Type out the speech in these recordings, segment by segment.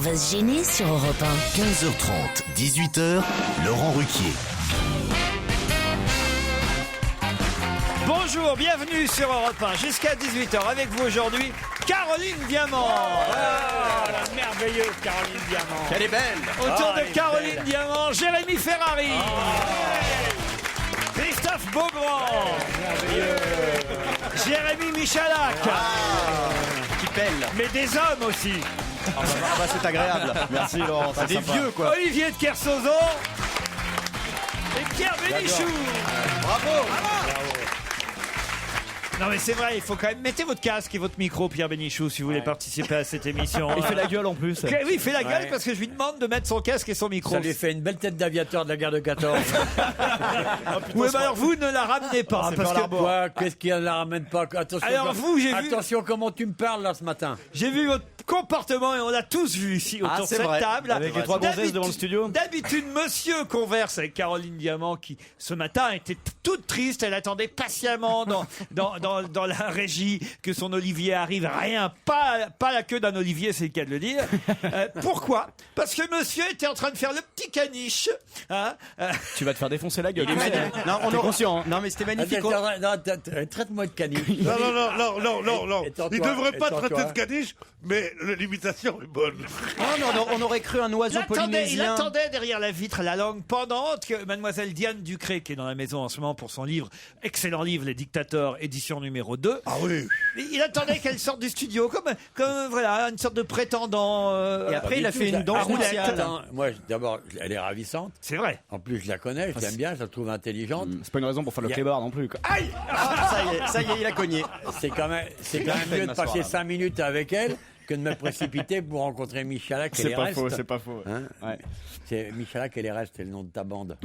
va se gêner sur Europe 1. 15h30, 18h, Laurent Ruquier. Bonjour, bienvenue sur Europe 1, jusqu'à 18h avec vous aujourd'hui, Caroline Diamant. La merveilleuse Caroline Diamant. Elle est belle. Autour de Caroline Diamant, Jérémy Ferrari. Christophe Beaugrand. Jérémy Michalak. Qui pèle. Mais des hommes aussi. C'est agréable. Merci Laurent. Des sympa. vieux quoi. Olivier de Kersauzon et Pierre Bénichou. Bravo. Non mais c'est vrai, il faut quand même... Mettez votre casque et votre micro, Pierre Bénichou, si vous voulez participer à cette émission. Il fait la gueule en plus. Oui, il fait la gueule parce que je lui demande de mettre son casque et son micro. Ça lui fait une belle tête d'aviateur de la guerre de 14. Oui, mais alors vous ne la ramenez pas. Parce que... Quoi? Qu'est-ce qu'il la ramène pas? Attention, alors vous, attention comment tu me parles là ce matin. J'ai vu votre comportement et on l'a tous vu ici autour de cette table. Avec les trois gonzesses devant le studio. D'habitude, monsieur converse avec Caroline Diamant qui, ce matin, était toute triste. Elle attendait patiemment dans la régie que son Olivier arrive. Rien, pas la queue d'un Olivier, c'est le cas de le dire. Pourquoi? Parce que monsieur était en train de faire le petit caniche. Hein, Tu vas te faire défoncer la gueule. Non, on est conscient. Non, mais c'était magnifique. Traite-moi de caniche. Non. Il devrait pas traiter de caniche. caniche, mais l'imitation est bonne. Non, on aurait cru un oiseau il polynésien. attendait derrière la vitre, la langue pendante, que mademoiselle Diane Ducré, qui est dans la maison en ce moment pour son livre, excellent livre, Les Dictateurs, édition numéro 2. Ah oui. Il attendait qu'elle sorte du studio, comme voilà, une sorte de prétendant. Et après, il a fait une danse roulette. martiale. Moi, d'abord, elle est ravissante. C'est vrai. En plus, je la connais, je l'aime bien, je la trouve intelligente. C'est pas une raison pour faire le clébard non plus. Quoi. Aïe. Ça y est, il a cogné. C'est quand même mieux de passer 5 minutes avec elle que de me précipiter pour rencontrer Michalak et les restes. C'est pas faux. Hein Ouais. C'est Michalak et les restes, c'est le nom de ta bande.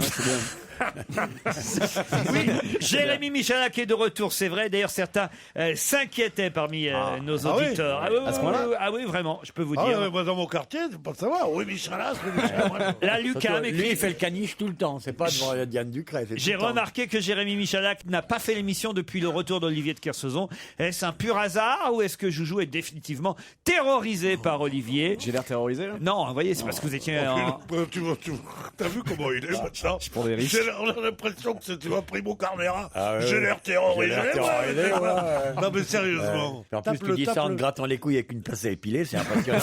Oui, Jérémy Michalak est de retour, c'est vrai. D'ailleurs, certains s'inquiétaient parmi nos auditeurs. Ah oui, vraiment, je peux vous dire. Moi, dans mon quartier, c'est pas de savoir. Oui, Michalas. La Lucam Lui, il fait le caniche tout le temps. C'est pas devant Diane Ducré. J'ai remarqué que Jérémy Michalak n'a pas fait l'émission depuis le retour d'Olivier de Kersauzon. Est-ce un pur hasard ou est-ce que Joujou est définitivement terrorisé par Olivier? J'ai l'air terrorisé là. Non, vous voyez, c'est parce que vous étiez T'as vu comment il est maintenant? Pour des riches. J'ai l'impression que tu as pris mon carnéra. Ah ouais, J'ai l'air terrorisé. ouais. Non mais sérieusement. En plus, tu dis ça en te grattant les couilles avec une pince à épiler, c'est impressionnant.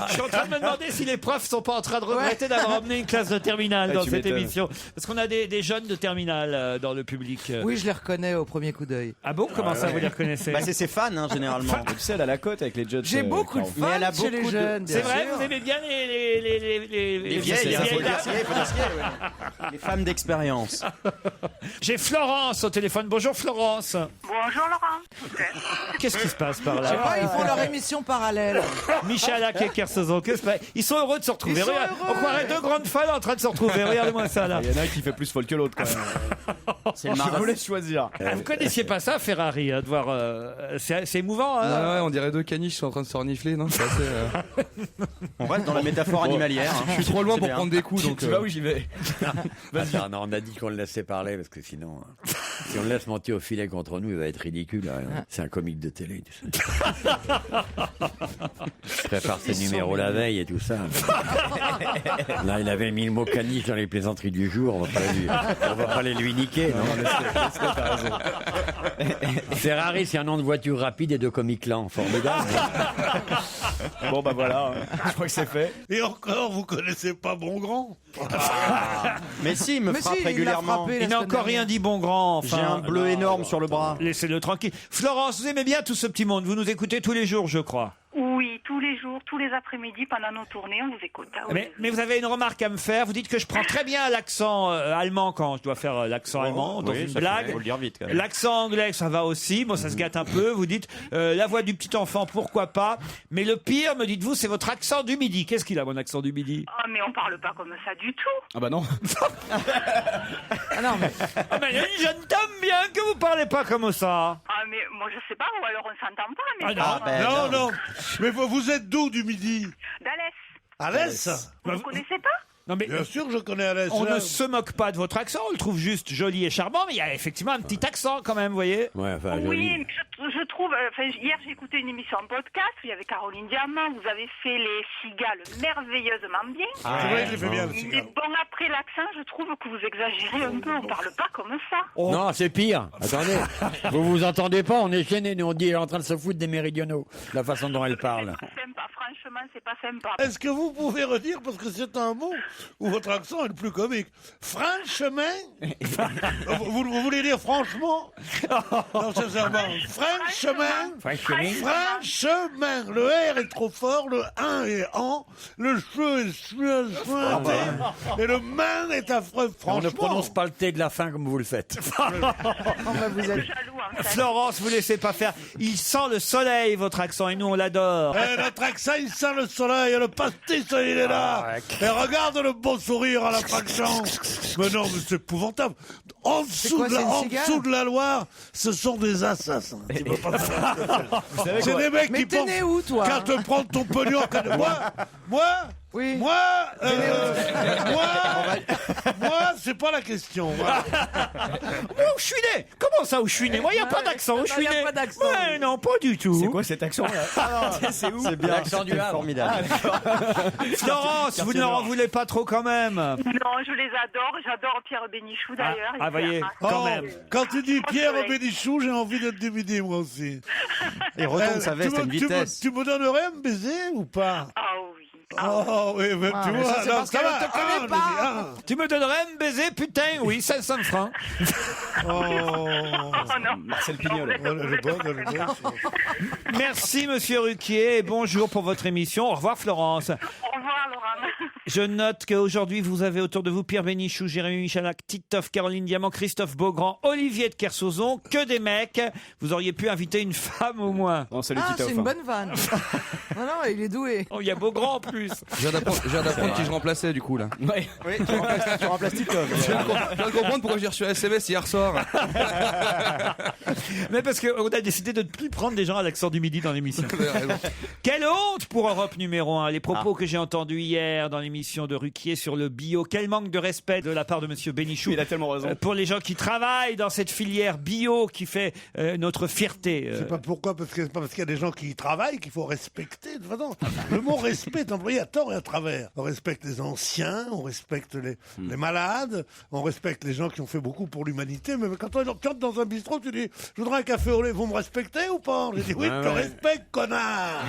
Je suis en train de me demander si les profs sont pas en train de regretter d'avoir emmené une classe de terminale dans tu cette m'étonnes. émission. Parce qu'on a des jeunes de terminale dans le public. Oui, je les reconnais au premier coup d'œil. Ah bon? Comment ça, vous les reconnaissez? Bah, c'est ses fans, généralement. Tu sais, elle a la cote avec les Jets. J'ai beaucoup de Caro. fans Mais elle a chez les beaucoup de- jeunes. C'est bien vrai, sûr. vous aimez bien Les vieilles, il faut dire ce qu'il y a, les femmes d'expérience. J'ai Florence au téléphone. Bonjour Florence. Bonjour Laurent. Qu'est-ce qui se passe par Je sais là? pas, ils font leur émission parallèle. Michalak et Kersauzon, qu'est-ce que c'est? Ils sont heureux de se retrouver. Ils sont Regarde, heureux. on croirait deux grandes folles en train de se retrouver. Regardez-moi ça là. Il y en a un qui fait plus folle que l'autre quand même. C'est le Je marin. vous laisse choisir. Ah, vous connaissiez pas ça, Ferrari, de voir. C'est émouvant. Hein. Ouais, on dirait deux caniches qui sont en train de se renifler, non? C'est assez, On reste dans la métaphore animalière. hein. Je suis trop loin C'est pour bien. prendre des coups, donc. Tu vas où j'y vais? Attends, non, on a dit qu'on le laissait parler parce que sinon, si on le laisse monter au filet contre nous, il va être ridicule. Hein. C'est un comique de télé, tu sais. Il prépare ses numéros la veille et tout ça. Là, il avait mis le mot caniche dans les plaisanteries du jour. On va pas les lui niquer. Non, Ferrari, c'est un nom de voiture rapide et de comique lent. Formidable. Bon bah voilà, je crois que c'est fait. Et encore, vous connaissez pas Bongrand? Mais si, il me Mais frappe si, il l'a régulièrement. frappé, Il n'a encore rien dit, bon grand. J'ai Enfin, un bleu énorme sur le bras. laissez-le tranquille. Florence, vous aimez bien tout ce petit monde. Vous nous écoutez tous les jours, je crois. Oui, tous les jours, tous les après-midi, pendant nos tournées, on vous écoute. Ah oui. Mais vous avez une remarque à me faire. Vous dites que je prends très bien l'accent allemand quand je dois faire l'accent allemand dans une blague. Faut le dire vite quand même. L'accent anglais, ça va aussi. Moi, ça se gâte un peu. Vous dites la voix du petit enfant, pourquoi pas. Mais le pire, me dites-vous, c'est votre accent du midi. Qu'est-ce qu'il a, mon accent du midi? Ah, mais on parle pas comme ça du tout. Ah bah non. Ah non, mais. Ah ben, je t'aime bien que vous parlez pas comme ça. Ah, mais moi, je sais pas, ou alors on s'entend pas, mais... Ah, non. Ah, ben, Non. Mais vous êtes d'où du midi? D'Alès. Alès? Vous ne connaissez pas? Non mais Bien sûr, je connais Alès. on ne se moque pas de votre accent, on le trouve juste joli et charmant, mais il y a effectivement un petit accent quand même, vous voyez. Ouais, enfin, Oui, joli. mais je trouve, hier j'ai écouté une émission en podcast où il y avait Caroline Diamant, vous avez fait les cigales merveilleusement bien. C'est vrai, il les fait bien, le Mais cigale. bon, après l'accent, je trouve que vous exagérez un peu, on parle pas comme ça. Non, c'est pire. Attendez. Vous entendez pas, on est gênés. Nous, on dit elle est en train de se foutre des méridionaux. La façon dont elle parle. C'est pas sympa, franchement, c'est pas sympa. Est-ce que vous pouvez redire, parce que c'est un mot où votre accent est le plus comique. Franchement vous voulez dire franchement? Non, sincèrement. Franchement. Le R est trop fort, le 1 est en, le che est et le man est affreux. On Franchement. ne prononce pas le T de la fin comme vous le faites. Vous êtes jaloux, en fait. Florence, vous laissez pas faire. Il sent le soleil, votre accent, et nous, on l'adore. Notre accent, il sent le soleil, le pastis, il est là. Et regarde le beau sourire à l'attraction. Mais non, mais c'est épouvantable. En dessous de la Loire, ce sont des assassins. C'est des mecs Mais qui t'es pensent né où, toi? qu'à te prendre ton pognon. Oui. Moi, c'est pas la question. Voilà. Où je suis né? Comment ça, où je suis né? Moi, il n'y a pas d'accent. Où je suis y a né? pas d'accent. Ouais, non, pas du tout. C'est quoi cet accent-là? C'est où? C'est bien. L'accent du Havre. Formidable. Florence, vous ne leur en voulez pas trop quand même. Non, je les adore. J'adore Pierre Bénichou d'ailleurs. Ah, voyez, quand même. Quand tu dis Pierre Bénichou, j'ai envie de te diviser moi aussi. Et retourne sa veste à une vitesse. Tu me donnerais un baiser ou pas? Ah oui. Oh oui, mais tu mais vois, ça, c'est non, parce ça qu'elle va. te connaît pas. Tu me donnerais un baiser, putain? Oui, 500 francs. Oh. Oh non. Marcel Pignol. Le bon. Merci, monsieur Ruquier, et bonjour pour votre émission. Au revoir, Florence. Au revoir, Laurent. Je note qu'aujourd'hui, vous avez autour de vous Pierre Bénichou, Jérémy Michalak, Titoff, Caroline Diamant, Christophe Beaugrand, Olivier de Kersauzon, que des mecs. Vous auriez pu inviter une femme au moins. Bon, salut Ah, Titoff. c'est une bonne vanne. Non, il est doué. Oh, il y a Beaugrand en plus. Je viens d'apprendre qui je remplaçais, du coup, là. Ouais. Oui, tu remplaces Titoff. Je viens de comprendre pourquoi j'ai reçu un SMS hier soir. Mais parce qu'on a décidé de ne plus prendre des gens à l'accent du midi dans l'émission. Vous avez raison. Quelle honte pour Europe numéro 1. Les propos que j'ai entendus hier dans l'émission de Ruquier sur le bio. Quel manque de respect de la part de monsieur Bénichou. Il a tellement raison. Pour les gens qui travaillent dans cette filière bio qui fait notre fierté. C'est pas pourquoi, parce que c'est pas parce qu'il y a des gens qui y travaillent qu'il faut respecter. De toute façon, le mot respect est employé à tort et à travers. On respecte les anciens, on respecte les malades, on respecte les gens qui ont fait beaucoup pour l'humanité. Mais quand on entre dans un bistrot, tu dis, je voudrais un café au lait, vous me respectez ou pas? J'ai dit, oui, je te respecte, connard.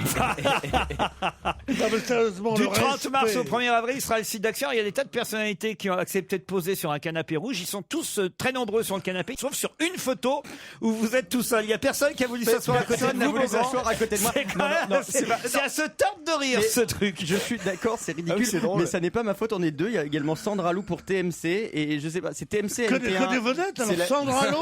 Non, mais sérieusement, Du le 30 respect. mars au 1er avril sera le site d'action. Il y a des tas de personnalités qui ont accepté de poser sur un canapé rouge. Ils sont tous très nombreux sur le canapé, sauf sur une photo où vous êtes tout seul. Il y a personne qui a voulu s'asseoir à côté de Personne n'a vous. voulu Beaugrand. s'asseoir à côté de moi. C'est quand Non, même- non, c'est pas- c'est à se tordre de rire, ce truc. Je suis d'accord, c'est ridicule, Ah oui, c'est drôle. mais ça n'est pas ma faute, on est deux. Il y a également Sandra Lou pour TMC, et je sais pas, c'est TMC, Que NT1. des vedettes, C'est alors la- Sandra Lowe,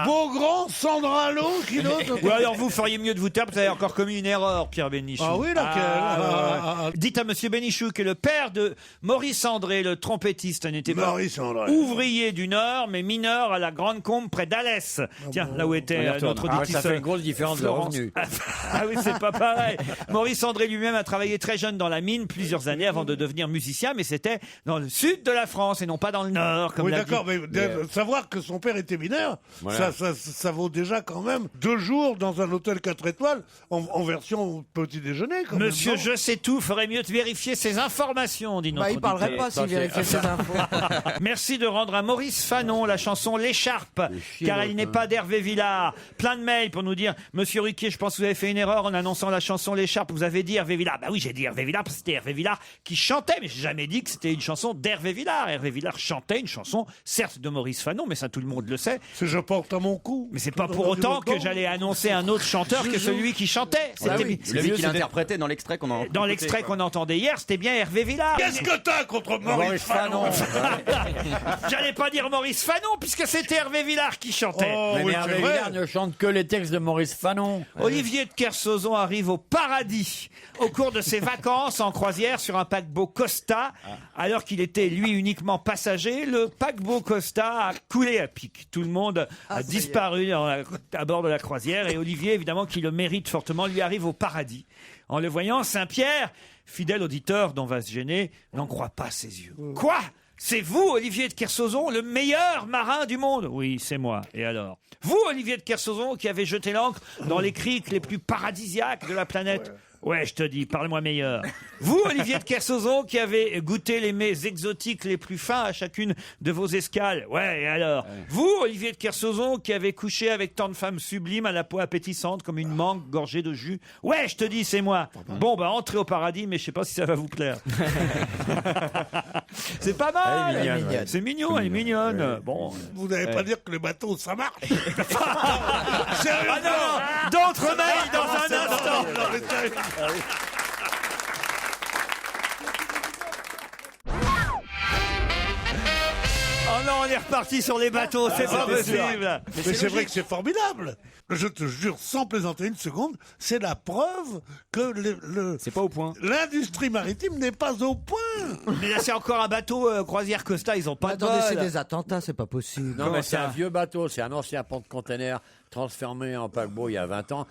Beaugrand, Sandra Lowe, qui d'autre? Ou alors vous feriez mieux de vous taire, vous avez encore commis une erreur, Pierre Bénichou. Ah oui, laquelle? Dites à monsieur Bénichou que le père de Maurice André, le trompettiste, n'était pas Maurice André. ouvrier du Nord, mais mineur à la Grande Combe près d'Alès. Tiens, là où était notre Ah, auditrice. ça fait une grosse différence de Florence. revenus. Ah oui, c'est pas pareil. Maurice André lui-même a travaillé très jeune dans la mine plusieurs années avant de devenir musicien, mais c'était dans le sud de la France et non pas dans le Nord, comme Oui, l'a d'accord, dit. mais savoir que son père était mineur, ça vaut déjà quand même 2 jours dans un hôtel 4 étoiles en version petit déjeuner. Quand Monsieur, même, non je sais tout, ferait mieux de vérifier ses informations, dit notre Bah, il parlerait auditeur. pas s'il vérifiait ses infos. Merci de rendre à Maurice Fanon la chanson L'écharpe, car elle n'est pas d'Hervé Villard. Plein de mails pour nous dire, monsieur Ruquier, je pense que vous avez fait une erreur en annonçant la chanson L'écharpe. Vous avez dit Hervé Villard. Bah oui, j'ai dit Hervé Villard parce que c'était Hervé Villard qui chantait, mais j'ai jamais dit que c'était une chanson d'Hervé Villard. Hervé Villard chantait une chanson, certes de Maurice Fanon, mais ça tout le monde le sait. C'est Je porte à mon cou. Mais c'est pas pour autant que j'allais annoncer un autre chanteur que celui qui chantait. Ah C'était oui, bi- celui qu'il interprétait dans l'extrait qu'on a Dans l'extrait qu'on entendait hier, c'était bien Hervé Villard. Qu'est-ce que t'as contre Maurice Fanon? J'allais pas dire Maurice Fanon, puisque c'était Hervé Villard qui chantait. Oh, Mais oui, Hervé c'est vrai. Villard ne chante que les textes de Maurice Fanon. Olivier de Kersauzon arrive au paradis au cours de ses vacances en croisière sur un paquebot Costa. Alors qu'il était, lui, uniquement passager, le paquebot Costa a coulé à pic. Tout le monde a disparu à bord de la croisière. Et Olivier, évidemment, qui le mérite fortement, lui arrive au paradis. En le voyant, Saint-Pierre, fidèle auditeur dont va se gêner, n'en croit pas ses yeux. Quoi ? C'est vous, Olivier de Kersauzon, le meilleur marin du monde? Oui, c'est moi. Et alors? Vous, Olivier de Kersauzon, qui avez jeté l'ancre dans les criques les plus paradisiaques de la planète? Ouais, je te dis, parle-moi meilleur. Vous, Olivier de Kersauzon, qui avez goûté les mets exotiques les plus fins à chacune de vos escales. Ouais, et alors? Vous, Olivier de Kersauzon, qui avez couché avec tant de femmes sublimes à la peau appétissante comme une mangue gorgée de jus. Ouais, je te dis, c'est moi. Bon, bah, entrez au paradis, mais je sais pas si ça va vous plaire. C'est pas mal. Elle est mignonne, ouais. C'est mignon, elle est mignonne. Bon. Vous n'allez pas dire que les bateaux, ça marche. Ah non, d'autres mails dans un instant. Non, mais sérieux. Oh non, on est reparti sur les bateaux, c'est pas possible. Mais c'est vrai que c'est formidable. Je te jure, sans plaisanter une seconde, c'est la preuve que C'est pas au point. l'industrie maritime n'est pas au point. Mais là, c'est encore un bateau croisière Costa, ils ont pas de Attendez, c'est bol. des attentats, c'est pas possible. Non, mais c'est un vieux bateau, c'est un ancien pont de conteneur transformé en paquebot il y a 20 ans.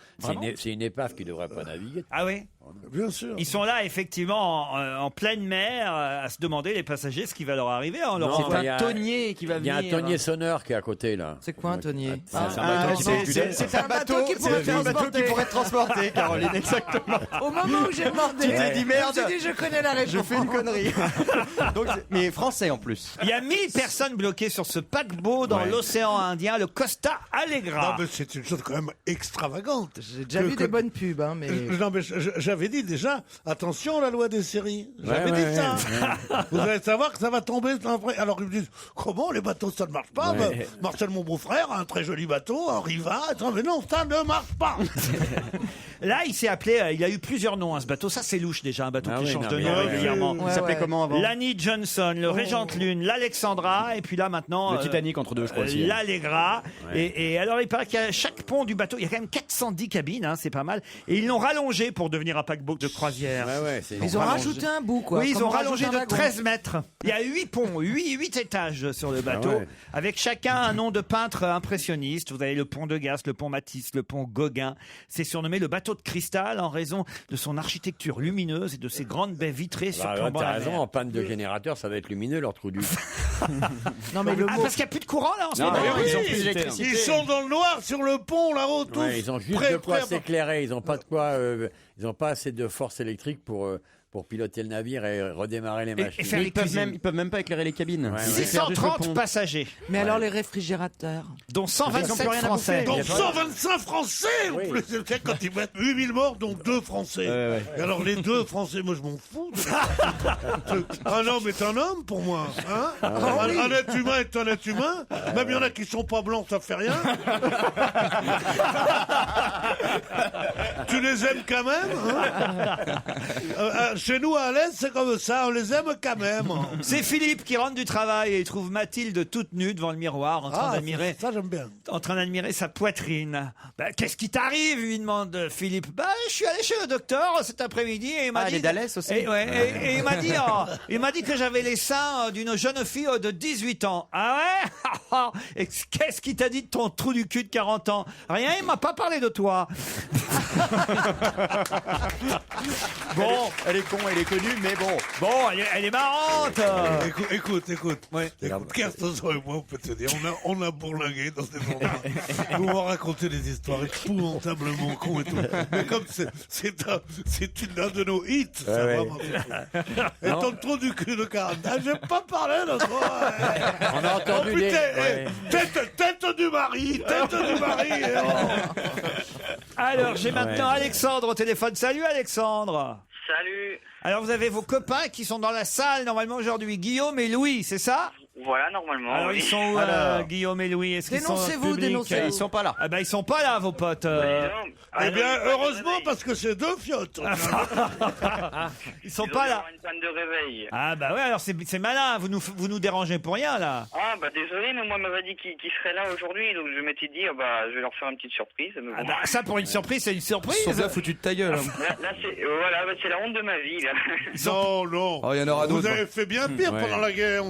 C'est une épave qui ne devrait pas naviguer. Ah oui? Bien sûr. Ils sont là, effectivement, en pleine mer, à se demander, les passagers, ce qui va leur arriver. Hein, Non, leur... il y a- Tonnier qui va Il y venir. a un tonnier sonneur qui est à côté, là. C'est quoi un tonnier? C'est un Ah, bateau qui fait du lait. c'est un bateau qui pourrait c'est un bateau qui transporter. pourrait être transporté, Caroline, exactement. Au moment où j'ai demandé, Tu t'es dit, merde. je me suis dit, je connais la réponse. Je fais une connerie. Donc, mais français en plus. Il y a 1000 personnes bloquées sur ce paquebot dans l'océan Indien, le Costa Allegra. Non, mais c'est une chose quand même extravagante. J'ai déjà vu des bonnes pubs, hein, mais... Non, mais j'avais dit déjà, attention la loi des séries. J'avais dit ça. Vous allez savoir que ça va tomber après. Alors ils me disent, comment les bateaux ça ne marche pas? Bah, Marcel, mon beau-frère, a un très joli bateau, un Riva. Mais non, ça ne marche pas. Là, il s'est appelé, il a eu plusieurs noms, hein, ce bateau. Ça, c'est louche déjà, un bateau Ah qui oui, change non, de mais nom ouais, régulièrement. Il s'appelait comment avant? L'Annie Johnson, le Régent Lune, l'Alexandra, et puis là maintenant Le Titanic entre deux, je crois aussi. l'Allegra. Et alors il paraît qu'à chaque pont du bateau, il y a quand même 410 cabines, hein, c'est pas mal. Et ils l'ont rallongé pour devenir un paquebot de croisière. Ils ont rajouté un bout, quoi. Oui, ils Comme ont on rallongé rajoute un de wagon. 13 mètres. Il y a 8 ponts, 8 étages sur le bateau, avec chacun un nom de peintre impressionniste. Vous avez le pont de Gasse, le pont Matisse, le pont Gauguin. C'est surnommé le bateau de cristal en raison de son architecture lumineuse et de ses grandes baies vitrées surplombant T'as la raison, mer. en panne de générateur, ça va être lumineux leur trou du. Non, mais le Ah, mot... parce qu'il n'y a plus de courant là en ce Non, moment. mais oui, ils ont plus d'électricité. Ils sont dans le noir sur le pont là-haut tous. Ouais, ils ont juste prêts, de quoi prêts à- s'éclairer. Ils n'ont pas de quoi. Ils n'ont pas assez de force électrique pour piloter le navire et redémarrer les machines. et faire Mais les ils peuvent cuisines. même pas éclairer les cabines. Ouais, Ils faire juste le 630 pont. passagers, Mais alors les réfrigérateurs? dont Ils ont 127 plus rien à Français. bouffer. Donc 125 Français en Oui. plus. C'est quand ils mettent 8000 morts, donc 2 Français. Et alors les 2 Français, moi je m'en fous. Un homme est un homme pour moi. Hein un être humain est un être humain. Même il y en a qui sont pas blancs, ça fait rien. Tu les aimes quand même, hein chez nous à l'Est, c'est comme ça, on les aime quand même. C'est Philippe qui rentre du travail et il trouve Mathilde toute nue devant le miroir en train d'admirer. Ça j'aime bien. En train d'admirer sa poitrine. Bah, qu'est-ce qui t'arrive lui demande Philippe. Bah, je suis allé chez le docteur cet après-midi et il m'a dit. Les Dallès aussi. Et il m'a dit que j'avais les seins d'une jeune fille de 18 ans. Ah ouais? Et qu'est-ce qui t'a dit de ton trou du cul de 40 ans? Rien, il m'a pas parlé de toi. Bon, Elle est con, elle est connue, mais bon. elle est marrante. Écoute, Kersauzon et moi, on peut te dire, on a bourlingué dans ces moments. Vous m'en racontez des histoires épouvantablement cons et tout. Mais comme c'est un de nos hits, ça vraiment. Et ton trou du cul de 40 ans, j'ai pas parlé de toi. On a entendu Oh putain, des. tête du mari. Alors, j'ai maintenant Alexandre au téléphone. Salut Alexandre. Salut. Alors, vous avez vos copains qui sont dans la salle normalement aujourd'hui. Guillaume et Louis, c'est ça? Voilà, normalement. Alors, oui. ils sont où, Alors. Guillaume et Louis? Est-ce qu'ils sont Dénoncez-vous, publics dénoncez-vous. Ils sont pas là. Ah ben, ils sont pas là, vos potes. Eh bien, heureusement, parce que c'est 2 fiottes. Ils sont pas là. Une panne de réveil. Ah bah ouais, alors c'est malin. Vous nous dérangez pour rien, là. Ah bah désolé, mais moi on m'avait dit qu'il serait là aujourd'hui, donc je m'étais dit bah je vais leur faire une petite surprise. Mais Ah bon. bah, ça, pour une surprise, c'est une surprise. Ils sont bien foutus de ta gueule. hein. Là c'est voilà, c'est la honte de ma vie là. Non. Oh, il y en aura Vous d'autres. avez fait bien pire pendant la guerre.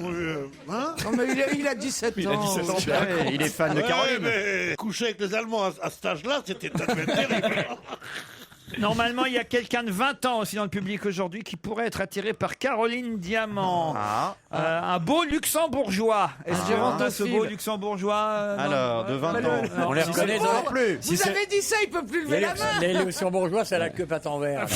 Hein Non, mais il a 17 ans. Ouais, il est fan de Ouais, Caroline. mais coucher avec les Allemands à cet âge-là, c'était tellement terrible. Normalement, il y a quelqu'un de 20 ans aussi dans le public aujourd'hui qui pourrait être attiré par Caroline Diamant. Un beau luxembourgeois. Est-ce qu'on a ce beau luxembourgeois Alors, de 20 ans. On les reconnaît Oh, plus. Vous avez dit ça, il peut plus lever la main. Les luxembourgeois, c'est la queue patte en verre.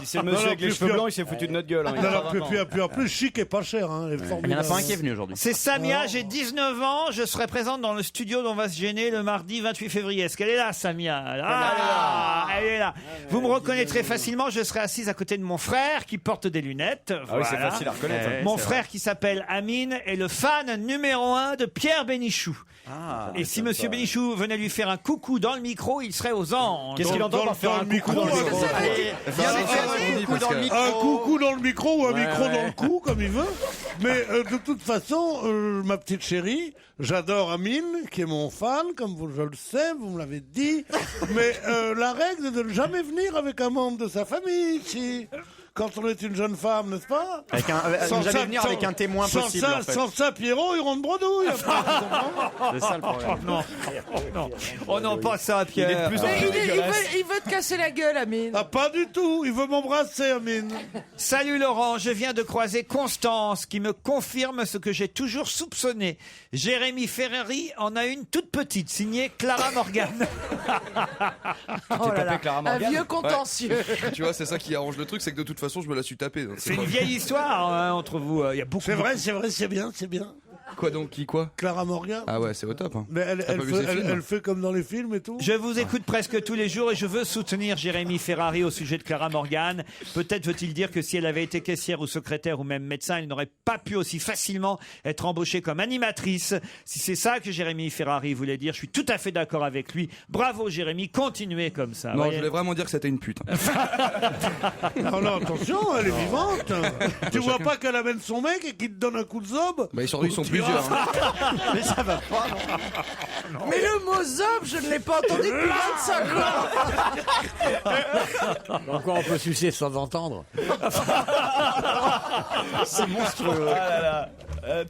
Si c'est le monsieur avec les cheveux blancs, il s'est foutu de notre gueule. Non, non, puis en plus, chic et pas cher. Hein, Il n'y en a pas un qui est venu aujourd'hui. C'est Samia, j'ai 19 ans, je serai présente dans le studio dont on va se gêner le mardi 28 février. Est-ce qu'elle est là, Samia? Elle est là. Vous me reconnaîtrez facilement, je serai assise à côté de mon frère qui porte des lunettes. Ah oui, c'est facile à reconnaître. Mon frère qui s'appelle Amine est le fan numéro 1 de Pierre Bénichou. Et si Monsieur Bénichou venait lui faire un coucou dans le micro, il serait aux anges. Qu'est-ce qu'il entend par faire un coucou dans le micro? Un coucou dans le micro ou un micro dans le cou, comme il veut. Mais de toute façon, ma petite chérie, j'adore Amine, qui est mon fan, comme je le sais, vous me l'avez dit. Mais la règle est de ne jamais venir avec un membre de sa famille ici. Quand on est une jeune femme, n'est-ce pas? Jamais venir avec un témoin possible, en fait. Sans ça, Pierrot, ils rentrent bredouille. C'est ça le problème. Non. Oh non, pas ça, Pierre. Il est de plus en plus dégueulasse. Il veut te casser la gueule, Amine. Ah, pas du tout. Il veut m'embrasser, Amine. Salut Laurent, je viens de croiser Constance qui me confirme ce que j'ai toujours soupçonné. Jérémy Ferrari en a une toute petite, signée Clara Morgan. Oh là là, Clara un Morgan. vieux contentieux. Tu vois, c'est ça qui arrange le truc, c'est que de toute façon, je me la suis tapée. donc C'est une pas- vieille histoire hein, entre vous. Il y a beaucoup. C'est vrai, c'est bien. Quoi donc, qui quoi? Clara Morgan. Ah ouais, c'est au top. Hein. Mais T'as pas vu ces films elle fait comme dans les films et tout. Je vous écoute presque tous les jours et je veux soutenir Jérémy Ferrari au sujet de Clara Morgan. Peut-être veut-il dire que si elle avait été caissière ou secrétaire ou même médecin, elle n'aurait pas pu aussi facilement être embauchée comme animatrice. Si c'est ça que Jérémy Ferrari voulait dire, je suis tout à fait d'accord avec lui. Bravo Jérémy, continuez comme ça. Non, Voyez. je voulais vraiment dire que c'était une pute. Non, attention, elle est vivante. Tu vois pas qu'elle amène son mec et qu'il te donne un coup de zob? Bah, ils sont plusieurs. Hein. Mais ça va pas. Mais le mot zob, je ne l'ai pas entendu depuis 25 ans. Pourquoi on peut sucer sans entendre? C'est monstrueux.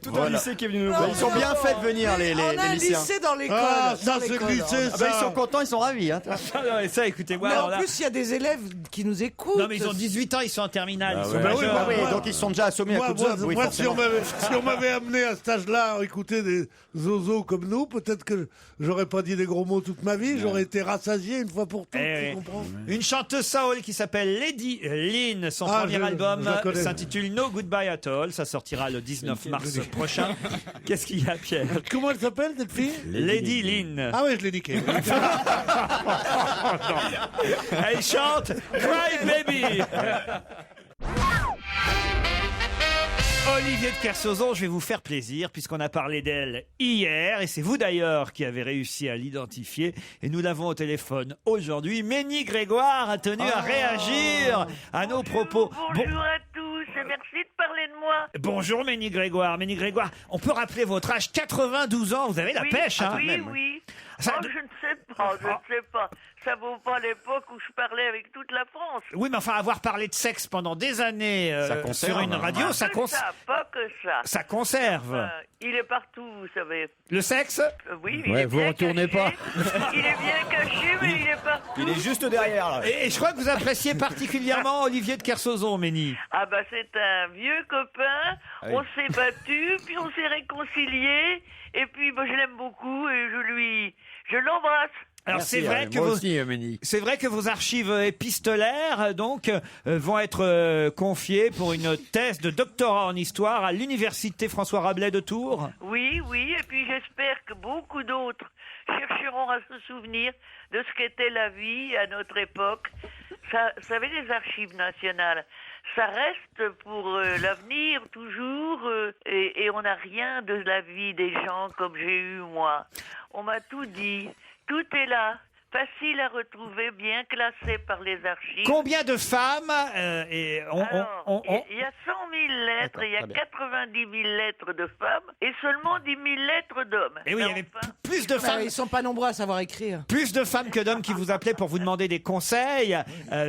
Tout un lycée qui est venu nous voir. Ils sont bien faits de venir, les On a un lycéens. lycée dans l'école. Ah, ça dans c'est l'école. le lycée, Ah bah, ils ça. sont contents, ils sont ravis. Hein. Ah non, mais ça, écoutez-moi. Mais alors en là- plus, il y a des élèves qui nous écoutent. Non, mais ils ont 18 ans, ils sont en terminale. ils sont Bah oui, majeurs. bah oui. Oui, donc ils sont déjà assommés à Moi, coups de zob. Oui, moi, si forcément. on m'avait amené à cet âge-là à écouter des zozos comme nous, peut-être que j'aurais pas dit des gros mots toute ma vie, j'aurais été rassasié une fois pour toutes, Eh tu oui. comprends? Une chanteuse soul qui s'appelle Lady Lynn. Son Ah, premier je album la connais. s'intitule No Goodbye at All. Ça sortira le 19 mars prochain. Qu'est-ce qu'il y a, Pierre? Comment elle s'appelle, cette fille? Lady Lynn. Ah oui, je l'ai niqué. Elle chante Cry Baby. Olivier de Kersauzon, je vais vous faire plaisir puisqu'on a parlé d'elle hier et c'est vous d'ailleurs qui avez réussi à l'identifier et nous l'avons au téléphone aujourd'hui. Ménie Grégoire a tenu à réagir à nos propos. Bonjour à tous et merci de parler de moi. Bonjour Ménie Grégoire. Ménie Grégoire, on peut rappeler votre âge, 92 ans, vous avez la Oui, pêche, hein? Oui. Ça- Oh, je ne sais pas. Ça vaut pas l'époque où je parlais avec toute la France. Oui, mais enfin, avoir parlé de sexe pendant des années Ça conserve, sur une hein. radio, Pas que ça. ça conserve. Il est partout, vous savez. Le sexe? Oui, il Ouais, est vous bien retournez caché. Il est bien caché, mais il est partout. Il est juste derrière, là. Et je crois que vous appréciez particulièrement Olivier de Kersauzon, Ménie. Ah bah c'est un vieux copain, oui. on s'est battu, puis on s'est réconciliés, et puis bah, je l'aime beaucoup et je l'embrasse. Alors Merci, c'est vrai que moi vos, aussi, Ménie. c'est vrai que vos archives épistolaires donc vont être confiées pour une thèse de doctorat en histoire à l'université François Rabelais de Tours. Oui, et puis j'espère que beaucoup d'autres chercheront à se souvenir de ce qu'était la vie à notre époque. Ça, vous savez, les archives nationales, ça reste pour l'avenir toujours, et on n'a rien de la vie des gens comme j'ai eu moi. On m'a tout dit, tout est là. Facile à retrouver, bien classé par les archives. Combien de femmes et Alors, il y a 100 000 lettres, il y a très bien. 90 000 lettres de femmes et seulement 10 000 lettres d'hommes. Et oui, il y Mais avait enfin, plus de femmes. Ils sont pas nombreux à savoir écrire. Plus de femmes que d'hommes qui vous appelaient pour vous demander des conseils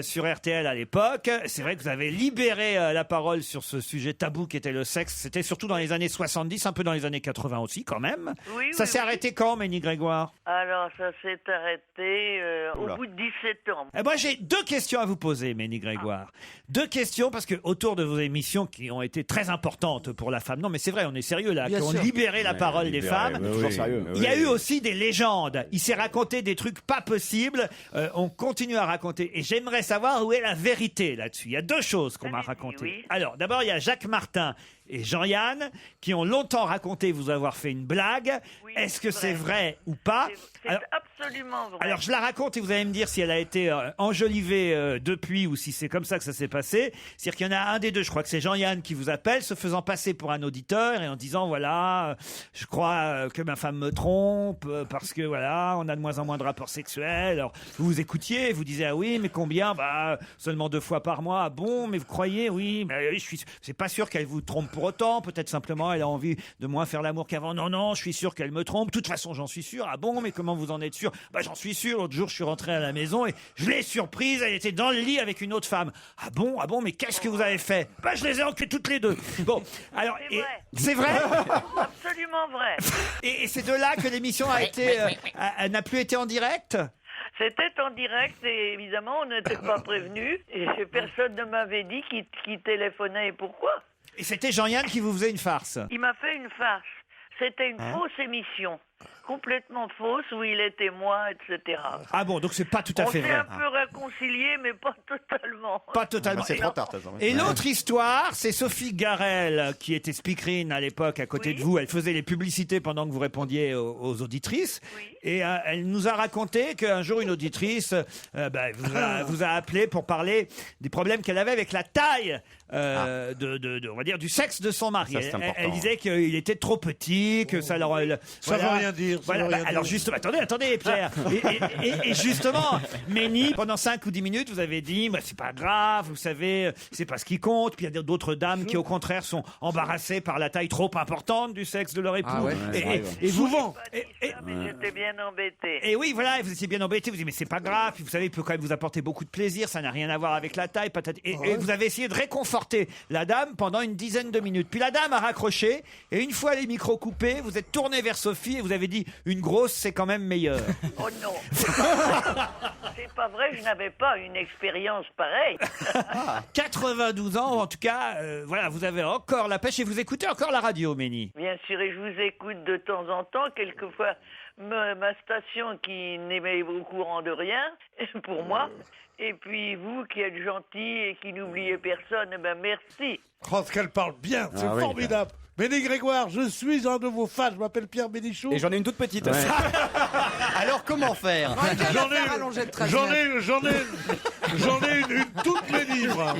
sur RTL à l'époque. C'est vrai que vous avez libéré la parole sur ce sujet tabou qui était le sexe. C'était surtout dans les années 70, un peu dans les années 80 aussi quand même. Oui, Ça oui, s'est oui. arrêté quand, Ménie Grégoire? Alors, ça s'est arrêté abandonné au bout de 17 ans. Moi, j'ai 2 questions à vous poser, Ménie Grégoire. 2 questions, parce que autour de vos émissions qui ont été très importantes pour la femme, non mais c'est vrai, on est sérieux là, qui ont libéré la parole des femmes. Toujours sérieux. Il y a eu aussi des légendes. Il s'est raconté des trucs pas possibles. On continue à raconter. Et j'aimerais savoir où est la vérité là-dessus. Il y a 2 choses qu'on m'a racontées. Oui. Alors, d'abord, il y a Jacques Martin et Jean-Yann qui ont longtemps raconté vous avoir fait une blague. Oui, Est-ce que c'est c'est vrai ou pas? C'est absolument vrai. Alors je la raconte et vous allez me dire si elle a été enjolivée depuis ou si c'est comme ça que ça s'est passé. C'est-à-dire qu'il y en a un des 2, je crois que c'est Jean-Yann qui vous appelle, se faisant passer pour un auditeur et en disant voilà, je crois que ma femme me trompe parce que voilà, on a de moins en moins de rapports sexuels. Alors vous écoutiez, vous disiez ah oui, mais combien? Bah seulement 2 fois par mois. Ah bon, mais vous croyez? Oui, mais oui, c'est pas sûr qu'elle vous trompe pour autant. Peut-être simplement elle a envie de moins faire l'amour qu'avant. Non, je suis sûr qu'elle me trompe. De toute façon, j'en suis sûr. Ah bon, mais comment vous en êtes sûr? Bah j'en suis sûr. L'autre jour, je suis rentré à la maison et je l'ai surprise. Elle était dans le lit avec une autre femme. Ah bon, mais qu'est-ce que vous avez fait? Bah je les ai enculées toutes les 2. Bon, alors c'est vrai. Absolument vrai. Et c'est de là que l'émission a été, elle n'a plus été en direct. C'était en direct et évidemment on n'était pas prévenus et personne ne m'avait dit qui téléphonait et pourquoi. Et c'était Jean-Yann qui vous faisait une farce. Il m'a fait une farce. C'était une fausse émission. Complètement fausse, où il est témoin, etc. Ah bon, donc c'est pas tout à fait vrai. On s'est un peu réconciliés, mais pas totalement. Pas totalement. C'est trop tard. Et l'autre histoire, c'est Sophie Garel, qui était speakerine à l'époque à côté de vous. Elle faisait les publicités pendant que vous répondiez aux auditrices. Oui. Et elle nous a raconté qu'un jour, une auditrice vous a appelé pour parler des problèmes qu'elle avait avec la taille on va dire, du sexe de son mari. Ça, Elle disait qu'il était trop petit, que ça leur... Ça veut rien dire. Voilà, alors justement, attendez Pierre. Et justement, Ménie, pendant 5 ou 10 minutes, vous avez dit, c'est pas grave, vous savez, c'est pas ce qui compte. Puis il y a d'autres dames qui, au contraire, sont embarrassées par la taille trop importante du sexe de leur époux. Ah ouais, et souvent. Mais j'étais bien embêté. Et oui, voilà, vous étiez bien embêté. Vous dites, mais c'est pas grave. Puis vous savez, il peut quand même vous apporter beaucoup de plaisir. Ça n'a rien à voir avec la taille. Et vous avez essayé de réconforter la dame pendant une dizaine de minutes. Puis la dame a raccroché. Et une fois les micros coupés, vous êtes tourné vers Sophie et vous avez dit, une grosse, c'est quand même meilleur. Oh non. C'est pas vrai, je n'avais pas une expérience pareille. 92 ans, en tout cas, voilà, vous avez encore la pêche et vous écoutez encore la radio, Ménie. Bien sûr, et je vous écoute de temps en temps, quelquefois ma station qui n'est au courant de rien, pour moi. Et puis vous qui êtes gentil et qui n'oubliez personne, merci. Oh, ce qu'elle parle bien, c'est formidable. Ménie Grégoire, je suis un de vos fans, je m'appelle Pierre Bénichou. Et j'en ai une toute petite. Ouais. Alors comment faire? J'en ai une toute Ménie, moi.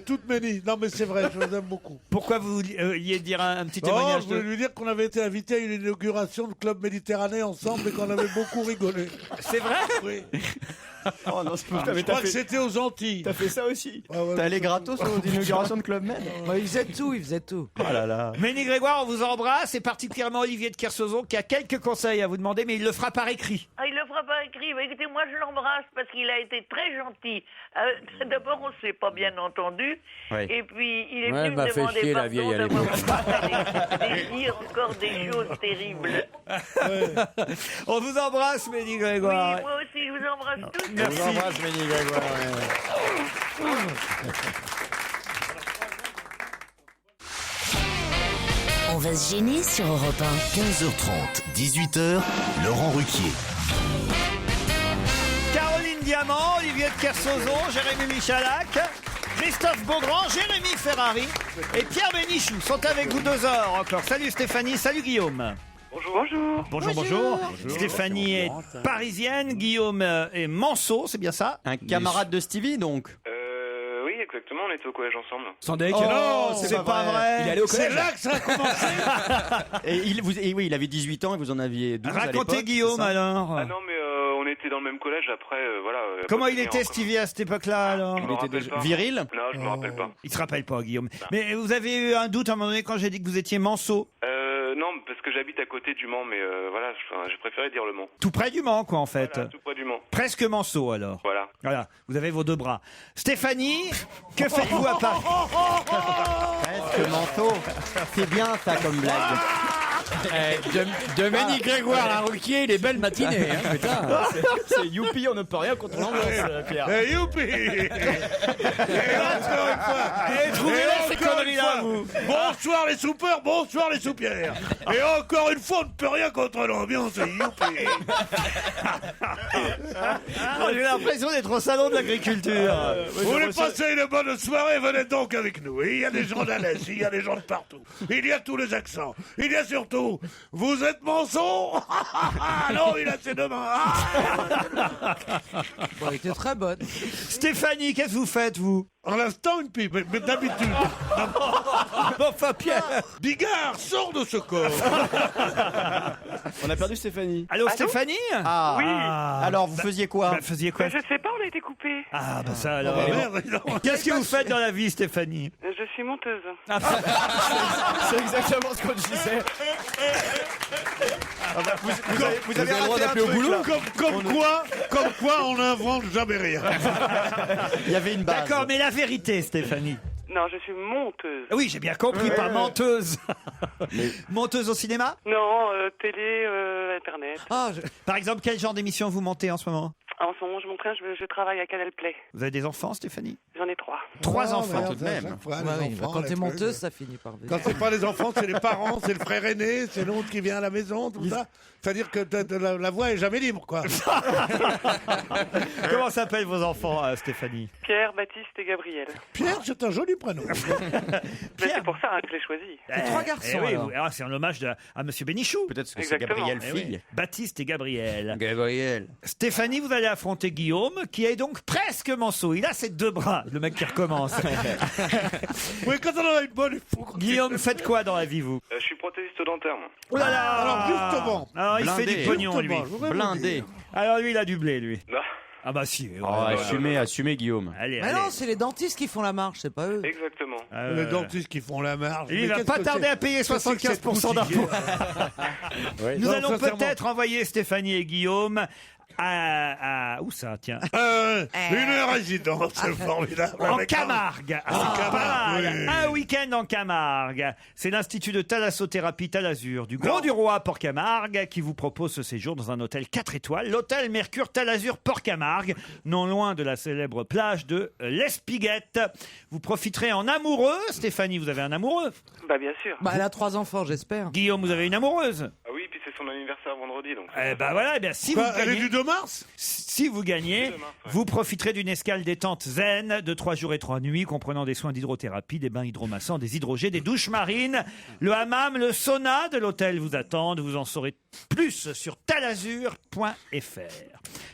Toute Ménie. Non mais c'est vrai, je vous aime beaucoup. Pourquoi vous vouliez dire un petit témoignage? Je voulais lui dire qu'on avait été invité à une inauguration de Club Méditerranée ensemble et qu'on avait beaucoup rigolé. C'est vrai? Oui. Oh non, je crois que c'était aux Antilles. T'as fait ça aussi? T'es allé gratos aux inaugurations de Club Med? Il faisait tout. Oh là là. Ménie Grégoire, on vous embrasse, et particulièrement Olivier de Kersauzon qui a quelques conseils à vous demander, mais il le fera par écrit. Ah, il le fera par écrit. Bah, écoutez, moi je l'embrasse parce qu'il a été très gentil. D'abord, on s'est pas bien entendu. Oui. Et puis, il est venu me demander pardon d'avoir dit encore des choses terribles. On vous embrasse, Ménie Grégoire. Oui, moi aussi, je vous embrasse tous. Merci. Je vous embrasse, Ménie Grégoire. On va se gêner sur Europe 1. 15h30, 18h, Laurent Ruquier. Caroline Diamant, Olivier de Kersauzon, Jérémy Michalak, Christophe Beaugrand, Jérémy Ferrari et Pierre Bénichou sont avec vous 2 heures encore. Salut Stéphanie, salut Guillaume. Bonjour. Stéphanie est parisienne, Guillaume est Manceau, c'est bien ça? Un camarade de Stevie donc? Oui, exactement, on était au collège ensemble. Sans deck. Non, c'est pas vrai. Il est allé au collège. C'est là que ça a commencé. et oui, il avait 18 ans et vous en aviez 12 à l'époque. Racontez Guillaume alors. Ah non, mais on était dans le même collège après, voilà. Comment il était Stevie à cette époque-là alors? Il était déjà viril? Non, je me rappelle pas. Il se rappelle pas, Guillaume. Non. Mais vous avez eu un doute à un moment donné quand j'ai dit que vous étiez Manceau? Non, parce que j'habite à côté du Mans, mais voilà, j'ai préféré dire le Mans. Tout près du Mans, quoi, en fait. Voilà, tout près du Mans. Presque Manceau, alors. Voilà, vous avez vos 2 bras. Stéphanie, que faites-vous à Paris? Presque manteau. C'est bien ça comme blague. Dominique Grégoire, la Ruquier, les belles matinées. Hein, putain. C'est youpi, on ne peut rien contre l'ambiance, Pierre. Eh, youpi. Et encore une fois. Et trouvez-la ces conneries-là, vous. Bonsoir les soupeurs, bonsoir les soupières. Et encore une fois, on ne peut rien contre l'ambiance. Youpi. J'ai l'impression d'être au salon de l'agriculture. Vous voulez passer une bonne soirée, venez donc avec nous. Et il y a des gens d'Alès, il y a des gens de partout. Il y a tous les accents. Il y a surtout, vous êtes Manson. Non, il a ses deux mains. Bon, elle était très bonne. Stéphanie, qu'est-ce que vous faites, vous? En l'instant, une pipe, mais d'habitude. Enfin, Pierre. Bigard, sors de ce corps. On a perdu Stéphanie. Allô, Stéphanie? Ah. Oui. Alors, vous faisiez quoi? Vous faisiez quoi? Je sais pas, on a été coupé. Ah, bah ça alors. Merde, non. Qu'est-ce que vous faites dans la vie, Stéphanie? Je suis monteuse. C'est exactement ce qu'on disait. Vous avez le droit raté un d'appeler au truc, boulot là. Comme quoi, on n'invente jamais rien. Il y avait une base. D'accord, mais la vérité, Stéphanie. Non, je suis monteuse. Oui, j'ai bien compris, pas menteuse. Monteuse au cinéma? Non, télé, internet. Par exemple, quel genre d'émission vous montez en ce moment? En ce moment, je m'entraîne, je travaille à Canal Play. Vous avez des enfants, Stéphanie? J'en ai 3. 3 enfants. Tout de même. Quand t'es monteuse, ça finit par venir. Quand c'est pas les enfants, c'est les parents, c'est le frère aîné, c'est l'autre qui vient à la maison, tout ça. C'est-à-dire que la voix est jamais libre, quoi. Comment s'appellent vos enfants, Stéphanie? Pierre, Baptiste et Gabriel. Pierre, c'est un joli prénom. Mais c'est pour ça que je l'ai choisi. Trois garçons, oui, alors. c'est en hommage à Monsieur Bénichou. Peut-être que c'est Exactement. Gabriel Eh oui. fille. Baptiste et Gabriel. Gabriel. Stéphanie, vous allez affronter Guillaume, qui est donc presque manceau. Il a ses 2 bras, le mec qui recommence. Oui, quand on a une bonne, il faut. Guillaume, faites quoi dans la vie, vous? Je suis prothésiste dentaire, moi. Oh là là. Alors, justement. Alors, il fait du pognon, lui. Justement, je voudrais vous Blindé. dire. Alors, lui, il a du blé, lui. Non. Ah bah si. Assumez, Guillaume. Allez, Mais allez. non, c'est les dentistes qui font la marche, c'est pas eux. Exactement. Les dentistes qui font la marge. Il Mais va qu'est-ce pas que tarder c'est à payer Qu'est-ce que c'est que 75% cette d'impôts. Nous Non, allons sincèrement. peut-être envoyer Stéphanie et Guillaume à où ça, tiens? Une résidence formidable. En avec Camargue. Ah, c'est pas mal. oui. Un week-end en Camargue. C'est l'Institut de thalassothérapie Talazur du Grand du Roi Port-Camargue qui vous propose ce séjour dans un hôtel 4 étoiles, l'hôtel Mercure Talazur Port-Camargue, non loin de la célèbre plage de l'Espiguette. Vous profiterez en amoureux. Stéphanie, vous avez un amoureux? Bah, bien sûr. Bah, elle a 3 enfants, j'espère. Guillaume, vous avez une amoureuse? Ah oui, puis c'est son anniversaire vendredi, donc. Eh ben voilà, eh bien si Quoi, vous elle est gagnez, du 2 mars si vous gagnez, Du 2 mars, ouais. vous profiterez d'une escale détente zen de 3 jours et 3 nuits, comprenant des soins d'hydrothérapie, des bains hydromassants, des hydrogés, des douches marines, le hammam, le sauna de l'hôtel vous attendent. Vous en saurez plus sur talazur.fr.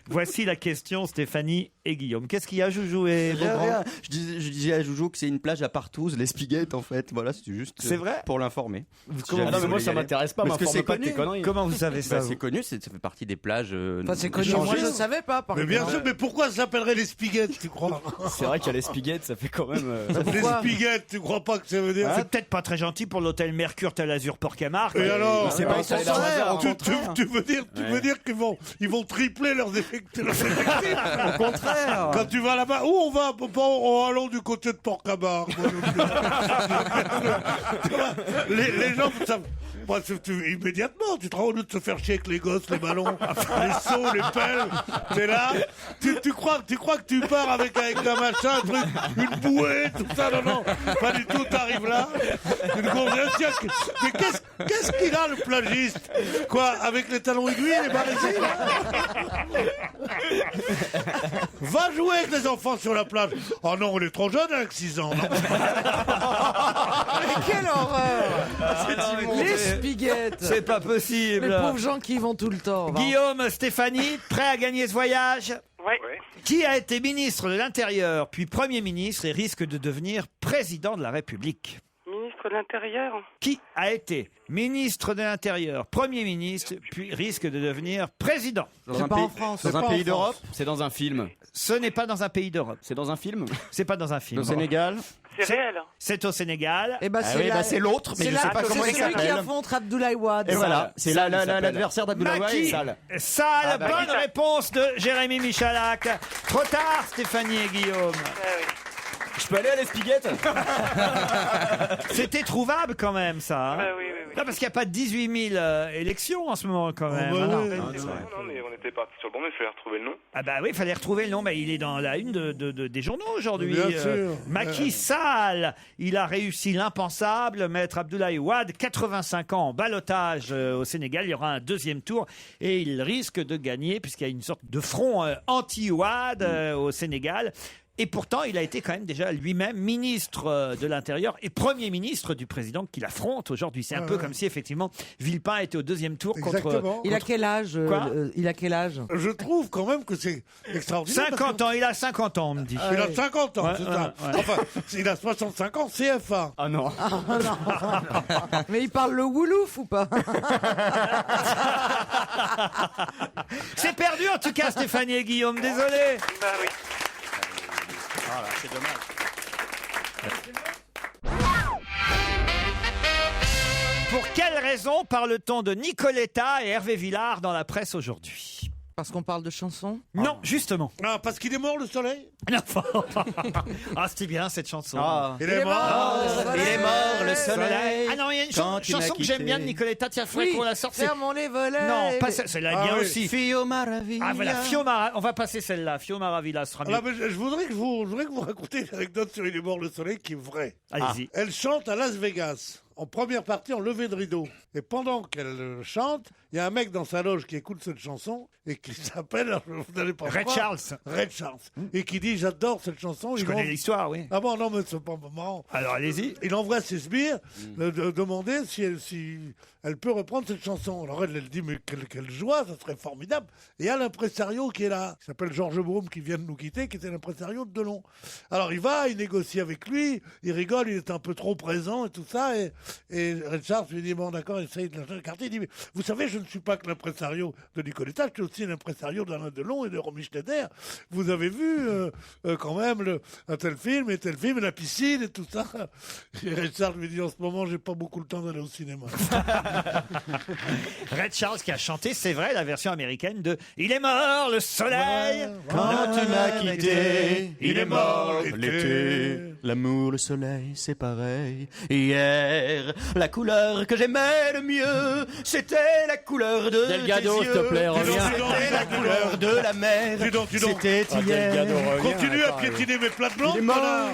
Voici la question, Stéphanie et Guillaume. Qu'est-ce qu'il y a, Joujou et Beaugrand? Rien. Je disais à Joujou que c'est une plage à Partouze, l'Espiguette en fait. Voilà, c'est juste C'est vrai pour l'informer. Ah non, mais moi ça m'intéresse pas, Parce que m'informe c'est pas de tes connu. conneries. Comment vous savez ça? Bah, vous c'est connu, ça fait partie des plages. Enfin, c'est connu. échangées. Moi, je savais pas, par Mais bien exemple. sûr, mais pourquoi ça s'appellerait les spiguettes, tu crois C'est vrai qu'il y a les spiguettes, ça fait quand même. Les spiguettes, tu crois pas que ça veut dire C'est peut-être pas très gentil pour l'hôtel Mercure Talazur Port-Camargue. Et alors C'est pas ça ça. a l'air hasard, au tu veux dire qu'ils vont tripler leurs effectifs Au contraire. quand tu vas là-bas? Où on va? Allons du côté de Port-Camargue. Tu vois, les gens savent. Moi, immédiatement, tu te rends au lieu de se faire chier avec les gosses, les ballons, les seaux, les pelles. T'es là, tu crois que tu pars avec un machin, un truc, une bouée, tout ça, non, pas du tout. T'arrives là, une gonzesse. Mais qu'est-ce qu'il a, le plagiste? Quoi, avec les talons aiguilles et les barésies, là? Va jouer avec les enfants sur la plage. Oh non, on est trop jeune avec 6 ans. Non. Mais quelle horreur! Les spiguettes! C'est pas possible. Les pauvres gens qui y vont tout le temps. va. Guillaume, Stéphanie, prêt à gagner ce voyage? Ouais. Qui a été ministre de l'Intérieur, puis Premier ministre et risque de devenir président de la République? Ministre de l'Intérieur. Qui a été ministre de l'Intérieur, Premier ministre, puis risque de devenir président? C'est pas en France. Dans un pas pays en d'Europe, c'est dans un film. Ce n'est pas dans un pays d'Europe. C'est dans un film. C'est pas dans un film. Au Sénégal. C'est réel. C'est au Sénégal. Eh ben, Ah oui, bah c'est l'autre, mais c'est je la- sais pas comment il c'est celui qui s'appelle. affronte Abdoulaye Wade. Et voilà, c'est Sall, il s'appelle. l'adversaire d'Abdoulaye Wade. Macky Sall. Sall, bah, bonne réponse de Jérémy Michalak. Trop tard, Stéphanie et Guillaume. Je peux aller à l'Espiguette? C'était trouvable quand même, ça. hein. Oui. Non, parce qu'il n'y a pas 18 000 élections en ce moment, quand même. bah hein. oui. Non, mais on était parti sur le bon, mais il fallait retrouver le nom. Ah bah oui, il fallait retrouver le nom. Bah, il est dans la une des journaux aujourd'hui. Bien sûr. Macky Sall, il a réussi l'impensable. Maître Abdoulaye Wade, 85 ans, en ballottage au Sénégal. Il y aura un deuxième tour et il risque de gagner puisqu'il y a une sorte de front anti-Wade au Sénégal. Et pourtant, il a été quand même déjà lui-même ministre de l'Intérieur et Premier ministre du président qu'il affronte aujourd'hui. C'est un peu comme si, effectivement, Villepin était au deuxième tour Exactement. Il a quel âge Quoi Il a quel âge Je trouve quand même que c'est extraordinaire. 50 ans, il a 50 ans, on me dit. Il a 50 ans, Ouais, c'est ouais, ça. ouais. Enfin, il a 65 ans, CFA. Ah non. Mais il parle le woulouf ou pas? C'est perdu en tout cas, Stéphanie et Guillaume, désolé. Bah oui. Voilà, c'est dommage. Pour quelle raison parle-t-on de Nicoletta et Hervé Villard dans la presse aujourd'hui? Parce qu'on parle de chansons? Non, justement. Non, parce qu'il est mort, le soleil. Non. Ah, c'était bien cette chanson. Il est mort. Il est mort, le soleil. Ah non, il y a une Quand tu m'as chanson que j'aime quitté. bien de Nicoletta. Tiens, faudrait qu'on la sorte. c'est- Fermons les volets. Non, pas celle-là, elle est bien oui. aussi. Fio Maravilla. Ah voilà, Fio Mara- on va passer celle-là. Fio Maravilla sera mieux. Alors, mais je voudrais que vous racontiez une anecdote sur Il est mort, le soleil qui est vraie. Allez-y. Elle chante à Las Vegas. En première partie, en levée de rideau. Et pendant qu'elle chante, il y a un mec dans sa loge qui écoute cette chanson et qui s'appelle, alors, vous n'allez pas Red croire, Charles. Red Charles. Et qui dit, j'adore cette chanson. Je Ils connais vont- l'histoire, oui. Ah bon, non, mais c'est pas marrant. Alors allez-y. Il envoie ses sbires demander si elle peut reprendre cette chanson. Alors elle dit, mais quelle joie, ça serait formidable. Et il y a l'impresario qui est là, qui s'appelle Georges Brome, qui vient de nous quitter, qui était l'impresario de Delon. Alors il va, il négocie avec lui, il rigole, il est un peu trop présent et tout ça. Et Richard lui dit, bon d'accord, essaye de la carte. Il dit, mais vous savez, je ne suis pas que l'impresario de Nicoletta, je suis aussi l'impresario d'Alain Delon et de Romy Schneider. Vous avez vu quand même un tel film et la piscine et tout ça. Et Richard lui dit, en ce moment, j'ai pas beaucoup le temps d'aller au cinéma. Red Charles qui a chanté, c'est vrai, la version américaine de Il est mort le soleil. Quand tu m'as quitté, il est mort l'été. L'amour, le soleil, c'est pareil. Hier, la couleur que j'aimais le mieux, c'était la couleur de Delgado, tes s'il te yeux. plaît, reviens. C'était la couleur de la mer. Dis donc. C'était hier. Continue à piétiner mes plates blanches, Il est mort. connard.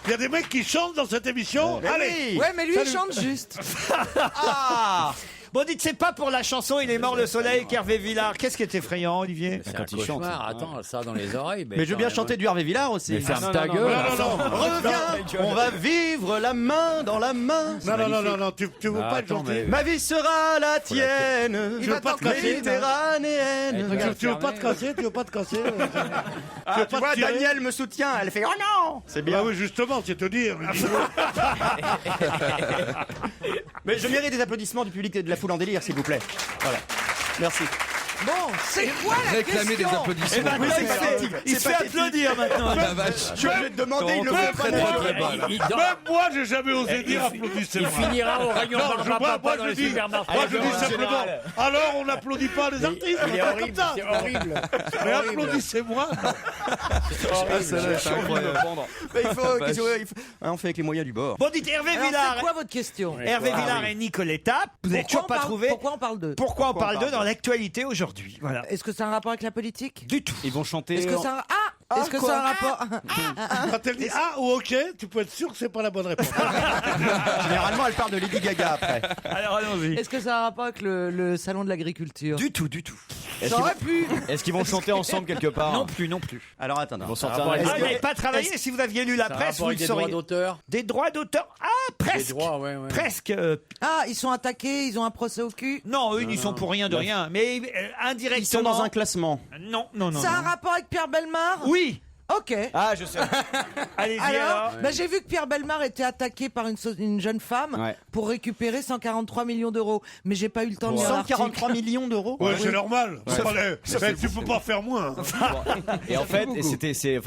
Il y a des mecs qui chantent dans cette émission. Allez. Ouais, mais lui, il chante juste. Ah, Bon, dites, c'est pas pour la chanson Il est mort le soleil qu'Hervé Villard. Qu'est-ce qui est effrayant, Olivier? C'est un Quand il chante. cauchemar, attends, ça dans les oreilles. mais je veux bien chanter du Hervé Villard aussi. Mais ferme Non, ta non, gueule. Non, Reviens, on va vivre la main dans la main. non, tu veux pas être attends, gentil. Ma vie sera la tienne. Tu veux pas te casser, Méditerranéenne. tu veux pas te casser, tu veux pas te casser. Ah, tu pas vois, te tirer. Daniel me soutient. Elle fait oh non. C'est bien. Ah oui, justement, c'est te dire. Mais je mérite des applaudissements du public et de la foule en délire, s'il vous plaît. Voilà. Merci. Bon, c'est quoi la Réclamer des question? applaudissements. Eh ben, Oui, c'est c'est pathétique. pathétique. Il se C'est fait pathétique. applaudir maintenant. La vache. Je vais te demander, il le fait pas. Même moi, j'ai jamais osé dire applaudissez-moi. Il finira au rayon Non, Barbapapa moi, dans je les dis, supermarchés. moi, je dis En simplement, général. alors on n'applaudit pas les artistes, Il on est va horrible, comme ça. c'est horrible. Mais applaudissez-moi. C'est incroyable. Mais il faut, qu'est-ce que- il faut- hein, on fait avec les moyens du bord. Bon, dites Hervé Alors, Villard. c'est quoi votre question? Hervé Villard et Nicoletta. Vous n'avez toujours pas trouvé. Pourquoi on parle d'eux? Pourquoi on parle d'eux dans l'actualité aujourd'hui? Voilà. Est-ce que c'est un rapport avec la politique? Du tout. Ils vont chanter. Est-ce que c'est un... Est-ce que c'est un rapport... Quand elle dit ah ou ok, tu peux être sûr que c'est pas la bonne réponse. Généralement, elle parle de Lady Gaga après. Alors allons-y. Est-ce que c'est un rapport avec le salon de l'agriculture? Du tout, du tout. Ça aurait pu. Est-ce qu'ils vont chanter ensemble quelque part? Non plus, non plus. Alors attends. Ils vont sortir Ah, un vous n'avez pas travaillé. Si vous aviez lu la presse, vous le des droits sauriez. d'auteur. Des droits d'auteur. Ah, presque. Des droits, ouais, ouais. Presque. Ah, ils sont attaqués, ils ont un procès au cul? Non, eux, ils n'y sont pour rien de rien. Mais indirectement. Ils sont dans un classement. Non, non, non. C'est un non. rapport avec Pierre Bellemare? Oui. Ok. Ah, je sais. Allez-y Alors, alors. bah, j'ai vu que Pierre Bellemare était attaqué par une jeune femme Ouais. pour récupérer 143 millions d'euros. Mais j'ai pas eu le temps de lire l'article. 143 millions d'euros. Ouais, c'est normal. C'est pas mais tu peux pas faire moins. Et en fait,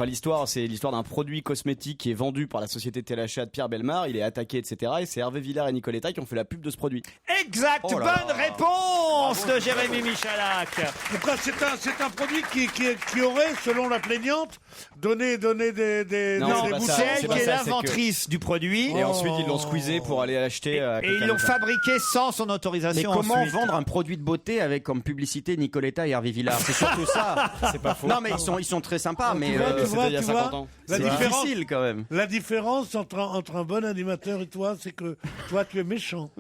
l'histoire, c'est l'histoire d'un produit cosmétique qui est vendu par la société Téléchat de Pierre Bellemare. Il est attaqué, etc. Et c'est Hervé Villard et Nicoletta qui ont fait la pub de ce produit. Exact. Oh là Bonne réponse de Jérémy Michalak. Pourquoi c'est un produit qui aurait, selon la plaignante, donner des Non, des c'est pas boutons. ça. C'est elle C'est qui pas est ça, c'est l'inventrice du produit. Et ensuite, ils l'ont squeezé pour aller l'acheter. à Et ils quelqu'un l'ont d'autre. fabriqué sans son Mais autorisation. comment ensuite. vendre un produit de beauté avec comme publicité Nicoletta et Hervé Villard? C'est surtout ça. C'est pas faux. Non, mais ils sont très sympas, mais tu vois, il y a 50 ans. La c'est différence, difficile quand même. la différence entre un bon animateur et toi, c'est que toi, tu es méchant.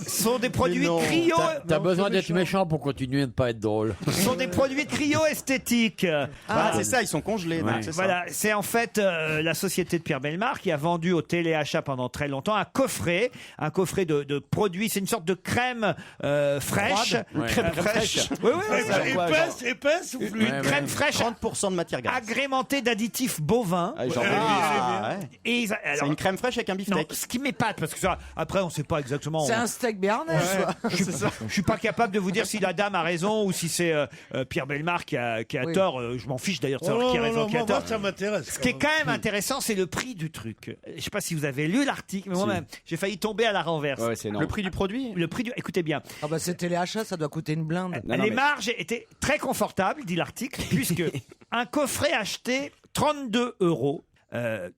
Ce sont des produits non. cryo. T'as Non, besoin c'est d'être méchant pour continuer de ne pas être drôle. Ce sont des produits cryo-esthétiques. Bah, c'est ça, ils sont congelés. donc c'est ça. Voilà, c'est en fait la société de Pierre Bellemare qui a vendu au téléachat pendant très longtemps un coffret de produits. C'est une sorte de crème fraîche. Crème fraîche. Oui, oui, oui. Épaisse ou fluide? Une crème fraîche 30% de matière grasse. agrémentée d'additifs bovins. Ah, genre, Ah, ouais. Et ils- C'est alors, une crème fraîche avec un non, beefsteak. ce qui m'épate, parce que ça, après on sait pas exactement. C'est un steak béarnais. Je suis pas capable de vous dire si la dame a raison ou si c'est Pierre Bellemare qui a Oui. tort. Je m'en fiche d'ailleurs de savoir Oh, qui a non, raison, non, qui a moi, tort. ça m'intéresse. Ce qui est quand même intéressant, c'est le prix du truc. Je sais pas si vous avez lu l'article, mais moi-même, j'ai failli tomber à la renverse. Ouais, c'est énorme. Le prix du produit? Le prix du, écoutez bien, Ah bah c'est téléachat, ça doit coûter une blinde. Non, les mais- marges étaient très confortables, dit l'article, puisque un coffret acheté 32 €,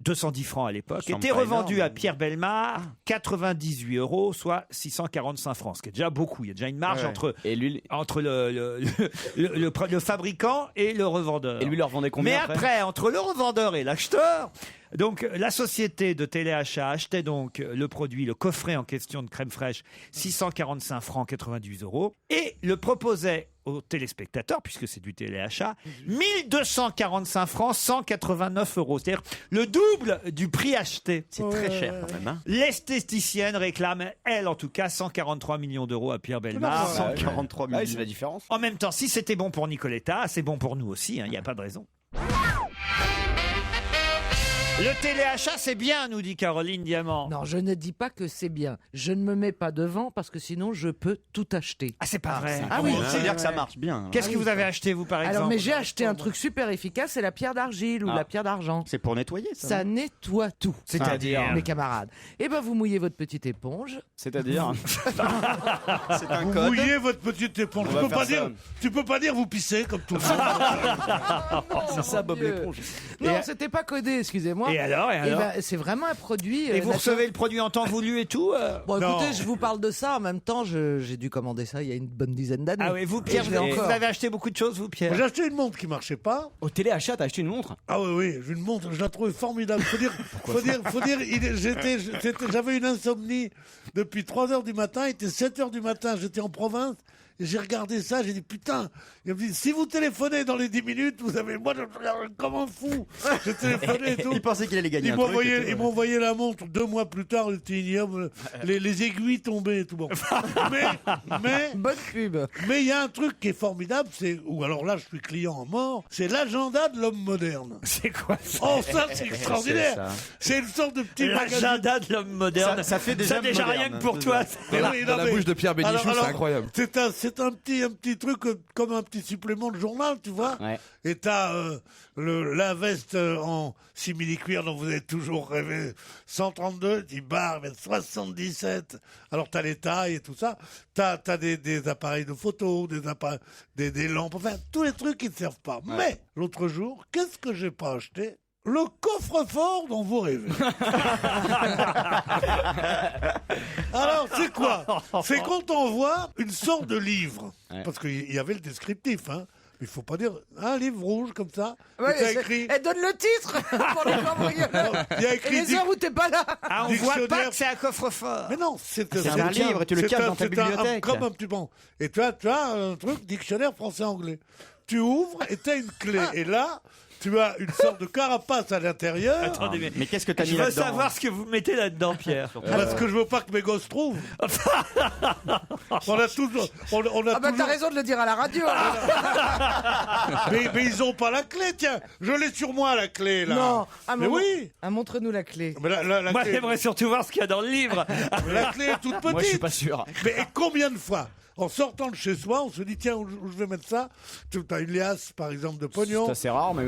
210 francs à l'époque, Ça semble était pas revendu énorme. à Pierre Bellemare 98 €, soit 645 francs, ce qui est déjà beaucoup. Il y a déjà une marge Ouais. entre Et lui, le fabricant et le revendeur. leur vendait combien Mais après, entre le revendeur et l'acheteur, donc la société de téléachat achetait donc le produit, le coffret en question de crème fraîche, 645 francs 98 € et le proposait aux téléspectateurs, puisque c'est du téléachat, 1245 francs 189 €. C'est-à-dire le double du prix acheté. C'est très cher quand même. Hein. L'esthéticienne réclame, elle en tout cas, 143 millions d'euros à Pierre Bellemare. 143 Ah, millions. c'est la différence. En même temps, si c'était bon pour Nicoletta, c'est bon pour nous aussi, il n'y a pas de raison. Le téléachat, c'est bien, nous dit Caroline Diamant. Non, je ne dis pas que c'est bien. Je ne me mets pas devant parce que sinon je peux tout acheter. Ah, c'est pas vrai. Ah oui. C'est-à-dire que ça marche bien. Qu'est-ce que vous avez acheté, vous, par exemple? Alors, mais j'ai acheté un truc super efficace, c'est la pierre d'argile ou la pierre d'argent. C'est pour nettoyer ça. Ça nettoie tout. C'est-à-dire Mes camarades. Eh ben, vous mouillez votre petite éponge. C'est-à-dire. C'est un Vous code. mouillez votre petite éponge. On va faire Tu peux pas dire vous pissez comme tout le monde. C'est ça, Bob Dieu. l'éponge. Non, c'était pas codé, excusez-moi. Et alors, Eh ben, c'est vraiment un produit. Et vous naturel. recevez le produit en temps voulu et tout Bon, Non. écoutez, je vous parle de ça. En même temps, j'ai dû commander ça il y a une bonne dizaine d'années. Ah oui, vous, Pierre, Et je l'ai vous encore. avez acheté beaucoup de choses, vous, Pierre? J'ai acheté une montre qui marchait pas. Au téléachat, t'as acheté une montre? Ah oui, oui, j'ai une montre, je la trouvais formidable. Faut dire, j'avais une insomnie depuis 3 heures du matin, il était 7 heures du matin, j'étais en province. Et j'ai regardé ça, j'ai dit putain. Il me dit si vous téléphonez dans les 10 minutes, vous avez moi je regarde comme un fou. J'ai téléphoné et tout. Il pensait qu'il allait gagner Ils un m'ont truc. envoyé, ils m'ont envoyé la montre 2 mois plus tard, le petit ignoble, les aiguilles tombaient et tout bon. Mais Bonne pub. il y a un truc qui est formidable, c'est ou alors là je suis client en mort, c'est l'agenda de l'homme moderne. C'est quoi ça? Oh ça c'est extraordinaire. ça. C'est une sorte de petit magazine. L'agenda de l'homme moderne. Ça fait déjà déjà moderne, rien que pour toi. Mais Dans oui, la non, mais- bouche de Pierre Bénichou, Alors, c'est incroyable. C'est un petit truc comme un petit supplément de journal, tu vois. Ouais. Et t'as la veste en simili-cuir dont vous avez toujours rêvé, 132, dit barre, 77. Alors t'as les tailles et tout ça. T'as des appareils de photo, des lampes, enfin tous les trucs qui ne servent pas. Ouais. Mais l'autre jour, qu'est-ce que j'ai pas acheté? Le coffre-fort dont vous rêvez. Alors, c'est quoi? C'est qu'on t'envoie une sorte de livre. Ouais. Parce qu'il y avait le descriptif, hein. Il faut pas dire un livre rouge comme ça. Ouais, et t'as écrit. Elle donne le titre pour les cambrioleurs. Il y a Et écrit les heures où t'es pas là. Ah, on voit pas Dictionnaire. que c'est un coffre-fort. Mais non, c'est un livre et tu le caches dans ta bibliothèque. Comme un petit bon. Et tu as un truc dictionnaire français-anglais. Tu ouvres et tu as une clé. Et là, tu as une sorte de carapace à l'intérieur. Attendez, Mais qu'est-ce que t'as je mis veux là-dedans? savoir ce que vous mettez là-dedans, Pierre. Parce que je veux pas que mes gosses trouvent. On a toujours. On a Ah bah t'as toujours- raison de le dire à la radio. mais ils ont pas la clé, tiens. Je l'ai sur moi, la clé, là. Non. Ah, mais oui. Ah, montre-nous la clé. Mais la Moi, clé, j'aimerais surtout voir ce qu'il y a dans le livre. la clé est toute petite. Moi, je suis pas sûr. Mais et combien de fois en sortant de chez soi, on se dit tiens, où je vais mettre ça? Tu as une liasse, par exemple, de pognon. C'est assez rare, mais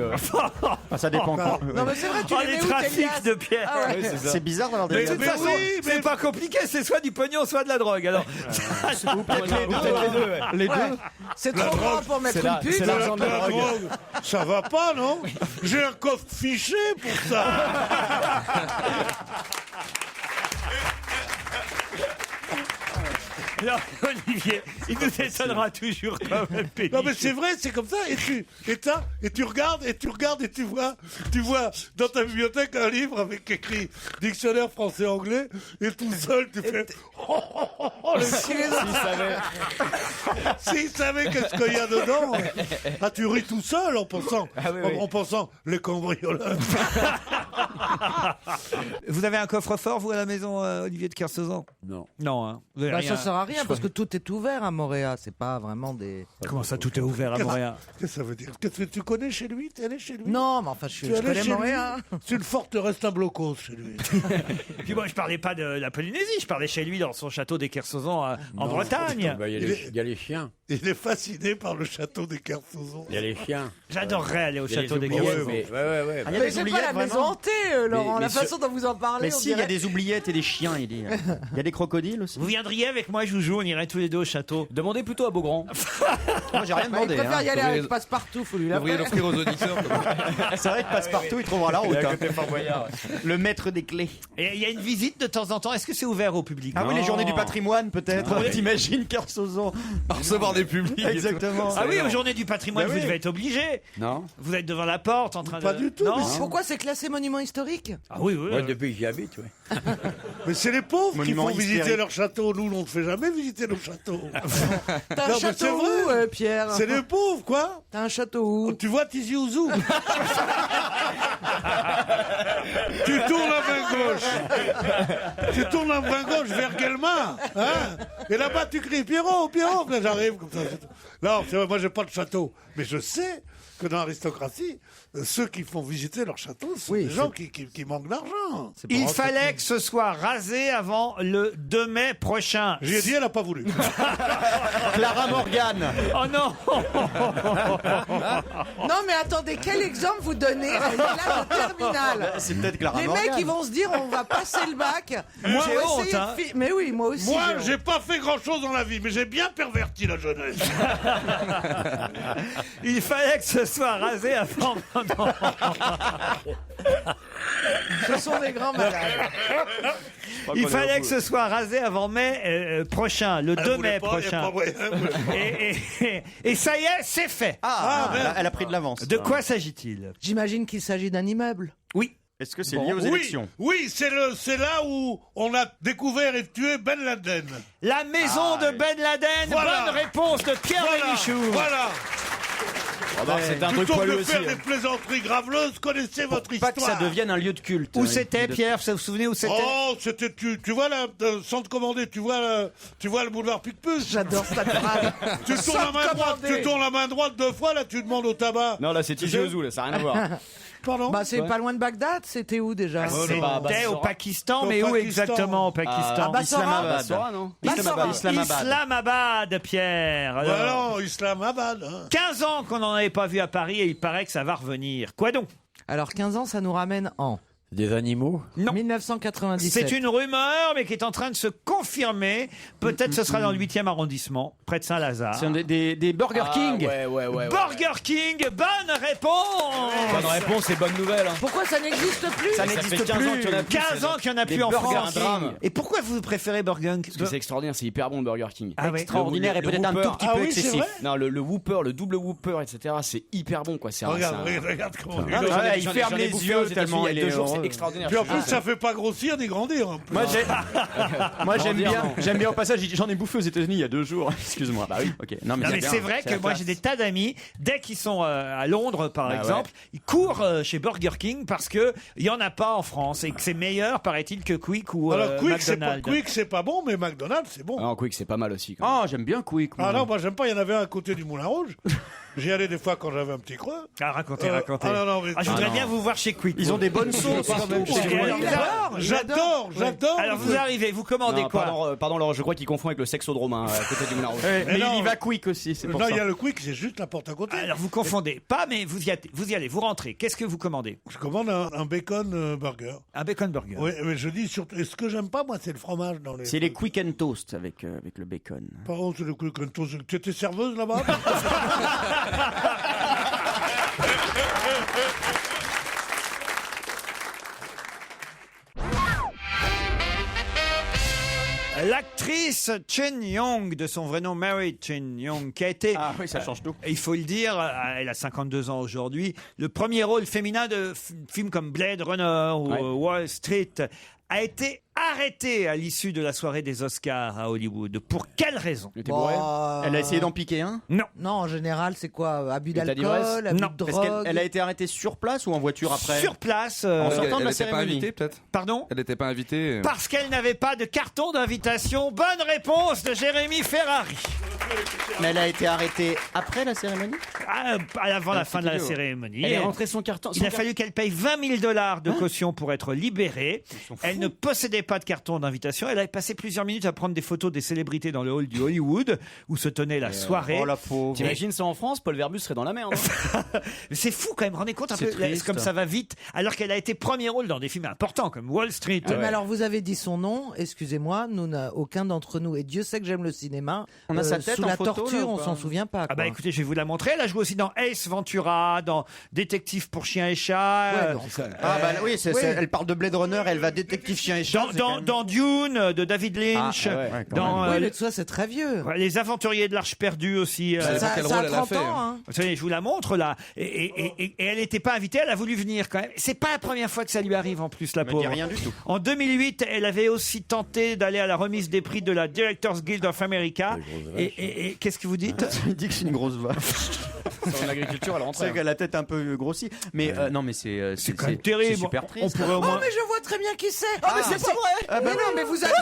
ça dépend quand. Non, mais c'est vrai, tu les les mets où, tes trafics liasses de Pierre. Ah ouais. C'est bizarre d'avoir des Mais de liasses. toute façon, c'est pas compliqué, c'est soit du pognon, soit de la drogue. Alors, Les deux. C'est trop grand pour mettre une pute. c'est l'argent de la drogue. drogue. Ça va pas, non? J'ai un coffre fiché pour ça. non, Olivier, il nous étonnera toujours quand même. Non mais c'est vrai, c'est comme ça. Et tu regardes et tu vois dans ta bibliothèque un livre avec écrit dictionnaire français-anglais et tout seul tu fais. S'il savait qu'est-ce qu'il y a dedans. Ah, tu ris tout seul en pensant les cambrioleurs. Vous avez un coffre-fort, vous, à la maison, Olivier de Kersauzon? Non. Non, hein. Vous avez Bah, rien. ça sert à rien parce que tout est ouvert à Montréal. C'est pas vraiment des. Comment ça, tout est ouvert à Montréal? Qu'est-ce que ça veut dire? Qu'est-ce que tu connais chez lui? T'es allé chez lui? Non, mais enfin, je Tu es allé connais chez Montréal. lui? C'est une forteresse à blocos chez lui. Puis moi, je parlais pas de la Polynésie, je parlais chez lui dans son château des Kersauzon en Bretagne. Bah, il y a les chiens. Il est fasciné par le château des Kersauzon. Il y a les chiens. J'adorerais aller au Il y a château les des oubliettes, Kersauzon. Ouais. Ah, il y a Mais des c'est pas oubliettes, la maison vraiment. hantée, Laurent. Mais La sur- façon dont vous en parlez. Mais on si, il y a dirait- des oubliettes et des chiens. Il y a des crocodiles aussi. Vous viendriez avec moi, Joujou, on irait tous les deux au château. Demandez plutôt à Beaugrand. Moi, j'ai rien Il demandé. préfère hein. y aller avec Passepartout, faut lui Vous devriez l'appeler. l'offrir aux auditeurs. C'est vrai que Passepartout, il trouvera la route. hein. Le maître des clés. Et il y a une visite de temps en temps. Est-ce que c'est ouvert au public? Ah oui, les journées du patrimoine, peut-être. T'imagines Kersauzon Recevoir des publics. Exactement. Ah oui, aux journées du patrimoine, Bah vous oui. devez être obligé. Non. Vous êtes devant la porte en train de. Pas du tout, Non. mais Pourquoi c'est classé monument historique? Ah oui, oui. Ouais, depuis que j'y habite, ouais. Mais c'est les pauvres Monument qui font visiter hystérique. leur château. Nous, on ne fait jamais visiter nos châteaux. T'as Non, un mais château c'est où, vrai. Pierre? C'est les pauvres, quoi. T'as un château où? Tu vois Tizi Ouzou. Tu tournes à main gauche. Tu tournes à main gauche vers Guelma. Hein, et là-bas, tu cries Pierrot, Pierrot. Là, j'arrive comme ça. Non, c'est vrai, moi, j'ai pas de château. Mais je sais que dans l'aristocratie, ceux qui font visiter leur château sont des gens qui manquent d'argent. Il fallait que ce soit rasé avant le 2 mai prochain. J'ai dit, elle n'a pas voulu. Clara Morgan. Oh non. Non, mais attendez, quel exemple vous donnez à une classe de terminale? C'est peut-être Clara Les Morgan. mecs, ils vont se dire, on va passer le bac. Moi, J'ai j'ai honte, essayé de hein. Mais oui, moi aussi. Moi, j'ai honte. j'ai pas fait grand-chose dans la vie, mais j'ai bien perverti la jeunesse. Il fallait que ce soit rasé avant. Ce sont des grands malades. Il fallait que ce soit rasé avant mai prochain, le 2 mai prochain. Et ça y est, c'est fait. Elle a pris de l'avance. De quoi s'agit-il? J'imagine qu'il s'agit d'un immeuble. Oui. Est-ce que c'est lié aux Oui, élections? oui, c'est là où on a découvert et tué Ben Laden. La maison de Ben Laden. Voilà. Bonne réponse de Pierre Bénichou. Voilà. C'est un truc Plutôt que poilu de aussi. faire des plaisanteries graveleuses, connaissez votre Pas histoire. que ça devienne un lieu de culte. Où c'était, Pierre? Vous vous souvenez où c'était? Oh, c'était tu vois là, sans te commander, tu vois le boulevard Picpus. J'adore cette phrase. Tu tournes la main droite 2 fois, là tu demandes au tabac. Non, là, c'est Tizi Ouzou, là, ça n'a rien à voir. Pardon. Bah, c'est pas loin de Bagdad. C'était où déjà? C'était au Pakistan, Au mais où Pakistan. exactement au Pakistan? Bassora. Bassora, non? Islamabad, Pierre. Alors, Voilà, Islamabad. Hein. 15 ans qu'on n'en avait pas vu à Paris et il paraît que ça va revenir. Quoi donc? Alors 15 ans, ça nous ramène en Des animaux? Non. 1997. C'est une rumeur, mais qui est en train de se confirmer. Peut-être ce sera dans le 8e arrondissement, près de Saint-Lazare. C'est des Burger King. Ouais. Burger King, bonne réponse. Bonne réponse et bonne nouvelle. Hein. Pourquoi ça n'existe plus? Ça fait n'existe 15 ans qu'il y en a plus. plus. 15 ans qu'il n'y en a Des plus en Burger France. King. Et pourquoi vous préférez Burger King? Parce que c'est extraordinaire, c'est hyper bon le Burger King. Ah ouais. Extraordinaire et Le peut-être un Whopper. tout petit Ah peu oui, c'est excessif. vrai. Non, le Whopper, le double Whopper, etc. C'est hyper bon, quoi. C'est un- Regarde, c'est un- regarde comment Ah, il mais est. il j'en ai ferme les bouffé yeux aux États-Unis tellement il y a il 2 est jours, c'est heureux. extraordinaire. Puis en je te plus, jure. ça fait pas grossir ni grandir. En plus. Moi j'aime bien au passage, j'en ai bouffé aux États-Unis il y a 2 jours. Excuse-moi. Bah oui. OK. Non Non, mais c'est vrai que moi j'ai des tas d'amis, dès qu'ils sont à Londres par exemple, ils courent chez Burger King parce que il y en a pas en France et que c'est meilleur, paraît-il, que Quick ou Alors Quick, McDonald's. c'est pas bon, mais McDonald's, c'est bon. Non, Quick, c'est pas mal aussi. Quand même. Oh, j'aime bien Quick. moi. Ah non, moi j'aime pas, il y en avait un à côté du Moulin Rouge. J'y allais des fois quand j'avais un petit creux. Ah, racontez. Je voudrais bien vous voir chez Quick. Ils ont des bonnes sauces quand même. J'adore. Alors vous arrivez, vous commandez quoi? Pardon, Laurent, je crois qu'il confond avec le Sexodrome à côté du Moulin Rouge. Mais il va Quick aussi, c'est pour Non, ça. il y a le Quick, c'est juste la porte à côté. Alors vous confondez pas, mais vous y allez, vous rentrez. Qu'est-ce que vous commandez? Je commande un bacon burger. Un bacon burger. Oui, mais je dis surtout. Et ce que j'aime pas, moi, c'est le fromage dans les. C'est les Quick and Toast avec le bacon. Par contre, c'est le Quick and Toast. Tu étais serveuse là-bas? L'actrice Chen Yong, de son vrai nom Mary Chen Yong, qui a été, Ah oui, ça change tout. il faut le dire, elle a 52 ans aujourd'hui, le premier rôle féminin de films comme Blade Runner ou Wall Street, a été arrêtée à l'issue de la soirée des Oscars à Hollywood. Pour quelle raison? Elle a essayé d'en piquer un? Non. Non, en général, c'est quoi? Abus État d'alcool, d'ivresse abus Non, de Est-ce drogue. qu'elle a été arrêtée sur place ou en voiture après? Sur place. En sortant de Elle la n'était pas cérémonie. invitée, peut-être? Pardon? Elle n'était pas invitée. Parce qu'elle n'avait pas de carton d'invitation. Bonne réponse de Jérémy Ferrari. Mais elle a été arrêtée après la cérémonie? Avant la fin de la cérémonie. Elle est rentrée son carton. Il a fallu qu'elle paye $20 000 de caution pour être libérée. Elle ne possédait pas de carton d'invitation. Elle avait passé plusieurs minutes à prendre des photos des célébrités dans le hall du Hollywood où se tenait la soirée. Oh la pauvre. T'imagines ça en France? Paul Verbus serait dans la merde. C'est fou quand même, rendez compte un C'est peu triste. comme ça va vite, alors qu'elle a été premier rôle dans des films importants comme Wall Street. Oui, mais alors vous avez dit son nom, excusez-moi, nous n'a aucun d'entre nous, et Dieu sait que j'aime le cinéma. On a sa tête sous en la photo, torture, là, ou on pas s'en souvient pas. Ah bah quoi. écoutez, je vais vous la montrer. Elle a joué aussi dans Ace Ventura, dans Détective pour chiens et chats. Ouais, donc, Ah bah oui, oui. elle parle de Blade Runner, elle va détective chien et chat. dans Dune de David Lynch, dans oui, mais tout ça c'est très vieux. Les Aventuriers de l'Arche perdue aussi. Ça quel a rôle elle a 30 fait, ans, hein. Vous savez, je vous la montre là. Et elle n'était pas invitée, elle a voulu venir quand même. C'est pas la première fois que ça lui arrive en plus, la Me dit pauvre. rien du tout. En 2008, elle avait aussi tenté d'aller à la remise des prix de la Directors Guild of America. Et qu'est-ce que vous dites? Il dit que c'est une grosse vache. Sur l'agriculture, elle C'est rentrait. vrai qu'elle a la tête un peu grossie. Mais non, mais c'est quand même terrible. C'est super On triste. pourrait au Oh moins. mais je vois très bien qui c'est. Ah, mais c'est pas vrai. Mais non, mais vous avez.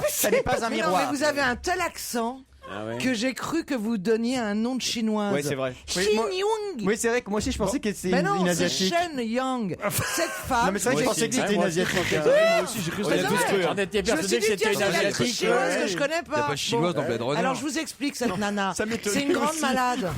Ça n'est pas un Mais non, miroir. mais vous avez un tel accent que j'ai cru que vous donniez un nom de chinoise. Oui, c'est vrai. Shin moi- Young. Oui, c'est vrai que moi aussi je pensais que c'est Mais non, une c'est asiatique. Shen Yang. Cette femme. Non, mais c'est vrai que je pensais que c'était une asiatique. Moi aussi, j'ai cru que C'est c'était vrai. tous cru. On était Je me suis persuadés que dit, c'était tiens, une c'est une actrice asiatique. chinoise que je connais Il n'y a pas. pas chinoise Bon. dans Blade Runner. Alors je vous explique cette nana. Ça m'étonnait C'est une grande aussi. malade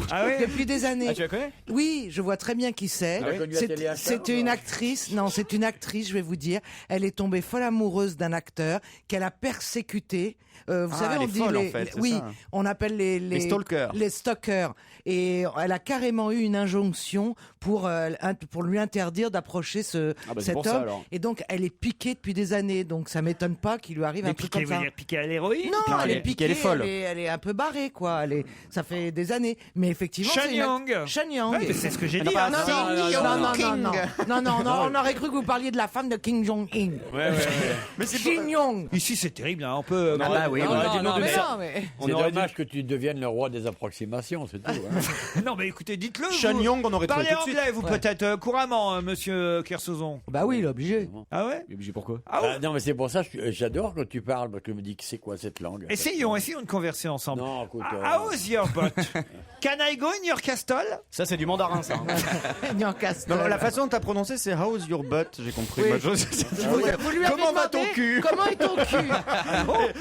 depuis des années. Ah, tu la connais? Oui, je vois très bien qui c'est. Tu l'as connue à Téléachat, C'est une actrice. Non, c'est une actrice. Je vais vous dire. Elle est tombée folle amoureuse d'un acteur qu'elle a persécuté. Vous savez, elle on est dit folle, en fait, c'est oui, ça. on appelle les stalkers. Les stalkers. Et elle a carrément eu une injonction pour lui interdire d'approcher c'est cet pour ça, homme. alors. Et donc, elle est piquée depuis des années. Donc, ça m'étonne pas qu'il lui arrive Mais un truc piqué, comme ça. vous dire piqué à l'héroïne? Non, elle est piquée, piquée, elle est folle. Elle est un peu barrée, quoi. Ça fait des années. Mais effectivement, Shen c'est une Young. Shen Young. Ouais, mais c'est ce que j'ai Elle dit. n'a hein. pas- Non, on aurait cru que vous parliez de la femme de Kim Jong-un. Mais c'est Shin Young. Ici, c'est terrible. Hein. On peut. Ah bah oui, Non, ouais. non, non, mais ça- mais... C'est dommage que tu deviennes le roi des approximations, c'est tout. Hein. Non, mais écoutez, dites-le. Shen vous. Young, on aurait trouvé Parlez tout de suite. anglais, vous peut-être couramment, monsieur Kersozon. Bah oui, il est obligé. Ah ouais? Mais obligé pourquoi? Ah ouais. Non, mais c'est pour ça que j'adore quand tu parles, parce que je me dis que c'est quoi cette langue. Essayons de converser ensemble. Non, écoute. How's your butt? Can I go in your castle? Ça, c'est du mandarin, ça. Newcastle. Non, la façon dont t'as prononcé, c'est How's your butt, j'ai compris. Oui. Moi, Vous lui avez Comment va ton demandé cul? Comment est ton cul?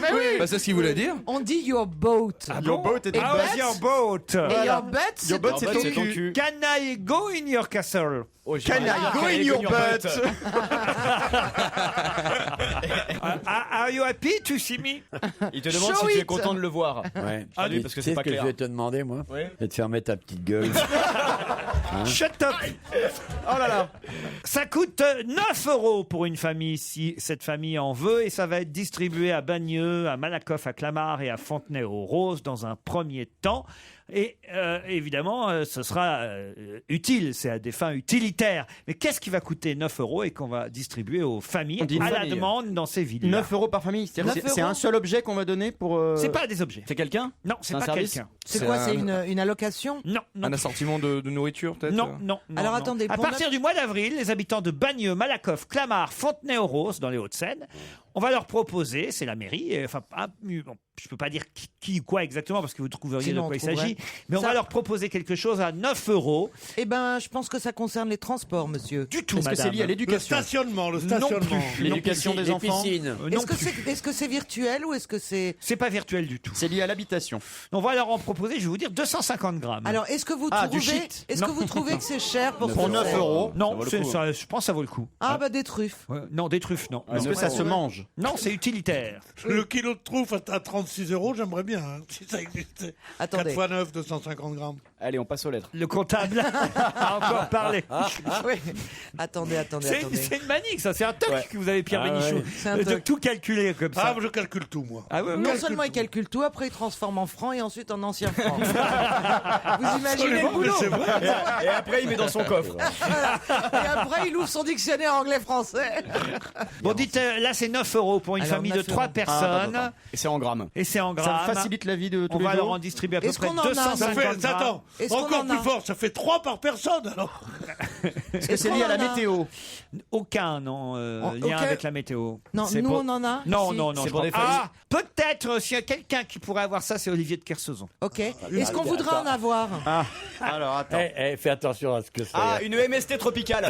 Mais oui. Bah, c'est ce qu'il voulait dire. On dit your boat. Your boat est How's your boat? Et your butt, Your butt, c'est c'est ton ton cul. cul. Can I go in your castle? Oh, Can I go in your butt? Are you happy to see me? Il te demande Show si tu es it. content de le voir. Ouais. Ah, lui, Tu parce que sais c'est ce pas que clair. je vais te demander, moi? Oui. C'est de fermer ta petite gueule. Shut up! Oh là là. Ça coûte 9 € pour une famille si cette famille en veut et ça va être distribué à Bagneux, à Malakoff, à Clamart et à Fontenay-aux-Roses dans un premier temps. Et évidemment, ce sera utile, c'est à des fins utilitaires. Mais qu'est-ce qui va coûter 9 € et qu'on va distribuer aux familles On dit une à la famille. demande dans ces villes? 9 € par famille. C'est-à-dire 9 c'est euros. un seul objet qu'on va donner pour. C'est pas des objets. C'est quelqu'un? Non, c'est un pas service quelqu'un. c'est C'est quoi? un- C'est une allocation? Non, non. Un assortiment de nourriture, peut-être. Non, non, non. Alors, non. attendez, À pour partir du mois d'avril, les habitants de Bagneux, Malakoff, Clamart, Fontenay-aux-Roses, dans les Hauts-de-Seine, On va leur proposer, c'est la mairie, enfin, bon, je peux pas dire qui ou quoi exactement parce que vous trouveriez Sinon, de quoi on il s'agit, trouverait. mais on Ça- va leur proposer quelque chose à 9 €. Eh ben, je pense que ça concerne les transports, monsieur. Du tout, Est-ce que c'est lié à Le l'éducation? stationnement, le Non stationnement. plus. L'éducation des enfants? Non plus. Est-ce que c'est virtuel ou est-ce que c'est... C'est pas virtuel du tout. C'est lié à l'habitation. On va leur en proposer, je vais vous dire, 250 grammes. Alors, est-ce que vous Ah, du trouvez, shit. est-ce que vous trouvez que c'est cher pour Pour ce 9 faire €. Non, Ça vaut le c'est coup, ça, je pense que ça vaut le coup. Ah, bah, des truffes. Ouais, non, des truffes, non. Est-ce Non. que ça se mange? Non, c'est utilitaire. Le kilo de truffe à 36 €, j'aimerais bien, hein, si ça existait. Attendez. 4 x 9, 250 grammes. Allez, on passe aux lettres. Le comptable a encore parlé. Oui. Attendez. C'est une manique, ça. C'est un toc Ouais. que vous avez, Pierre Ah Bénichou. ouais. C'est un De toc. tout calculer comme Ah, ça. je calcule tout, moi. Ah ouais, Non ouais. seulement il calcule tout, après il transforme en francs et ensuite en ancien francs. Vous imaginez le boulot. C'est vrai. Et après, il met dans son coffre. Et après il ouvre son dictionnaire anglais-français. Bon, dites, là, c'est 9 € pour une Alors, famille de 9 3 €. personnes. Et c'est en grammes. Et c'est en Ça grammes. me facilite la vie de tous On les va leur jours. en distribuer à peu Est-ce près qu'on en a 250 Ça fait, grammes. attends, Est-ce qu'on encore en plus a fort, ça fait 3 par personne, alors. Est-ce que c'est lié à la météo? Aucun, non, lien aucun- avec la météo. Non, C'est nous pour- on en a. Non, Si. non, C'est je pour crois des pas. familles. Ah, peut-être, s'il y a quelqu'un qui pourrait avoir ça, c'est Olivier de Kersauzon. Ok. Est-ce qu'on voudra en avoir? Alors, attends. Fais attention à ce que c'est. Ah, une MST tropicale.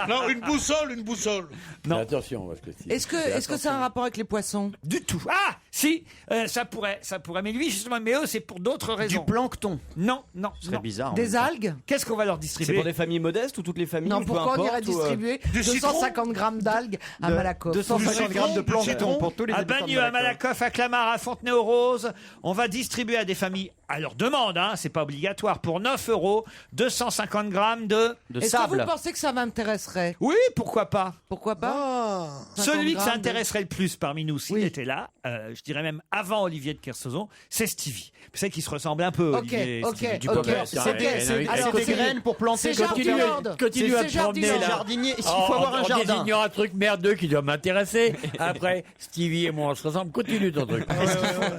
Non, une boussole. Non. Fais attention parce que si. Est-ce que ça a un rapport avec les poissons? Du tout. Ah, si, ça pourrait. Mais lui, justement, mais eux, c'est pour d'autres raisons. Du plancton. Non. Ce serait bizarre. en Des même temps. algues? Qu'est-ce qu'on va leur C'est distribuer pour des familles modestes ou toutes les familles? Non, peu pourquoi on importe, irait ou, distribuer Du 250 grammes d'algues à Malakoff? 250 grammes de plancton pour tous les À habitants de Bagneux, à Malakoff, à Clamart, à Fontenay-aux-Roses, on va distribuer à des familles, à leur demande, hein, c'est pas obligatoire, pour 9 €, 250 grammes de... Est-ce que vous pensez que ça m'intéresserait? Oui, pourquoi pas? Pourquoi pas? Ah. 50 Celui que ça grammes de- intéresserait le plus parmi nous, s'il Oui. était là, je dirais même avant Olivier de Kersauzon, c'est Stevie. Vous savez qu'il se ressemble un peu, Ok, Olivier. ok, Stevie. Tu ok. peux faire ça. Alors, des c'est- graines pour planter. c'est Continue, Jardiland. continue à C'est te promener Jardiland. là. Jardinier, il faut avoir un On jardin. désignera un truc merdeux qui doit m'intéresser. Après, Stevie et moi, on se ressemble. Continue ton truc.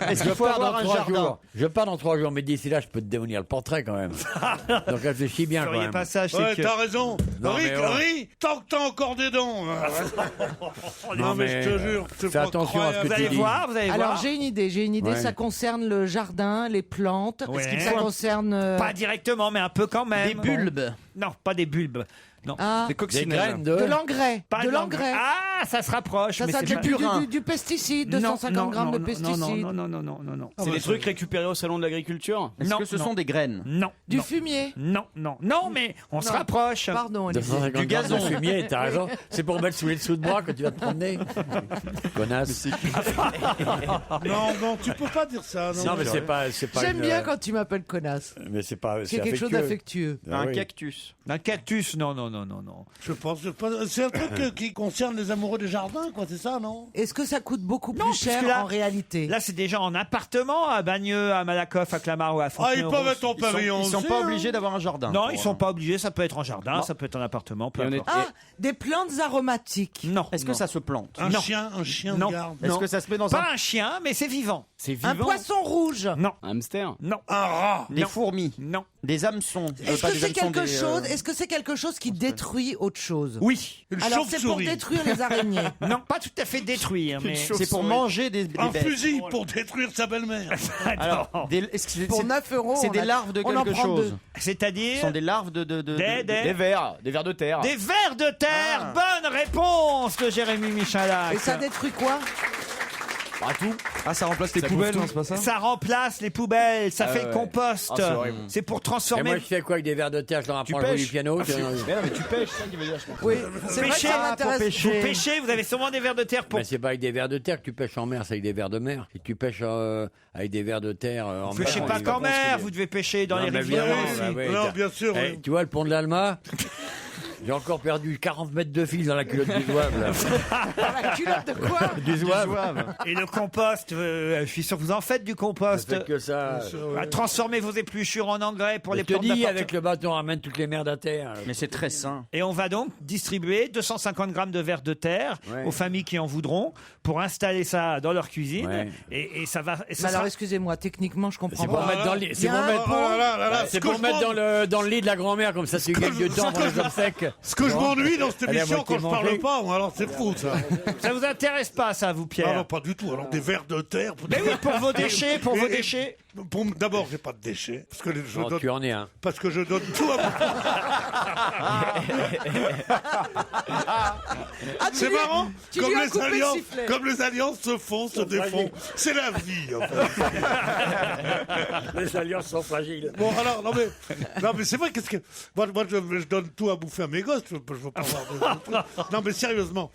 Est-ce qu'il faut avoir un jardin? Je pars dans 3 jours, mais d'ici là, je peux te démolir le portrait quand même. Donc réfléchis bien Vous quand feriez même. pas ça, je sais Ouais, que... t'as raison. Non, Ris, mais ouais. ris, tant que t'as encore des dents. Non, mais je te jure, c'est fais pas attention à ce croyable. que Vous tu allez dis. voir, vous allez Alors voir. j'ai une idée, Ouais. ça concerne le jardin, les plantes, Ouais. est-ce que ça concerne... Pas directement, mais un peu quand même. Des bulbes. Non, pas des bulbes. Non. Ah, Des Des coccinelles. graines de l'engrais, Pas de l'engrais. Ah, ça se rapproche. Ça, mais ça c'est du, pas- du pesticide, 250 grammes de pesticides. Non. C'est des trucs récupérés au salon de l'agriculture? Est-ce que ce sont des graines? Non. Du non. fumier. Non, mais on se Non. rapproche. Pardon, Olivier. 250 Du grammes de gazon. fumier, t'as raison. C'est pour mettre sous les dessous de bras quand tu vas te promener. Connasse. Non, tu peux pas dire ça. Non, Non, mais c'est pas J'aime une, bien quand tu m'appelles connasse. Mais c'est pas. C'est quelque chose d'affectueux. Ah Un oui. cactus. Un cactus, non. Je pense. C'est un truc qui concerne les amoureux des jardins, quoi, c'est ça, non? Est-ce que ça coûte beaucoup Non, plus puisque cher là- en réalité? Là, c'est déjà en appartement à Bagneux, à Malakoff, à Clamart ou à Ah, ils Fontenay-aux-Roses. peuvent être en pavillon. Ils sont aussi, pas hein. obligés d'avoir un jardin. Non, pour, ils sont pas obligés. Ça peut être en jardin, Non. ça peut être en appartement. Peu Et on est- importe. Ah, des plantes aromatiques. Non. Est-ce que non. ça se plante? Un Non. chien Non. de garde. Est-ce que ça se met dans Pas un chien, mais c'est vivant. C'est Un vivant? poisson rouge. Non, Un hamster? non, Un rat. Des Non. fourmis? non. Des hameçons? Est-ce Pas que des c'est hameçons, quelque des, chose? Est-ce que c'est quelque chose qui détruit autre chose? Oui. Une Alors c'est pour chauve-souris. détruire les araignées. Non, pas tout à fait détruire, mais. C'est pour manger des Un bêtes. fusil pour détruire sa belle-mère. Alors, Attends. est-ce que c'est- Pour c'est- 9 €. c'est on des a- larves de on en quelque prend chose? deux. Ce C'est-à-dire. sont des larves de Des vers de terre. Des vers de terre. Bonne réponse de Jérémy Michalak. Et ça détruit quoi? Pas tout. Ah, ça remplace les poubelles, non, c'est pas ça? Ça remplace les poubelles, ça Ah fait ouais, le ouais. compost. Ah, c'est horrible. c'est pour Et transformer. moi, je fais quoi avec des vers de terre? Je leur apprends à jouer du pêches. piano. Mais non, mais tu pêches, c'est ça qui veut dire, je pense. Oui, c'est vrai que Pêcher, ça pour m'intéresse. Vous pêchez, vous avez sûrement des vers de terre pour. Mais c'est pas avec des vers de terre que tu pêches en mer, c'est avec des vers de mer. Si tu pêches avec des vers de terre en Vous mer. pêchez on pas y va qu'en mer, construire. vous devez pêcher dans Non, les mais rivières évidemment, aussi. bah ouais, Non, t'as- bien sûr, Eh, oui. tu vois le pont de l'Alma? J'ai encore perdu 40 mètres de fil dans la culotte du zouave, là. La culotte de quoi? Du zouave. Et le compost, je suis sûr que vous en faites du compost. Faites que ça. Transformez vos épluchures en engrais pour Je les te plantes dis, d'appartement. avec le bâton, on ramène toutes les merdes à terre. Mais c'est très sain. Et on va donc distribuer 250 grammes de vers de terre Ouais. aux familles qui en voudront pour installer ça dans leur cuisine. Ouais. Et ça va. Et ça Mais alors sera- excusez-moi, techniquement je comprends C'est pour pas. mettre dans le lit. Il y C'est a pour un mettre. pot. Ah, Là, C'est ce que pour je mettre demande- dans le lit de la grand-mère, comme ça tu gagnes du temps pour les hommes secs. Ce que je m'ennuie dans cette Elle est à émission quand moitié je parle mangée. pas, moi, alors c'est fou ça. Ça vous intéresse pas, ça, vous, Pierre? Non, non, pas du tout. Alors des vers de terre. Mais oui, pour vos déchets, pour vos déchets. D'abord, j'ai pas de déchets. Parce que je Non, donne, tu en es un. parce que je donne tout à C'est marrant, tu lui as coupé le sifflet. comme les alliances se font, se défont. C'est la vie, en fait. Les alliances sont fragiles. Bon, alors, non mais c'est vrai, qu'est-ce que. Moi je donne tout à bouffer à mes gosses, je veux pas avoir de trucs. Non, mais sérieusement,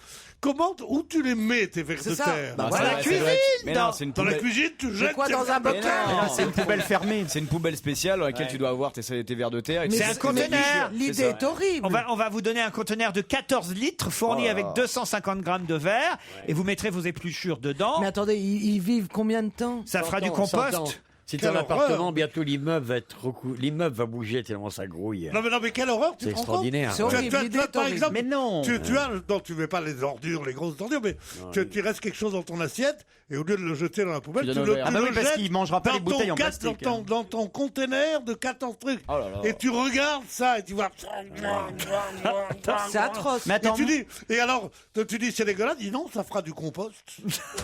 où tu les mets, tes vers de C'est ça. terre Bah, Dans la cuisine. Mais non, c'est une Dans la poubelle. cuisine, tu jettes. quoi, tes dans un vers de bocal terre. Non, c'est une poubelle fermée. C'est une poubelle spéciale dans laquelle tu dois avoir tes verres de terre. C'est un conteneur. L'idée est horrible. On va vous donner un conteneur de 14 litres fourni avec 250 grammes de verre et vous mettrez vos épluchures dedans. Mais attendez, ils vivent combien de temps? Ça fera du 100 ans. compost. Si Quelle t'as un appartement, horreur. bientôt l'immeuble va être l'immeuble va bouger tellement ça grouille. Non mais quelle horreur, tu C'est te rends compte extraordinaire. C'est Ouais. horrible. l'idée est Par horrible. exemple, Mais non. tu mets pas les ordures, les grosses ordures, mais tu restes quelque chose dans ton assiette et au lieu de le jeter dans la poubelle, Tu tu donnes le, au verre. tu Ah bah le oui, parce jettes qu'il mangera pas dans les bouteilles ton en plastique, dans ton conteneur de 14 trucs. Oh là là. Et tu regardes ça et tu vois. C'est atroce. Mais attends, Et alors, tu dis c'est dégueulasse, dis non, ça fera du compost.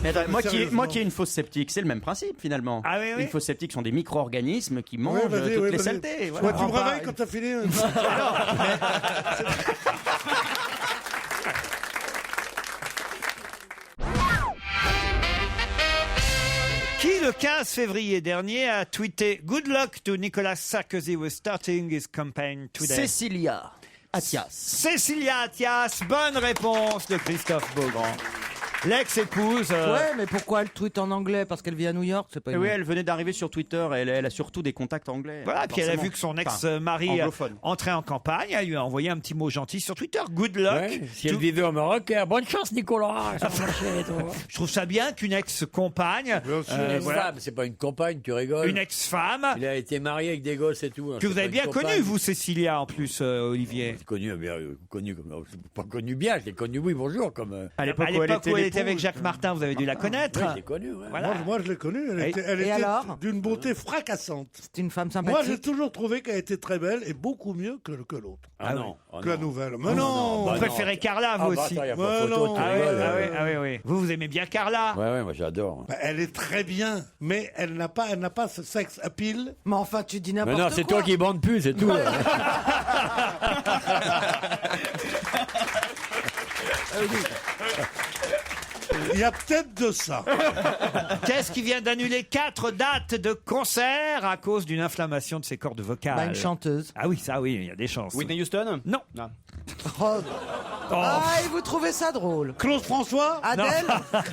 mais attends, moi Sérieusement. qui ai une fosse septique, c'est le même principe finalement. Ah oui, oui. Une fosse septique sont des micro-organismes qui mangent Ouais, vas-y, toutes ouais, les vas-y. saletés. Ouais, Voilà. tu me réveilles quand t'as fini. Qui, le 15 février dernier, a tweeté « Good luck to Nicolas Sarkozy with starting his campaign today ». Cécilia Attias. Cécilia Attias, bonne réponse de Christophe Beaugrand. L'ex-épouse. Ouais, mais pourquoi elle tweet en anglais? Parce qu'elle vit à New York, c'est pas une... Oui, elle venait d'arriver sur Twitter. Elle a surtout des contacts anglais. Voilà, puis elle a forcément. vu que son Enfin, ex-mari anglophone. entrait en campagne. Elle lui a envoyé un petit mot gentil sur Twitter. Good luck. Ouais, si elle vivait au Maroc, bonne chance Nicolas. Je trouve ça bien qu'une ex-compagne, Une voilà, femme, c'est pas une compagne, tu rigoles. une ex-femme, Il a été marié avec des gosses et tout. que vous avez bien connue, vous, Cécilia, en plus, Olivier. Connu, pas connu bien, je l'ai connu, oui, bonjour, comme. À l'époque À où l'époque où elle était avec l'épouse. Jacques Martin, vous avez dû la connaître. Oui, je l'ai connu, ouais. Voilà. Moi, je l'ai connue. Elle Et était alors d'une beauté fracassante. C'est une femme Moi, j'ai sympathique. toujours trouvé qu'elle était très belle et beaucoup mieux que l'autre. Ah non. Ah Que la non. nouvelle. Mais Ah non, Vous bah préférez Carla, vous Ah bah aussi. attends, y a Ouais, pas photo, non. tu Ah oui, rigoles. ah oui, ah oui. Vous aimez bien Carla. Ouais, moi j'adore. Bah, elle est très bien, mais elle n'a pas ce sex appeal. Mais enfin, tu dis Mais n'importe non, quoi. c'est toi qui bande plus, c'est tout. Il y a peut-être de ça. Qu'est-ce qui vient d'annuler 4 dates de concert à cause d'une inflammation de ses cordes vocales? Bah, une chanteuse. Ah oui, ça oui, il y a des chances. Whitney Houston? Non. Oh. Ah, et vous trouvez ça drôle? Claude François. Adèle? Bah,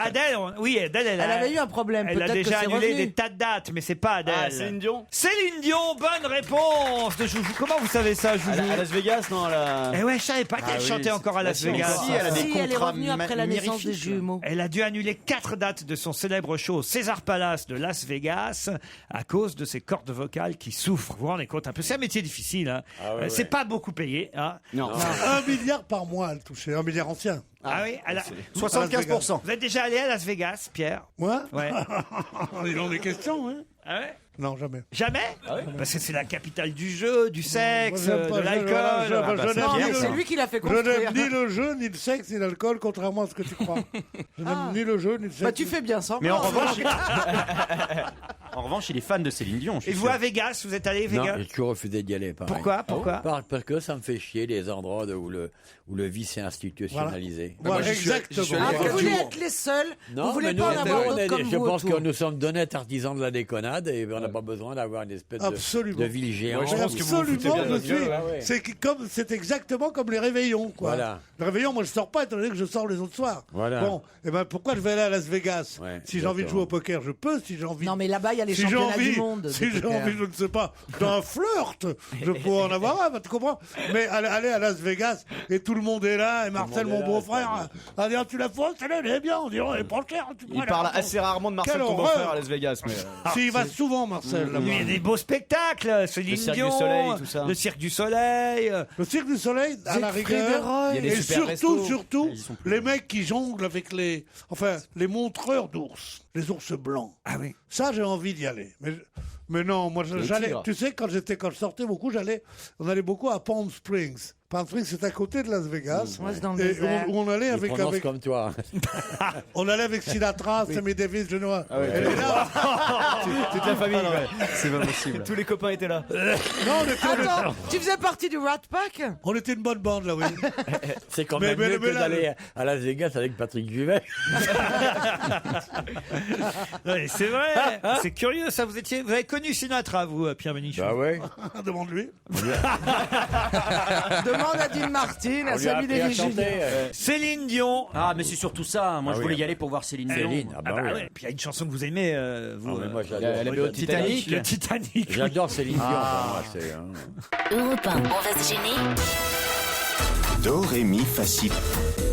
Adèle, oui, Adèle, Elle avait eu un problème. Elle a Peut-être que déjà c'est annulé revenu. des tas de dates, mais c'est pas Adèle. Ah, Céline Dion? Céline Dion, bonne réponse de Joujou. Comment vous savez ça, Joujou? À Las Vegas, non? Eh ouais, je savais pas qu'elle oui, chantait encore à Las si, Vegas. si, elle a des Si, elle est contrats revenue après la naissance des mirifiques. jumeaux. Elle a dû annuler 4 dates de son célèbre show au César Palace de Las Vegas à cause de ses cordes vocales qui souffrent. Vous vous rendez compte un peu? C'est un métier difficile. Hein. C'est pas beaucoup payé. Hein. Non. 1 milliard par mois, elle touchait. 1 milliard ancien. Ah oui, elle a... 75%. Vous êtes déjà allé à Las Vegas, Pierre? Moi Ouais. Ils ont des questions, hein? Ah ouais? Non, jamais. Jamais? Parce que c'est la capitale du jeu, du sexe, Moi, j'aime pas- de l'alcool. je n'aime Non, ni mais le- c'est lui qui l'a fait Je n'aime construire. ni le jeu, ni le sexe, ni l'alcool, contrairement à ce que tu crois. Je n'aime ni le jeu, ni le sexe. Bah, tu fais bien ça. Mais en revanche, en revanche, il est fan de Céline Dion. je suis Et vous sûr. à Vegas, vous êtes allé Non, Vegas? j'ai toujours refusé d'y aller. Pareil. Pourquoi? Parce que ça me fait chier les endroits où le vice est institutionnalisé. Voilà, exactement. Ah, allé vous quatre voulez jours. être les seuls? Non, Vous voulez mais pas en nous, avoir on d'autres est- comme je vous pense autour? que nous sommes d'honnêtes artisans de la déconnade et on n'a pas besoin d'avoir une espèce Absolument. de ville géante. je pense que vous vous foutez Absolument, bien de je notre suis. gueule, ouais, ouais. C'est exactement comme les réveillons, quoi. Voilà. Le réveillon, moi, je sors pas, étant donné que je sors les autres soirs. Voilà. Bon, et ben, pourquoi je vais aller à Las Vegas? Ouais, Si j'ai envie de exactement. jouer au poker, je peux. Si j'ai envie. Non, mais là-bas, il y a les si j'ai championnats envie, du monde. si de j'ai poker. envie, je ne sais pas, d'un flirt, je peux en avoir un, tu comprends? Mais aller à Las Vegas et tout le monde est là, et Marcel, monde mon est là, beau-frère, a dit, ah, tu la fous, celle-là, elle est bien, on dirait, elle est pas chère. tu Il pourrais parle la prendre. assez rarement de Marcel, Quelle ton horreur. beau-frère, à Las Vegas. Mais S'il va souvent, Marcel, là-bas. Il y a des beaux spectacles, Céline Cirque du Dion, Soleil, tout ça. le Cirque du Soleil. Le Cirque du Soleil, à la Siegfried rigueur. Roy. Il y a des Et super restos. surtout, Ils sont plus les mecs qui jonglent avec les montreurs d'ours, les ours blancs. Ah oui. Ça, j'ai envie d'y aller. Mais Mais non, moi Le j'allais. tigre. Tu sais, quand je sortais beaucoup, on allait beaucoup à Palm Springs. Palm Springs, c'est à côté de Las Vegas. Moi, c'est dans le Et désert. on allait Il prononce avec comme toi. on allait avec Sinatra, Sammy Davis, je vois. Ah ouais. Elle est là. Toute la famille. C'est pas possible. Tous les copains étaient là. Non, Attends, tu faisais partie du Rat Pack? on était une bonne bande là, oui. C'est quand Mais- même mais- mieux mais que là, d'aller à Las Vegas avec Patrick Juvet. Ouais, c'est vrai, c'est curieux ça. Vous avez connu Sinatra, vous, Pierre Bénichou? Bah ouais. Demande-lui. Demande à Dean Martin, à Sammy Davis Jr. Céline Dion. Ah, mais c'est surtout ça. Moi, Ah je oui. voulais y aller pour voir Céline Dion. Céline, ah Ah bah bah ouais. ouais. Puis il y a une chanson que vous aimez, vous. Ah, mais moi, Elle j'adore. avait Moi, au Titanic. Le Titanic. J'adore Céline Dion. pour moi, c'est, hein. Europe 1, on va se gêner. Do, ré, mi, fa, si.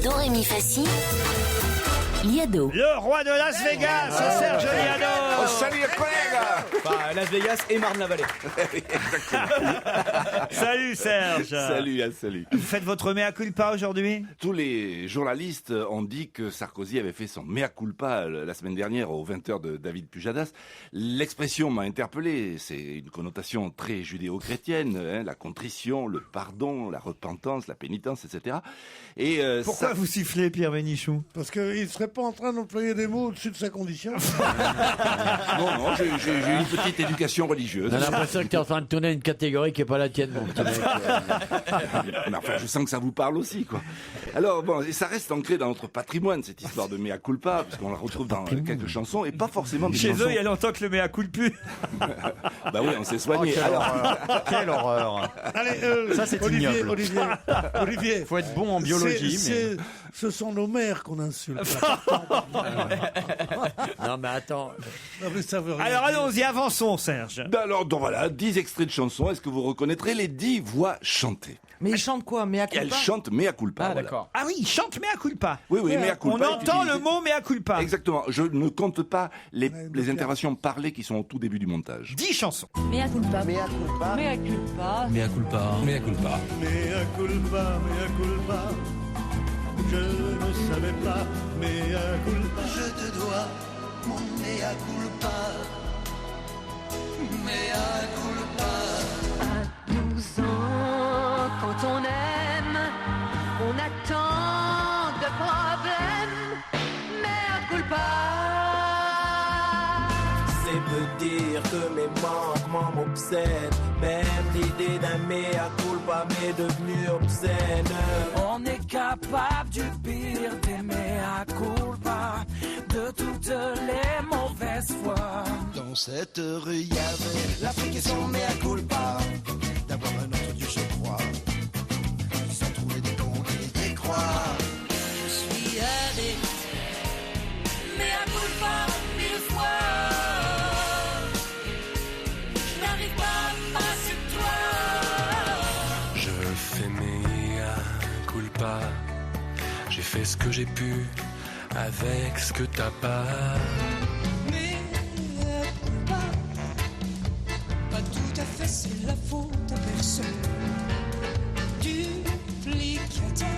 Do, ré, mi, fa, si. Liado. Le roi de Las Vegas, Serge Liado. Salut les collègues. Bah, Las Vegas et Marne-la-Vallée. Salut Serge. Salut. Vous faites votre mea culpa aujourd'hui? Tous les journalistes ont dit que Sarkozy avait fait son mea culpa la semaine dernière aux 20h de David Pujadas. L'expression m'a interpellé. C'est une connotation très judéo-chrétienne, hein, la contrition, le pardon, la repentance, la pénitence, etc. Et Pourquoi vous sifflez, Pierre Bénichou? Parce qu'il ne serait pas en train d'employer des mots au-dessus de sa condition. Non, j'ai une petite éducation religieuse. On a l'impression que tu es en train de tourner une catégorie qui n'est pas la tienne, mon petit mec. Mais enfin, je sens que ça vous parle aussi, quoi. Alors, bon, et ça reste ancré dans notre patrimoine, cette histoire de mea culpa, puisqu'on la retrouve dans quelques chansons, et pas forcément des Chez chansons... eux, il y a longtemps que le mea culpa. Bah oui, on s'est soigné. quelle horreur. Quelle horreur. Allez, Ça, c'est Olivier, ignoble. Olivier. Faut être bon en biologie, mais... Ce sont nos mères qu'on insulte. Non, mais attends. Non, mais ça veut rien Alors dire. allons-y, avançons, Serge. Alors, donc voilà, 10 extraits de chansons. Est-ce que vous reconnaîtrez les 10 voix chantées? Mais il chante quoi? Mea culpa? Elles chantent mea culpa. Ah, voilà. d'accord. Ah oui, il chante mea culpa. Oui, mea culpa. On est entend utilisé. le mot mea culpa. Exactement. Je ne compte pas les interventions parlées qui sont au tout début du montage. 10 chansons. Mea culpa. Mea culpa. Mea culpa. Mea culpa. Mea culpa. Mea culpa, mea culpa. Je ne savais pas, mea culpa. Je te dois mon mea culpa. Mea culpa. À 12 ans, quand on aime, on a tant de problèmes. Mea culpa. C'est peu dire que mes manquements m'obsèdent. Même l'idée d'un mea culpa m'est devenue obscène. On est capable du pire des mea culpa, de toutes les mauvaises fois. Dans cette rue, il y avait l'Afrique et son mea culpa. D'avoir un autre Dieu, je crois. Sans trouver des cons et des croix. Je suis addict. Mea culpa, 1000 fois. Je n'arrive pas à passer de toi. Je fais mea culpa. J'ai fait ce que j'ai pu avec ce que t'as pas. Mea culpa. Pas tout à fait, c'est la faute à personne. Duplicateur.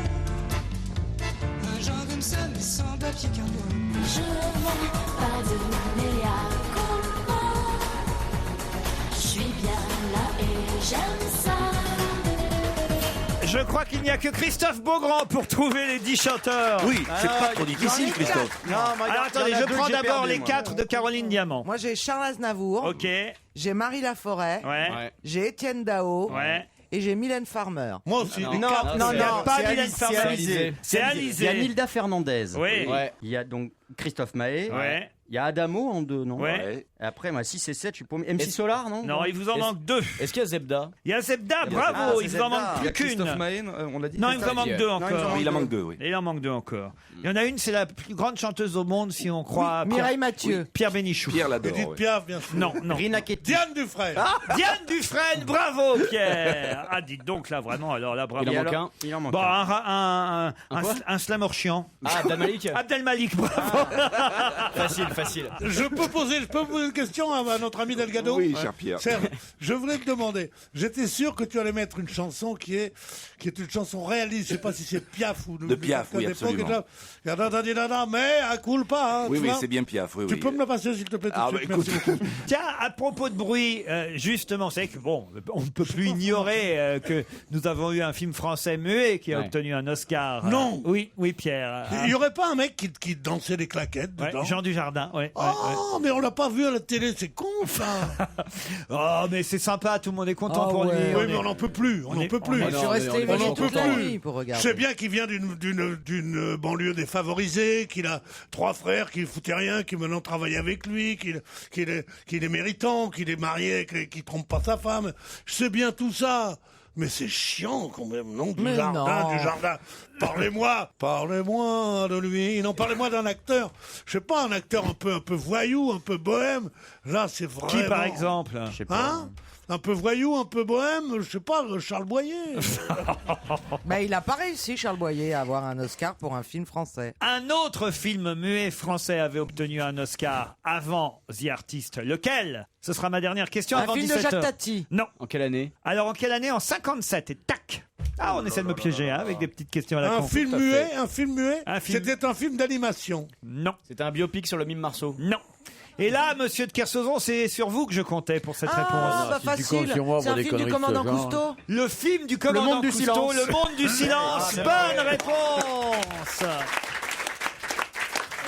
Un genre comme ça, mais sans papier carbone. Je n'ai pas de mea culpa. Je suis bien là et j'aime ça. Je crois qu'il n'y a que Christophe Beaugrand pour trouver les 10 chanteurs. Oui, c'est pas trop difficile, Christophe. Alors attendez, je prends d'abord les 4 de Caroline Diamant. Moi, j'ai Charles Aznavour. Ok. J'ai Marie Laforêt. Ouais. J'ai Étienne Dao. Ouais. Et j'ai Mylène Farmer. Moi aussi. Non, les non, quatre. non, Il n'y a pas c'est Mylène Alizé, Farmer. c'est Alizé. C'est Il y a Alizé. Nilda Fernandez. Oui. Ouais. Il y a donc Christophe Maé. Ouais. Il y a Adamo en 2, non? Ouais. Et après, moi, 6 et 7, je suis pas... MC Solar, non? Non, il vous en manque 2. Est-ce qu'il y a Zebda? Il y a Zebda, Ah, bravo, c'est il vous en Zebda. manque Il y a plus Christophe qu'une. Maé, on l'a dit. Non, il vous en manque 2 encore. Il en manque 2, oui. Il en manque 2 encore. Il y en a une, c'est la plus grande chanteuse au monde, si on croit. Oui, Mireille Mathieu. Oui, Pierre Bénichou. Pierre l'adore. Edith oui. Piaf, bien sûr. Non, non. Rina Ketty. Diane Dufresne. Diane Dufresne, bravo Pierre. Ah, dites donc là, vraiment, alors là, bravo. Il en Et manque alors un. Il en manque Bon, un. un slamorchian. Ah, Abdel Malik. Abdel Malik, bravo. Facile, facile. Je peux poser une question à notre ami Delgado? Oui, cher Pierre. Serge, je voulais te demander, j'étais sûr que tu allais mettre une chanson qui est une chanson réaliste, je sais pas si c'est Piaf ou... De Piaf, oui, absolument. Mais à culpa, hein, Oui, tu oui, vois. c'est bien Piaf, oui, Tu oui. peux me la passer s'il te plaît tout de suite, merci beaucoup. Tiens, à propos de bruit, justement, c'est que bon, on ne peut plus ignorer que nous avons eu un film français muet qui a obtenu un Oscar. Non. Oui, Pierre. Il y aurait pas un mec qui dansait des claquettes Ouais, dedans? Jean Dujardin, ouais. Oh, mais on l'a pas vu à la télé, c'est con ça. Oh, mais c'est sympa, tout le monde est content pour lui. Oui, mais on n'en peut plus, on n'en peut plus. Je suis resté éveillé toute la nuit pour regarder. C'est bien qu'il vient d'une banlieue défavorisée, qu'il a 3 frères qui foutaient rien, qui maintenant travaillent avec lui, qu'il est méritant, qu'il est marié, qu'il trompe pas sa femme. Je sais bien tout ça. Mais c'est chiant quand même, non? Du jardin. Parlez-moi de lui. Non, parlez-moi d'un acteur. Je sais pas, un acteur un peu voyou, un peu bohème. Là, c'est vraiment... Qui, par exemple? Hein? Un peu voyou, un peu bohème, je sais pas, Charles Boyer. Il a pas réussi, Charles Boyer, à avoir un Oscar pour un film français. Un autre film muet français avait obtenu un Oscar avant The Artist. Lequel? Ce sera ma dernière question avant 17h. Un film de Jacques Tati. Non. En quelle année? Alors, en quelle année? En 57. Et tac. Ah, on essaie de me piéger avec des petites questions à la con. Un film muet. C'était un film d'animation. Non. C'était un biopic sur le mime Marceau. Non. Et là, monsieur de Kersauzon, c'est sur vous que je comptais pour cette réponse. Ah, facile. C'est un film du commandant Cousteau. Le film du commandant Cousteau, Le Monde du Silence. Bonne réponse.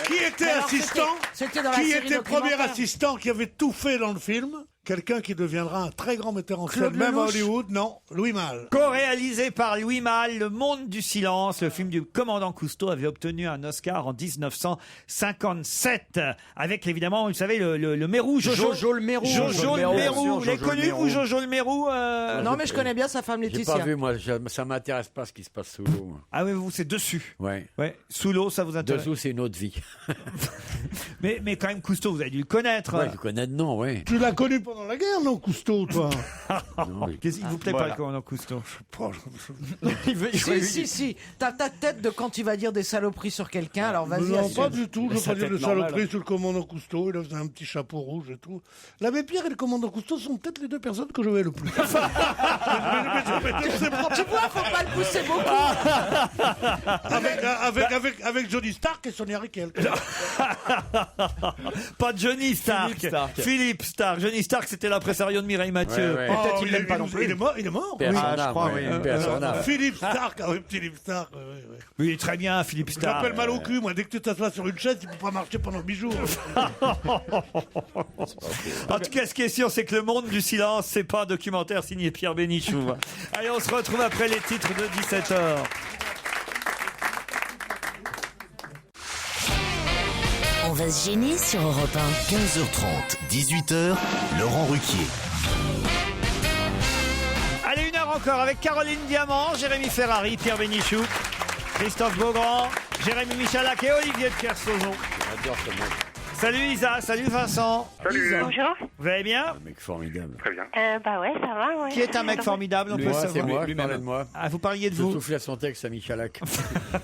Qui était assistant? C'était dans la Qui série était premier documentaire. assistant qui avait tout fait dans le film? Quelqu'un qui deviendra un très grand metteur en scène, Claude même à Lelouch. Hollywood. Non, Louis Malle. Co-réalisé par Louis Malle, Le Monde du Silence, le film du commandant Cousteau avait obtenu un Oscar en 1957. Avec évidemment, vous savez, le Mérou, Jojo le Mérou. Jojo le Mérou. Vous l'avez connu, vous, Jojo le Mérou? Non, mais je connais bien sa femme J'ai Laetitia. pas vu, moi, ça m'intéresse pas ce qui se passe sous l'eau. moi. Ah oui, vous, c'est dessus. Ouais. Ouais. Sous l'eau, ça vous intéresse? Dessous, c'est une autre vie. Mais quand même, Cousteau, vous avez dû le connaître. Ouais, je connais de nom, oui. Tu l'as connu pendant la guerre, non, Cousteau, toi? Qu'est-ce qu'il vous plaît Voilà. pas, le commandant Cousteau? Si. T'as ta tête de quand tu vas dire des saloperies sur quelqu'un, alors vas-y. Non, assume. pas du tout. Je veux Sa pas dire de tête normale. saloperie sur le commandant Cousteau. Il a un petit chapeau rouge et tout. L'abbé Pierre et le commandant Cousteau sont peut-être les 2 personnes que je vais le plus. Tu vois, faut pas le pousser beaucoup. Avec Johnny Stark et Sonia Rykiel. Pas Johnny Stark. Philippe Stark. Johnny Stark, c'était l'impresario de Mireille Mathieu. Ouais, ouais. Oh, Peut-être il l'aime pas non plus. Il est mort. Paix à son je âme, crois, ouais. oui. Paix à son âme. Philippe Stark. Ah oui, Philippe Stark. Oui. Oui, très bien, Philippe Je Stark. m'appelle mal au cul, moi. Dès que tu t'assois sur une chaise, tu peux pas marcher pendant 8 jours. En tout cas, ce qui est sûr, c'est que Le Monde du Silence, c'est pas un documentaire signé Pierre Bénichou. Allez, on se retrouve après les titres de 17h. On va se gêner sur Europe 1. 15h30, 18h, Laurent Ruquier. Allez, 1 heure encore avec Caroline Diamant, Jérémy Ferrari, Pierre Bénichou, Christophe Beaugrand, Jérémy Michalak et Olivier de Kersauzon. J'adore ce mec. Salut Isa, salut Vincent. Salut. Bonjour. Vous allez bien? Un mec formidable. Très bien. Bah ouais, ça va, ouais. Qui est un mec formidable, on peut Moi, le c'est savoir. moi, lui-même. parlez de moi. Ah, vous parliez de Je vous. souffle à son texte à Michalak.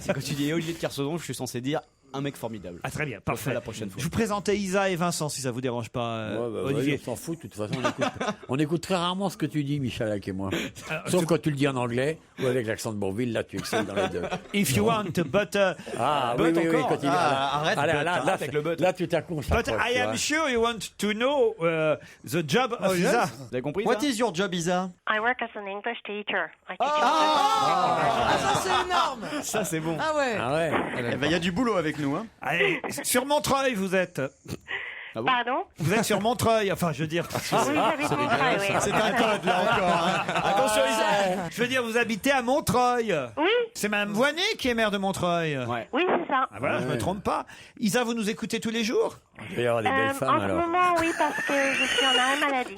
C'est quand tu dis Olivier de Kersauzon, je suis censé dire un mec formidable. Ah, très bien, On le parfait. fera la prochaine fois. Je vous présentais Isa et Vincent, si ça vous dérange pas, Olivier. On s'en fout, de toute façon. On écoute très rarement ce que tu dis, Michalak et moi. Sauf c'est- quand tu le dis en anglais ou avec l'accent de Bourville, là, tu excelles dans les deux. If you want, but Ah, But oui, oui, oui, encore. quand il Arrête, Allez, but, là, arrête là, avec le but. là, tu t'accroches. but I am sure you want to know the job of Isa. Vous avez compris What ça is your job, Isa? I work as an English teacher. I teach Ah, ça c'est énorme. Ça, c'est bon. Ah ouais. Ah ouais. Eh ben, il y a du boulot avec nous, hein. Allez, sur Montreuil, vous êtes. Pardon? Vous êtes sur Montreuil, enfin, je veux dire. Oui, j'habite Montreuil, oui. C'est un code, là, encore. Hein. Attention, Isa. Je veux dire, vous habitez à Montreuil. Oui, C'est Mme Voinet qui est maire de Montreuil. Ouais. oui, c'est ça. Ah, voilà, je me trompe pas. Isa, vous nous écoutez tous les jours? Il va y avoir des belles femmes, En ce alors. moment, oui, parce que je suis en arrêt maladie.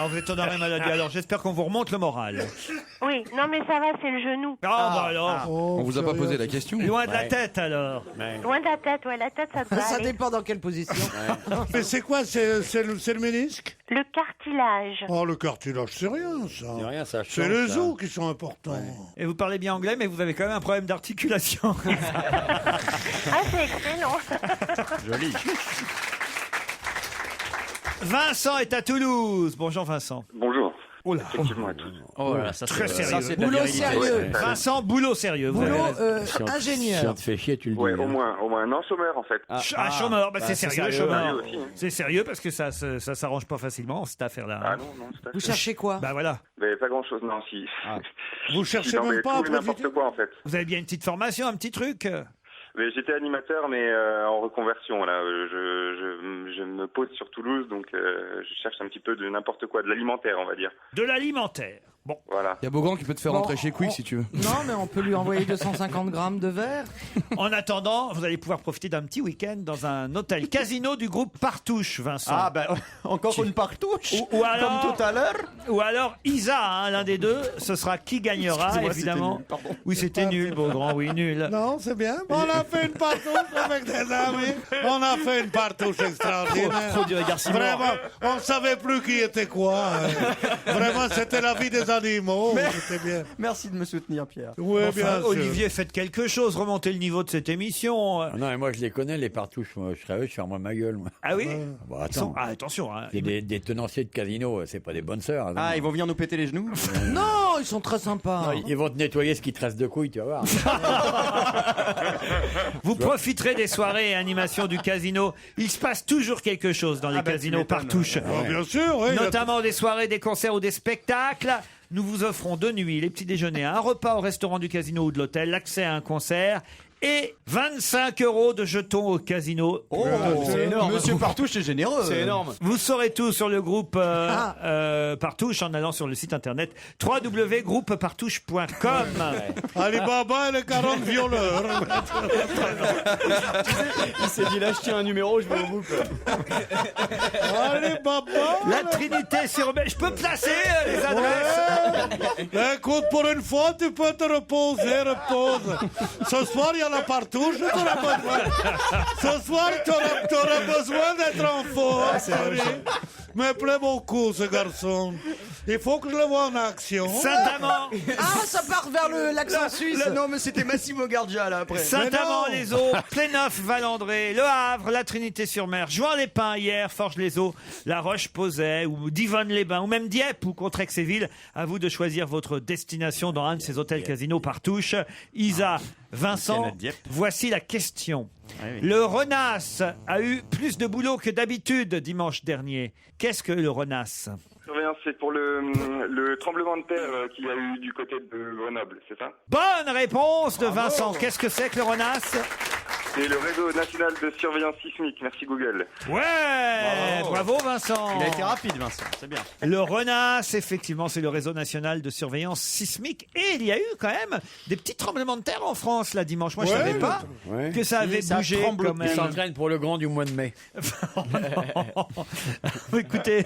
Ah, vous êtes en arrêt maladie, alors j'espère qu'on vous remonte le moral. Oui, non, mais ça va, c'est le genou. Ah, bah alors. On vous a pas posé la question? Loin de la tête, alors. Loin de la tête, ouais, la tête, ça doit Ça aller. dépend dans quelle position. Mais c'est quoi? C'est le ménisque? Le cartilage. Oh, le cartilage, c'est rien, ça. C'est rien, ça change. C'est les ça. os qui sont importants. Et vous parlez bien anglais, mais vous avez quand même un problème d'articulation. Ah, c'est excellent. Joli. Vincent est à Toulouse. Bonjour Vincent. Bonjour. Oh là. Effectivement, à tous. Oh là, ça Très c'est sérieux. ça, c'est de la Boulot virilité. sérieux. Vincent, boulot sérieux. Vous Boulot avez- Si on ingénieur. te fait chier, tu le dis. Ouais, hein. au moins. Non, chômeur, en fait. Chômeur, c'est sérieux, chômeur. sérieux aussi, hein. C'est sérieux parce que ça s'arrange pas facilement cette affaire-là. Ah non, tout à Vous fait. cherchez quoi? Bah voilà. Mais pas grand-chose, non, si. Vous cherchez Non, mais même pas à tout et n'importe profiter. quoi, en fait. Vous avez bien une petite formation, un petit truc? Mais j'étais animateur, mais en reconversion, là. Je me pose sur Toulouse, donc je cherche un petit peu de n'importe quoi, de l'alimentaire, on va dire. De l'alimentaire. Bon. Voilà. Il y a Beaugrand qui peut te faire Bon, rentrer chez Quick si tu veux. Non, mais on peut lui envoyer 250 grammes de verre. En attendant, vous allez pouvoir profiter d'un petit week-end dans un hôtel casino du groupe Partouche, Vincent. Ah, bah, encore une partouche Ou alors, comme tout à l'heure. Ou alors Isa, hein, l'un des deux, ce sera qui gagnera, Excusez-moi, évidemment. c'était nul, pardon. Oui, c'était nul, Beaugrand, oui, nul. Non, c'est bien. On a fait une partouche avec des amis. On a fait une partouche extraordinaire. Trop du regard Simon. Vraiment, on ne savait plus qui était quoi. Vraiment, c'était la vie des animaux. C'était bien. Merci de me soutenir, Pierre. Oui, Enfin, bien sûr. Olivier, faites quelque chose, remontez le niveau de cette émission. Ah non, et moi je les connais, les partouches. Moi, je serais eux, je ferme ma gueule. Moi. Ah oui Bon, Ils sont- attends. Ah, attention. Hein. C'est des tenanciers de casino, c'est pas des bonnes sœurs. Ah, ils vont venir nous péter les genoux. Non, ils sont très sympas. Ils vont te nettoyer ce qui te reste de couilles, tu vas voir. Vous profiterez des soirées et animations du casino. Il se passe toujours quelque chose dans les casinos Partouche. Bien sûr, oui. Notamment des soirées, des concerts ou des spectacles. Nous vous offrons de nuit les petits déjeuners, un repas au restaurant du casino ou de l'hôtel, l'accès à un concert et 25 € de jetons au casino. Oh, c'est énorme. Monsieur Partouche est généreux. C'est énorme. Vous saurez tout sur le groupe Partouche en allant sur le site internet www.groupepartouche.com. Alibaba et les 40 violeurs. Il s'est dit là, je tiens un numéro, je vais au boucle. Alibaba. La Trinité sur... Je peux placer les adresses. Ouais. Écoute, pour une fois, tu peux te reposer, repose. Ce soir, il y a la partouche, tu auras besoin. Ce soir, tu auras besoin d'être en forme. Me plaît beaucoup, ce garçon. Il faut que je le voie en action. Saint-Amand. Ah, ça part vers l'accent suisse. Là, non, mais c'était Massimo Gardia, là, après. Saint-Amand-les-Eaux, Pléneuf, Valandré, Le Havre, la Trinité-sur-Mer, Juan-les-Pins hier, Forges-les-Eaux, La Roche-Posay ou Divonne-les-Bains ou même Dieppe ou Contrexéville. À vous de choisir votre destination dans un de ces hôtels casinos Partouche. Isa, Vincent, voici la question. Le RENAS a eu plus de boulot que d'habitude dimanche dernier. Qu'est-ce que le RENAS ? Surveillance, c'est pour le tremblement de terre qu'il y a eu du côté de Grenoble, c'est ça? Bonne réponse de Vincent. Qu'est-ce que c'est que le RENAS ? C'est le réseau national de surveillance sismique, merci Google. Ouais, bravo Vincent. Il a été rapide, Vincent, c'est bien. Le RENAS, effectivement, c'est le réseau national de surveillance sismique. Et il y a eu quand même des petits tremblements de terre en France, là, dimanche. Moi, je savais pas que ça avait bougé quand Ils même. s'entraînent pour le grand du mois de mai. Écoutez,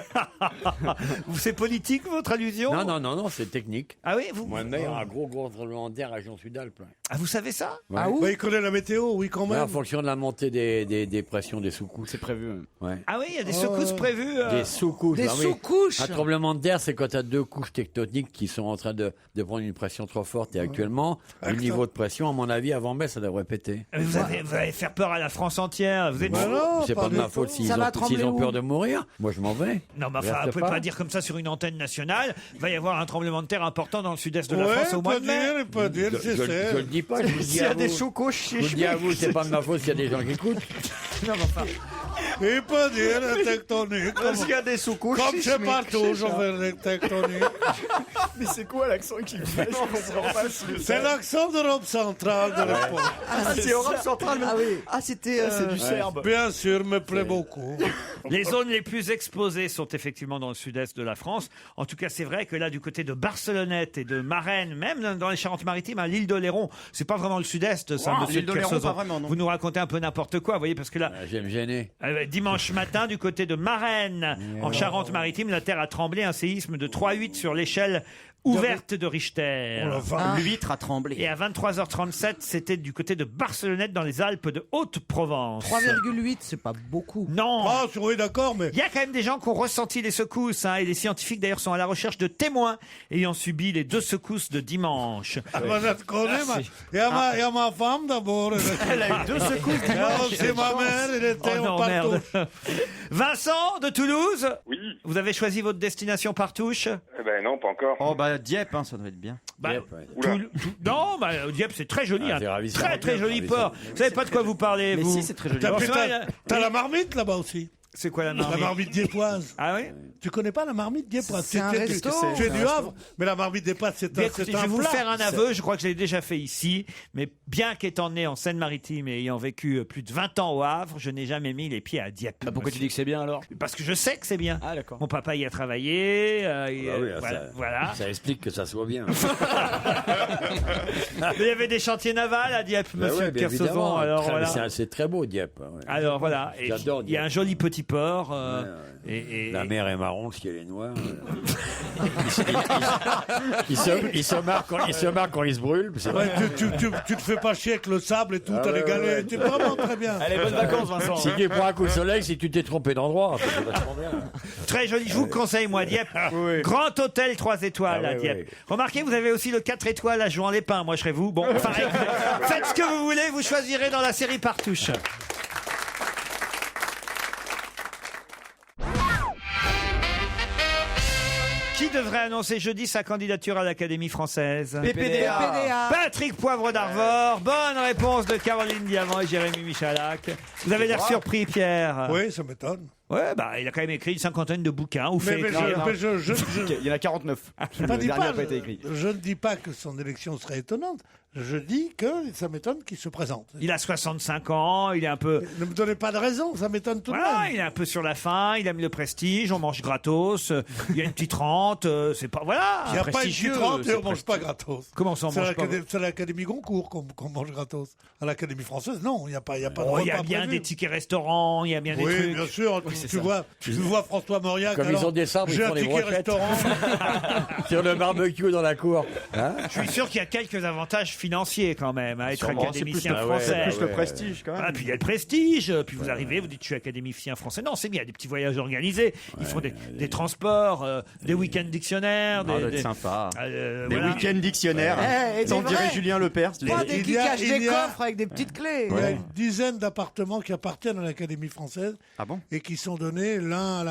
c'est politique, votre allusion? Non, c'est technique. Ah oui, vous... Au mois de mai, il y aura un gros tremblement de terre à région Sud-Alpes. Ah, vous savez ça? Ouais. Ah, il connaît la météo, oui, quand Ouais, même. en fonction de la montée des pressions des sous-couches. C'est prévu. Ouais. Ah oui, il y a des secousses prévues. Des sous-couches. Des ah oui. sous-couches. Un tremblement de terre, c'est quand tu as deux couches tectoniques qui sont en train de prendre une pression trop forte. Et actuellement, le niveau de pression, à mon avis, avant mai, ça devrait péter. Vous allez faire peur à la France entière. Vous êtes... C'est pas de ma faute s'ils ont peur de mourir. Moi, je m'en vais. Non, mais enfin, vous pouvez pas dire comme ça sur une antenne nationale. Il va y avoir un tremblement de terre important dans le sud-est de la France au mois de mai. Il peut dire, Je le dis pas, je vous le dis à vous. Je vous le dis à vous, c'est pas de ma faute s'il y a des gens qui écoutent. Non, mais enfin... Il peut dire les tectoniques. Parce qu'il y a des sous-couches. Comme chez partout, j'en fais les tectoniques. Mais c'est quoi l'accent qu'il fait? Je comprends pas. C'est l'accent d'Europe centrale de l'époque. Ah, c'est Europe centrale. Ah oui. Ah, c'était. C'est du serbe. Bien sûr, me plaît beaucoup. Les zones les plus exposées sont effectivement dans le sud-est de la France. En tout cas, c'est vrai que là, du côté de Barcelonnette et de Marennes, même dans les Charentes-Maritimes, à l'île d'Oléron, c'est pas vraiment le sud-est, ça, monsieur l'île d'Oléron, Kersozon. pas vraiment, non. Vous nous racontez un peu n'importe quoi, vous voyez, parce que là, Je vais me gêner. dimanche matin, du côté de Marennes, en Charente-Maritime, la terre a tremblé, un séisme de 3,8 sur l'échelle ouverte de Richter. Oh la vache. L'huître a tremblé. Et à 23h37, c'était du côté de Barcelonnette dans les Alpes de Haute-Provence. 3,8, c'est pas beaucoup. Non. Ah, oui, d'accord, mais. Il y a quand même des gens qui ont ressenti les secousses, hein, et les scientifiques d'ailleurs sont à la recherche de témoins ayant subi les 2 secousses de dimanche. Ah, bah, je te connais, moi. Il y a ma femme d'abord. Elle a eu 2 secousses dimanche. C'est ma mère, elle était Oh non, en partouche. merde. Vincent de Toulouse. Oui. Vous avez choisi votre destination partouche? Eh ben non, pas encore. Oh bah Dieppe, hein, ça doit être bien. Bah, Oula. non, bah, Dieppe, c'est très joli. Ah, hein. c'est ravissant. Très, très joli Ravissant. port. Vous savez pas de quoi vous parlez, Mais vous? si, c'est très joli. T'as la marmite là-bas aussi. C'est quoi la La marmite? marmite diepoise. Ah oui? Tu connais pas la marmite diepoise? C'est un resto. Tu es du Havre, mais la marmite diepoise, c'est Bien, un écoutez, plat. je vais vous faire un aveu, je crois que je l'ai déjà fait ici, mais bien qu'étant né en Seine-Maritime et ayant vécu plus de 20 ans au Havre, je n'ai jamais mis les pieds à Dieppe. Bah, pourquoi tu dis que c'est bien alors? Parce que je sais que c'est bien. Ah d'accord. Mon papa y a travaillé, Ah oui, voilà. Ça explique que ça soit bien. Il y avait des chantiers navals à Dieppe, Bah monsieur ouais, bien Kersozon, évidemment. alors Très- voilà. c'est très beau, Dieppe. Ouais. Alors voilà, et J'adore il y a Dieppe. un joli petit port. Et La mer est marron, le ciel est noir. Il se marre quand il se brûle. c'est Ouais, vrai. tu te fais pas chier avec le sable et tout, Ah t'as ouais, les galets, ouais. t'es vraiment très bien. Allez, bonnes vacances Vincent. Si tu prends un coup de soleil, si tu t'es trompé d'endroit, c'est vachement bien. très joli, je vous le conseille, moi, Dieppe. Grand hôtel 3 étoiles Ah à ouais, Dieppe. ouais. Remarquez, vous avez aussi le 4 étoiles à Jouan-les-Pins. Moi, je serais vous. Bon, enfin, faites ce que vous voulez, vous choisirez dans la série Partouche. Qui devrait annoncer jeudi sa candidature à l'Académie française? PPDA. Patrick Poivre d'Arvor. Bonne réponse de Caroline Diamant et Jérémy Michalak. Vous avez l'air surpris, Pierre. Oui, ça m'étonne. Ouais, bah, il a quand même écrit une 50aine de bouquins. Ou fait Mais écrire. Il y en a 49. je Le ne dis dernier pas, n'a pas été écrit. je ne dis pas que son élection serait étonnante. Je dis que ça m'étonne qu'il se présente. Il a 65 ans, il est un peu... Ne me donnez pas de raison, ça m'étonne tout de Voilà, même. il est un peu sur la faim, il aime le prestige, on mange gratos, il y a une petite rente, c'est pas... Voilà. Il n'y a pas une prestigieux, petite rente et c'est on mange pas gratos. Comment ça, on C'est mange pas c'est à l'Académie Goncourt qu'on mange gratos. À l'Académie française, non, il n'y a pas de Oh, il y a repas bien prévu. des tickets restaurants, il y a bien des Oui, trucs. bien sûr. Tu vois François Mauriac. Comme alors, ils ont des sabres, ils j'ai font un des ticket brochettes. restaurant. Sur le barbecue dans la cour. Hein? Je suis sûr qu'il y a quelques avantages financiers quand même à être Sûrement, académicien c'est plus- français. ah ouais, Plus le prestige quand même. Ah, puis il y a le prestige, puis vous arrivez, vous dites je suis académicien français. Non, c'est bien, des petits voyages organisés. Ils font des transports, des week-ends dictionnaires. Ah, Des, doit être sympa. voilà. Des week-ends dictionnaires. Eh, T'en c'est dirait vrai. Julien Lepers. Pas des Il qui y a- cachent il des y a- coffres avec des petites clés. Il y a une dizaine d'appartements qui appartiennent à l'Académie française Ah bon? et qui sont donnés l'un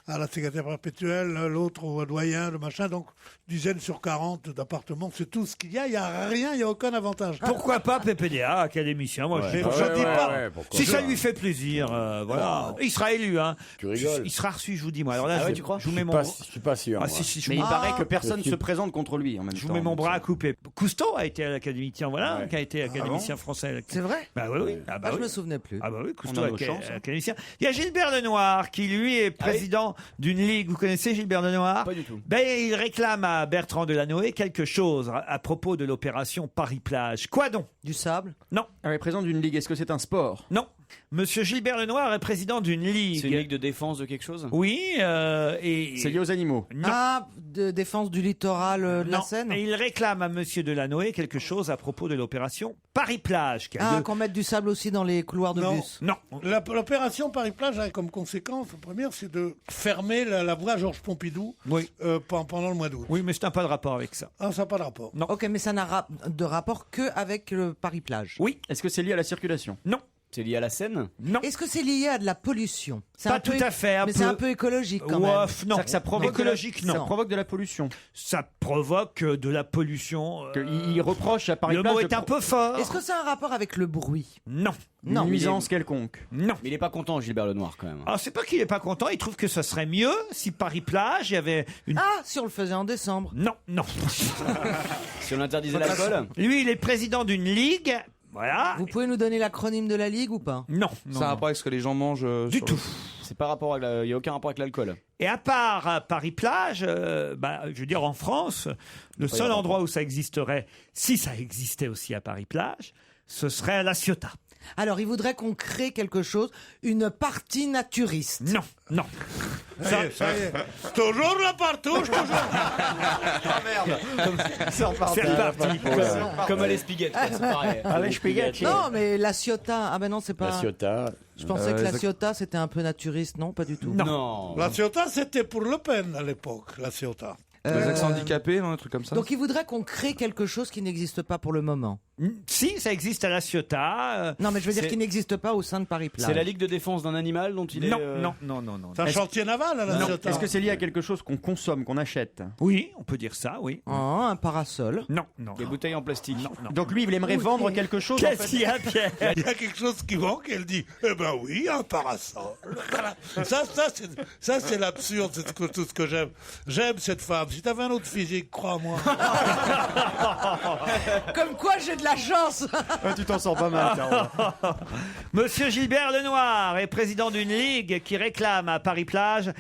à la secrétaire perpétuelle, l'autre au doyen, le machin. Donc, dizaine sur 40 d'appartements, c'est tout ce qu'il y a. Il n'y a rien, il n'y a aucun avantage. Pourquoi pas PPDA, académicien? Moi, Mais je je dis pas. Si ça lui fait plaisir, voilà. Il sera élu, hein. Tu rigoles. Il sera reçu, je vous dis, moi. Alors là, Ah ouais, je, tu crois? je vous mets Je mon, suis pas sûr. ah, moi. si, si, je Mais vous- il paraît que personne je- se présente contre lui en même temps. je vous mets mon bras à couper. Cousteau a été à l'Académie, tiens, voilà, qui a été académicien français. C'est vrai? Bah oui, oui. Ah bah Je oui. me souvenais plus. Ah bah oui, Cousteau On a est nos chances, hein. académicien. Il y a Gilbert Lenoir qui lui est président d'une ligue. Vous connaissez Gilbert Lenoir? Pas du tout. Ben il réclame à Bertrand Delanoë quelque chose à propos de l'opération Paris-Plage. Quoi donc? Du sable? Non, Elle est président d'une ligue. Est-ce que c'est un sport? non. Monsieur Gilbert Lenoir est président d'une ligue. C'est une ligue de défense de quelque chose? Oui, et C'est lié aux animaux. non. Ah, de défense du littoral de la Non. Seine? Et il réclame à Monsieur Delanoë quelque chose à propos de l'opération Paris-Plage. qui a Ah, lieu- qu'on mette du sable aussi dans les couloirs de Non. bus. Non. L'opération Paris-Plage a comme conséquence, première, c'est de fermer la voie Georges Pompidou Oui. pendant le mois d'août. Oui, mais ça n'a pas de rapport avec ça. Ah, ça n'a pas de rapport. Non. Ok, mais ça n'a de rapport que avec le Paris-Plage. Oui. Est-ce que c'est lié à la circulation? Non. C'est lié à la Seine? Non. Est-ce que c'est lié à de la pollution? C'est Pas un peu tout à fait. Mais c'est un peu écologique quand même. Ouaf, non. C'est-à-dire que ça provoque écologique, de la... non. Ça provoque de la pollution. Ça provoque de la pollution. Il reproche à Paris Le mot est un peu fort. Est-ce que c'est un rapport avec le bruit? Non. Non. Une nuisance quelconque? Non. Mais il est pas content, Gilbert Lenoir, quand même. Alors, c'est pas qu'il est pas content, il trouve que ça serait mieux si Paris-Plage, il y avait une... Ah, si on le faisait en décembre. Non, non. Si on interdisait l'alcool? Lui, il est président d'une ligue. Voilà. Vous pouvez nous donner l'acronyme de la Ligue ou pas? Non. Ça a un rapport avec ce que les gens mangent Du tout. C'est pas rapport avec il y a aucun rapport avec l'alcool. Et à part Paris-Plage, je veux dire en France, le seul endroit où ça existerait, si ça existait aussi à Paris-Plage, ce serait à La Ciotat. Alors, il voudrait qu'on crée quelque chose, une partie naturiste. Non, non. Ça y est. Toujours la partouche, toujours. Ah merde. C'est reparti. C'est reparti. Comme à l'Espiguette, c'est pareil. Avec Spaghetti. Non, mais la Ciotat. Ah ben non, c'est pas. La Ciotat. Je pensais que la Ciotat c'était un peu naturiste, non, pas du tout. Non. La Ciotat, c'était pour Le Pen à l'époque, la Ciotat. Les accents handicapés, non, un truc comme ça. Donc il voudrait qu'on crée quelque chose qui n'existe pas pour le moment. Si, ça existe à la Ciotat. Non, mais je veux dire C'est- qu'il n'existe pas au sein de Paris-Plage. C'est la Ligue de défense d'un animal dont il est. Non, non. C'est un chantier naval à la Ciotat. Est-ce que c'est lié à quelque chose qu'on consomme, qu'on achète? Oui, on peut dire ça, oui. Oh, un parasol. Non, non. Des bouteilles en plastique. Donc lui, il aimerait vendre quelque chose. en Qu'est-ce fait. qu'il y a, Pierre? Il y a quelque chose qui manque, elle dit, eh ben oui, un parasol. Voilà. Ça, c'est l'absurde, c'est tout ce que j'aime. J'aime cette femme. Si t'avais un autre physique, crois-moi. Comme quoi j'ai de la chance. Tu t'en sors pas mal, Caro. Monsieur Gilbert Lenoir est président d'une ligue qui réclame à Paris-Plage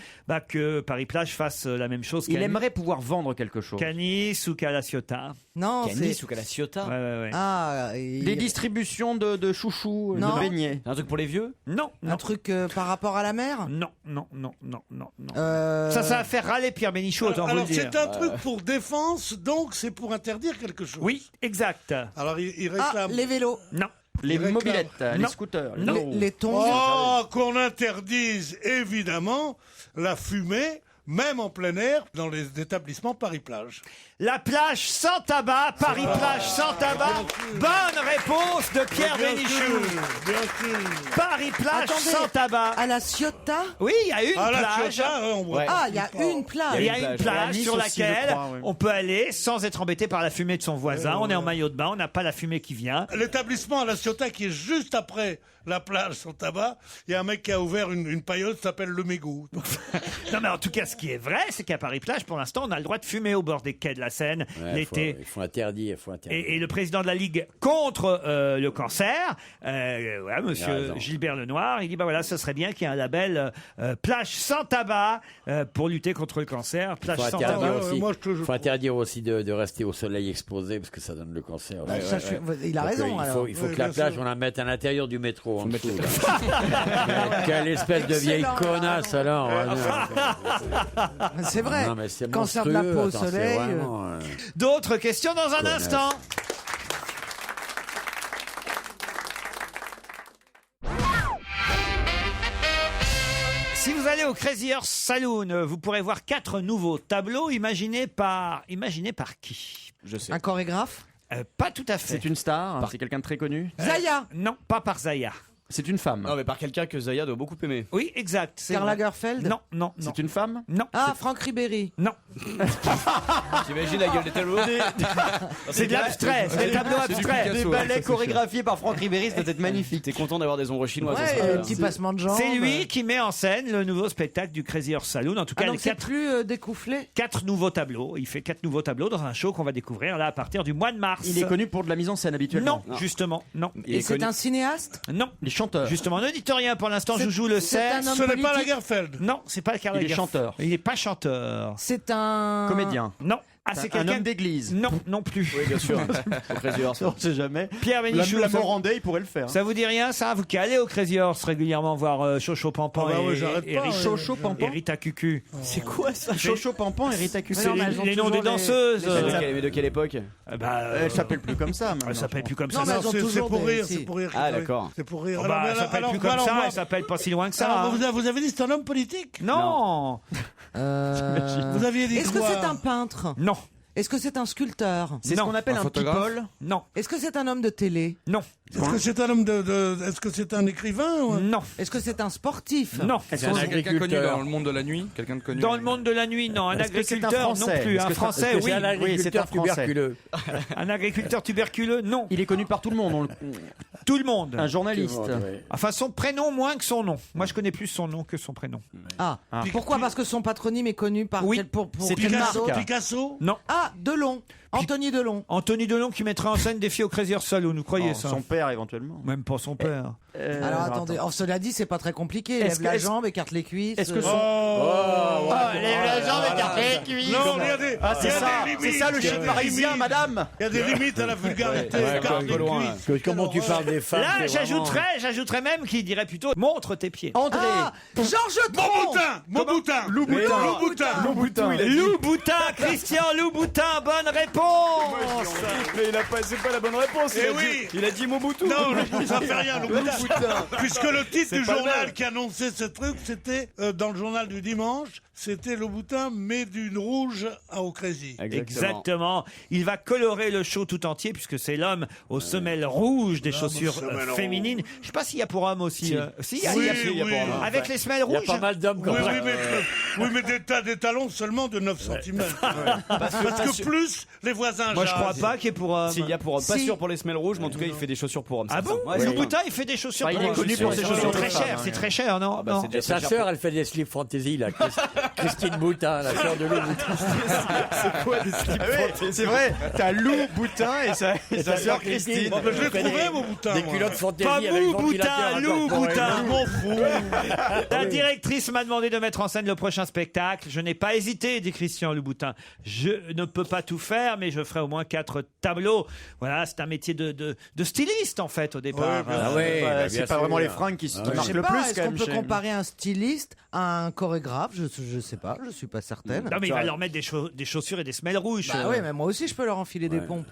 que Paris-Plage fasse la même chose Il aimerait pouvoir vendre quelque chose. qu'à Nice ou qu'à la Ciotat. Non, Canis c'est. ou qu'à la Ciotat. Ouais. Ah, Des distributions de chouchous, Non. de beignets. Un truc pour les vieux. Non, un non. truc par rapport à la mer. Non. Euh, Ça va faire râler Pierre Bénichou, autant vous le Alors, dire. c'est un truc pour défense, donc c'est pour interdire quelque chose. Oui, exact. Alors, il Ah, réclame. les vélos. Non. Les Il réclame. mobylettes, les Non. scooters. Non. Les tongs. Oh, qu'on interdise évidemment la fumée, même en plein air, dans les établissements Paris-Plage. La plage sans tabac, Paris-Plage sans tabac. Bonne réponse de Pierre Bien Bénichou. sûr, bien sûr. Paris-Plage Attendez. sans tabac. À la Ciotat. Oui, il y a une À la plage. Ciotat, on voit. Ouais. Ah, il y a une plage. Il y a une À plage Nice sur aussi, laquelle je crois, oui. on peut aller sans être embêté par la fumée de son voisin. On est en maillot de bain, on n'a pas la fumée qui vient. L'établissement à la Ciotat qui est juste après la plage sans tabac, il y a un mec qui a ouvert une pailleuse qui s'appelle Le Mégot. Non mais en tout cas, ce qui est vrai, c'est qu'à Paris-Plage, pour l'instant, on a le droit de fumer au bord des quais de la Seine l'été. Il faut interdire. Et le président de la Ligue contre le cancer, voilà, Il a monsieur raison. Gilbert Lenoir, il dit voilà, ce serait bien qu'il y ait un label plage sans tabac pour lutter contre le cancer. Il Plage faut sans interdire tabac. aussi, moi, je te- faut interdire aussi de rester au soleil exposé parce que ça donne le cancer. Ah, ça, il a Donc, raison. alors. il faut Oui, que la bien plage, sûr. on la mette à l'intérieur du métro. En dessous, là. Quelle espèce de vieille Excellent. connasse alors. C'est vrai. Non, mais c'est Cancer de la monstrueux, peau au attends, c'est soleil. vraiment, D'autres questions dans un Connasse. instant. Si vous allez au Crazy Horse Saloon, vous pourrez voir 4 nouveaux tableaux imaginés par qui? Je sais. Un chorégraphe. Pas tout à fait. C'est une star, c'est quelqu'un de très connu. Zaya. Non, pas par Zaya. C'est une femme. Non, mais par quelqu'un que Zaya doit beaucoup aimer. Oui, exact. c'est Karl vrai. Lagerfeld. Non. C'est une femme. Non. Ah, Franck Ribéry. Non. T'imagines la gueule des tableaux. C'est de l'abstrait. C'est des tableaux abstraits. Des ballets chorégraphiés par Franck Ribéry, ça doit être magnifique. T'es content d'avoir des ombres chinoises. Ouais, ça sera- petit passement de jambes. C'est lui qui met en scène le nouveau spectacle du Crazy Horse Saloon. En tout Ah, cas, donc les c'est 4 plus découflé. nouveaux tableaux. Il fait 4 nouveaux tableaux dans un show qu'on va découvrir là à partir du mois de mars. Il est connu pour de la mise en scène habituellement. Non, justement, non. Il Et est c'est connu- un cinéaste. Non, Les chanteurs. justement, ne dites rien pour l'instant. C'est- Joujou le c'est sait. un homme Ce n'est pas politique. Lagerfeld. Non, c'est pas Karl Il est Lagerfeld. chanteur. Il n'est pas chanteur. C'est un Comédien. Non. Ah, c'est Un quelqu'un homme d'église. Non, non plus. Oui, bien sûr. Au Crazy Horse. On sait jamais. Pierre Bénichou, La ça, Morandais, il pourrait le faire. ça vous dit rien, ça? Vous qui allez au Crazy Horse régulièrement voir Chocho Pampan Ah bah et, ouais, j'arrête et pas, Rita- Chocho Pampan. et Rita Cucu. C'est quoi ça Chocho Pampan et Rita Cucu. C'est non, mais elles ont les noms des toujours les- danseuses. Mais de quelle époque Elle s'appelle plus comme ça. Elle maintenant, s'appelle plus comme ça. Non, mais ça. elles ont C'est toujours pour des- rire, si. c'est pour rire. Ah, d'accord. C'est pour rire. Oh, bah, elle s'appelle plus comme ça, moi- elle s'appelle pas si loin que ça. Alors, hein. vous avez dit que c'est un homme politique. Non. Vous aviez dit Est-ce que quoi c'est un peintre? Non. Est-ce que c'est un sculpteur? C'est ce Non. qu'on appelle Un un photographe people. Non. Est-ce que c'est un homme de télé? Non. Est-ce que c'est un homme est-ce que c'est un écrivain ou... Non. Est-ce que c'est un sportif? Non. C'est un Quelqu'un connu agriculteur. dans le monde de la nuit. Quelqu'un de connu. Dans le monde de la nuit, non. Un Est-ce que c'est un agriculteur, non Français plus. Est-ce Un que Français, C'est oui. un agriculteur un Français. tuberculeux. Un agriculteur tuberculeux, non. Il est connu par tout le monde. Tout le monde. Un journaliste. Tout le monde, oui. Enfin, son prénom moins que son nom. Moi, je connais plus son nom que son prénom. Ah. Pourquoi? Parce que son patronyme est connu par Oui. quel, pour C'est quelle une marque? marque. Picasso. Non. Ah, Delon. Anthony Delon. Anthony Delon qui mettra en scène des filles au Crazy Saloon, vous croyez ça? Son père, éventuellement. Même pas son père. Alors attendez, cela dit, c'est pas très compliqué. Lève la jambe, écarte les cuisses. Est-ce que son... lève la jambe, écarte les cuisses. Non, il y a des. Ah, c'est il y a ça, des limites, c'est ça le chic parisien, madame. Il y a des limites à la vulgarité. Comment tu parles des femmes? Là, c'est vraiment- j'ajouterais même qu'il dirait plutôt montre tes pieds. André. Georges Tron. Moboutin. Louboutin, Christian Louboutin, bonne réponse. Mais c'est pas la bonne réponse. Eh oui. Il a dit Mobutu. Non, ça fait rien, Louboutin. Puisque le titre C'est du pas le journal même. qui annonçait ce truc, c'était dans le journal du dimanche, c'était Louboutin met d'une rouge au Crazy. Exactement. Il va colorer le show tout entier puisque c'est l'homme aux semelles rouges des chaussures féminines. Je sais pas s'il y a pour hommes aussi. Si, il y a pour hommes. Avec les semelles rouges. Il y a pas mal d'hommes comme ça. Oui, mais des talons seulement de 9 cm. Parce que plus les voisins Moi, je jasent. crois pas qu'il y ait pour hommes. S'il y a pour hommes, pas Si. sûr pour les semelles rouges, mais en tout cas, il fait des chaussures pour hommes. Ah bon? Louboutin, il fait des chaussures Il pour est hommes. connu pour ses chaussures C'est très de cher, femme, c'est hein. très cher, non? bah, Non. c'est déjà Et sa cher sœur, elle fait des slip fantasy, là. Christine Boutin, la sœur de Lou Boutin. C'est quoi des slips fantasy? C'est vrai, t'as Lou Boutin et sa sœur Christine. Je l'ai trouvé, mon Boutin. Des moi. culottes fantasy Pas avec Mou ventilateur Boutin, Lou incorporé. Boutin. Je m'en fous. La directrice m'a demandé de mettre en scène le prochain spectacle. Je n'ai pas hésité, dit Christian Louboutin. Je ne peux pas tout faire, mais je ferai au moins 4 tableaux. Voilà, c'est un métier de styliste, en fait, au départ. Ah ouais, bah, C'est bien pas sûr. vraiment les fringues qui Je marquent sais le pas, plus, est-ce quand qu'on même. peut chez- comparer un styliste à un chorégraphe? Je sais pas, je suis pas certaine. Non, mais il va leur mettre des chaussures et des semelles rouges. Bah oui, mais moi aussi je peux leur enfiler des pompes.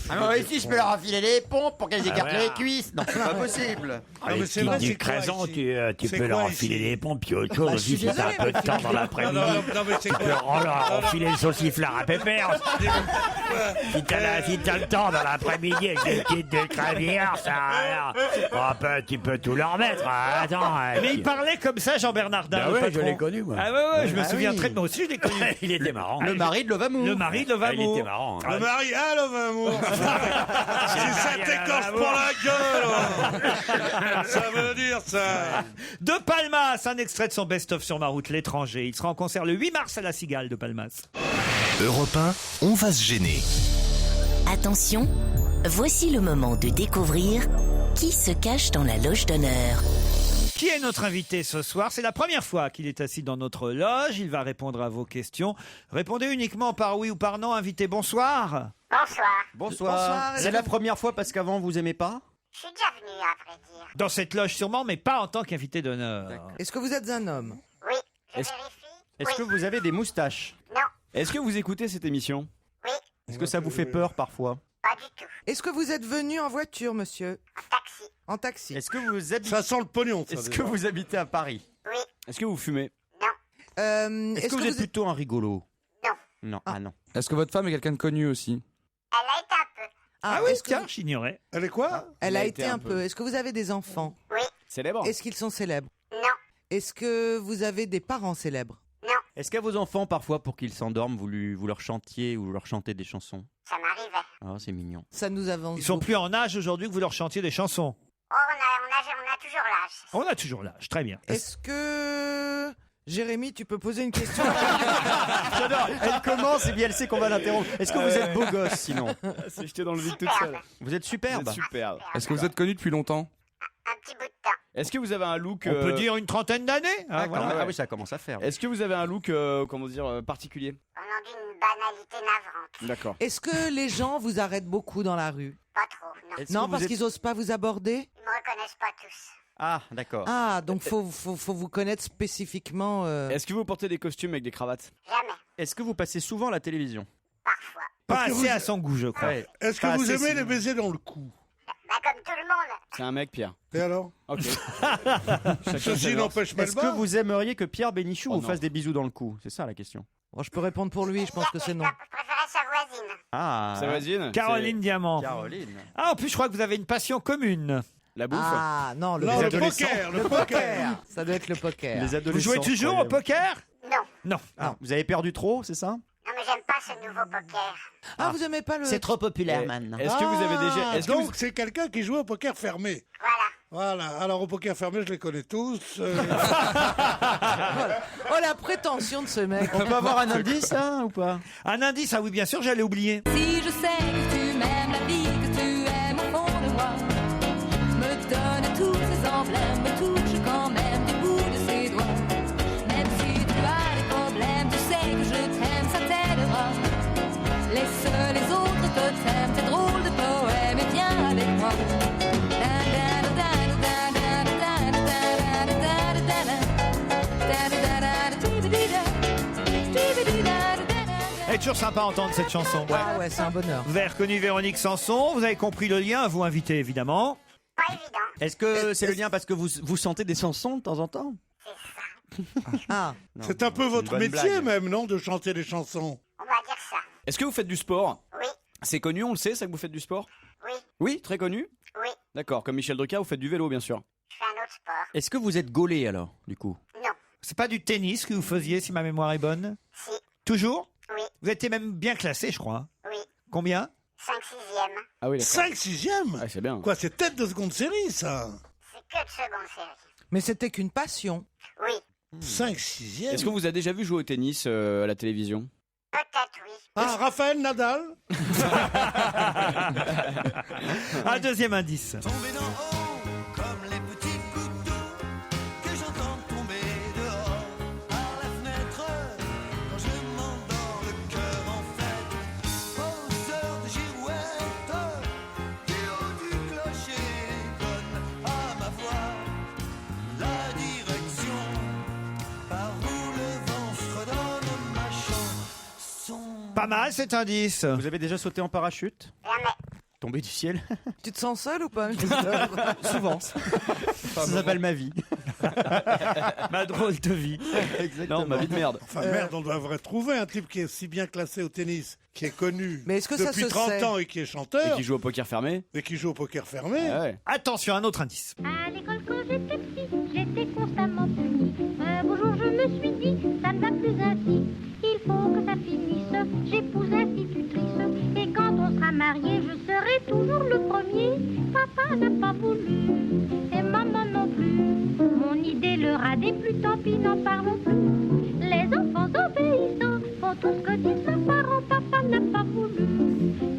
Ah, moi aussi, je peux leur enfiler les pompes pour qu'elles écartent les cuisses. Non, c'est pas possible. Non, mais c'est vrai, c'est Du quoi Crazon, ici tu C'est peux leur quoi enfiler ici des pompes, puis autre chose je aussi, suis si t'as un désolé, peu de temps dans l'après-midi. Non, mais c'est Tu peux quoi leur enfiler le sauciflard à pépère. Si t'as le temps dans l'après-midi avec des petites de crèvière, ça tu peux tout leur mettre. Attends. Mais il parlait comme ça, Jean-Bernard Dain. Bah le ouais, patron. je l'ai connu, moi. Ah ouais, je me Ah souviens oui. très bien. Moi aussi, je l'ai connu. Il était marrant. Le mari de Lovamour. Le mari de Il Lovamour. était marrant. Le mari, l'amour. Si ça t'écorche pour la gueule, ça veut dire ça. De Palmas, un extrait de son best-of sur ma route, l'étranger. Il sera en concert le 8 mars à la Cigale de Palmas. Europe 1, on va se gêner. Attention, voici le moment de découvrir qui se cache dans la loge d'honneur. Qui est notre invité ce soir? C'est la première fois qu'il est assis dans notre loge. Il va répondre à vos questions. Répondez uniquement par oui ou par non. Invité, bonsoir. Bonsoir. Bonsoir. C'est la première fois parce qu'avant vous aimez pas? Je suis déjà venue, à vrai dire. Dans cette loge sûrement, mais pas en tant qu'invité d'honneur. Est-ce que vous êtes un homme? Oui, je Est-ce- vérifie. Est-ce que vous avez des moustaches? Non, Est-ce que vous écoutez cette émission? oui, Est-ce que ça vous fait peur parfois? pas du tout. Est-ce que vous êtes venu en voiture, monsieur? En taxi. En taxi? Est-ce que vous habitez, Ça sent le pognon, ça. est-ce déjà. que vous habitez à Paris? Oui, Est-ce que vous fumez? Est-ce que vous êtes plutôt un rigolo? non. Non, ah non. Est-ce que votre femme est quelqu'un de connu aussi? Elle a été un peu. Ah oui, est-ce que tiens, j'ignorais. Elle est quoi? Elle a été un peu. Est-ce que vous avez des enfants? Oui, Célèbre? Est-ce qu'ils sont célèbres? non, Est-ce que vous avez des parents célèbres? non. Est-ce qu'à vos enfants, parfois, pour qu'ils s'endorment, vous leur chantiez ou vous leur chantez des chansons? Ça m'arrivait. Oh, c'est mignon. Ça nous avance. Ils sont beaucoup. plus en âge aujourd'hui que vous leur chantiez des chansons. Oh, on a toujours l'âge. On a toujours l'âge, très bien. Est-ce que... Jérémy, tu peux poser une question? J'adore. Elle commence et bien elle sait qu'on va l'interrompre. Est-ce que vous êtes beau gosse sinon? C'est jeté dans le vide toute seule. Vous êtes superbe. Vous êtes superbe. Est-ce que vous êtes connu depuis longtemps? Un petit bout de temps. Est-ce que vous avez un look... On peut dire une trentaine d'années. Ah, voilà. ah oui, ça commence à faire. Est-ce que vous avez un look, comment dire, particulier? Pendant d'une banalité navrante. D'accord. Est-ce que les gens vous arrêtent beaucoup dans la rue? Pas trop, non. Est-ce Non, que parce vous êtes- qu'ils osent pas vous aborder? Ils me reconnaissent pas tous. Ah, d'accord. Ah, donc faut vous connaître spécifiquement. Est-ce que vous portez des costumes avec des cravates? Jamais. Est-ce que vous passez souvent à la télévision? Parfois. Pas Parce que assez vous- à son goût, je crois. Ouais. Est-ce que Pas vous assez, aimez sinon. les baisers dans le cou? Bah, comme tout le monde. C'est un mec, Pierre. Et alors? Ok. Ceci n'empêche pas Est-ce le que bas. vous aimeriez que Pierre Bénichou Oh vous non. fasse des bisous dans le cou? C'est ça la question. Bon, je peux répondre pour lui, je pense que c'est non. Je préférais sa voisine. Ah. Sa voisine? Caroline Diamant. Caroline. Ah, en plus, je crois que vous avez une passion commune. La bouffe? Ah, non, Non, le adolescents. poker, le poker. Ça doit être le poker. Les Vous adolescents. jouez toujours au poker? Non. Non. Ah, vous avez perdu trop, c'est ça? Non, mais j'aime pas ce nouveau poker. Ah, vous aimez pas le... trop populaire Eh, maintenant. Est-ce que vous avez déjà... Est-ce que Donc c'est quelqu'un qui joue au poker fermé. Voilà. Voilà, alors au poker fermé, je les connais tous. Oh, la prétention de ce mec. On peut avoir un indice, hein, ou pas? Un indice, ah oui, bien sûr, j'allais oublier. Si je sais que tu m'aimes, la vie que tu aimes au fond de moi, me donne tous ces emblèmes, me touche quand même du bout de ses doigts. Même si tu as des problèmes, tu sais que je t'aime, ça t'aidera. Laisse les autres te t'aiment, c'est drôle de poème, et viens avec moi. Elle est toujours sympa à entendre cette chanson. Ah ouais, c'est un bonheur. Vous avez reconnu Véronique Sanson, vous avez compris le lien, vous invitez évidemment. Pas évident. Est-ce que c'est le lien parce que vous sentez des chansons de temps en temps? Ah, C'est un peu votre bonne métier blague. même, non, de chanter des chansons? On va dire ça. Est-ce que vous faites du sport? Oui. C'est connu, on le sait, ça que vous faites du sport? Oui. Oui, très connu? Oui. D'accord, comme Michel Drucker, vous faites du vélo, bien sûr. Je fais un autre sport. Est-ce que vous êtes gaulé alors, du coup? Non. C'est pas du tennis que vous faisiez, si ma mémoire est bonne? Si. Toujours? Oui. Vous étiez même bien classé, je crois. Oui. Combien? 5/6e. Ah oui, d'accord. 5/6e? Ah, c'est bien. Quoi, c'est tête de seconde série, ça? C'est que de seconde série. mais c'était qu'une passion. Oui. 5/6e? Est-ce que vous avez déjà vu jouer au tennis à la télévision? Peut-être oui. Ah, Raphaël Nadal? Un deuxième indice. Tomber d'en haut comme les petits couteaux que j'entends tomber dehors par la fenêtre quand je m'endors le cœur en fête. Poseur de girouette du haut du clocher donne à ma voix la direction par où le vent fredonne ma chanson. Pas mal cet indice. Vous avez déjà sauté en parachute? Jamais. Tombé du ciel? Tu te sens seul ou pas? Souvent. Ça s'appelle ma vie. Ma drôle de vie. Non, ma vie de merde. Enfin, merde, on devrait trouver un type qui est si bien classé au tennis, qui est connu Mais est-ce que ça depuis se 30 sait ans et qui est chanteur, Et qui joue au poker fermé? et qui joue au poker fermé. Ah ouais. Attention, un autre indice. À l'école quand j'étais petit, j'étais constamment punie. Un beau jour je me suis dit, ça ne va plus ainsi. Il faut que ça finisse, j'épouse l'institutrice. Et quand on sera mariés, je serai toujours le premier. Papa n'a pas voulu, et maman non plus. Mon idée leur a déplu, tant pis, n'en parlons plus. Les enfants obéissants font tout ce que disent leurs parents. Papa n'a pas voulu,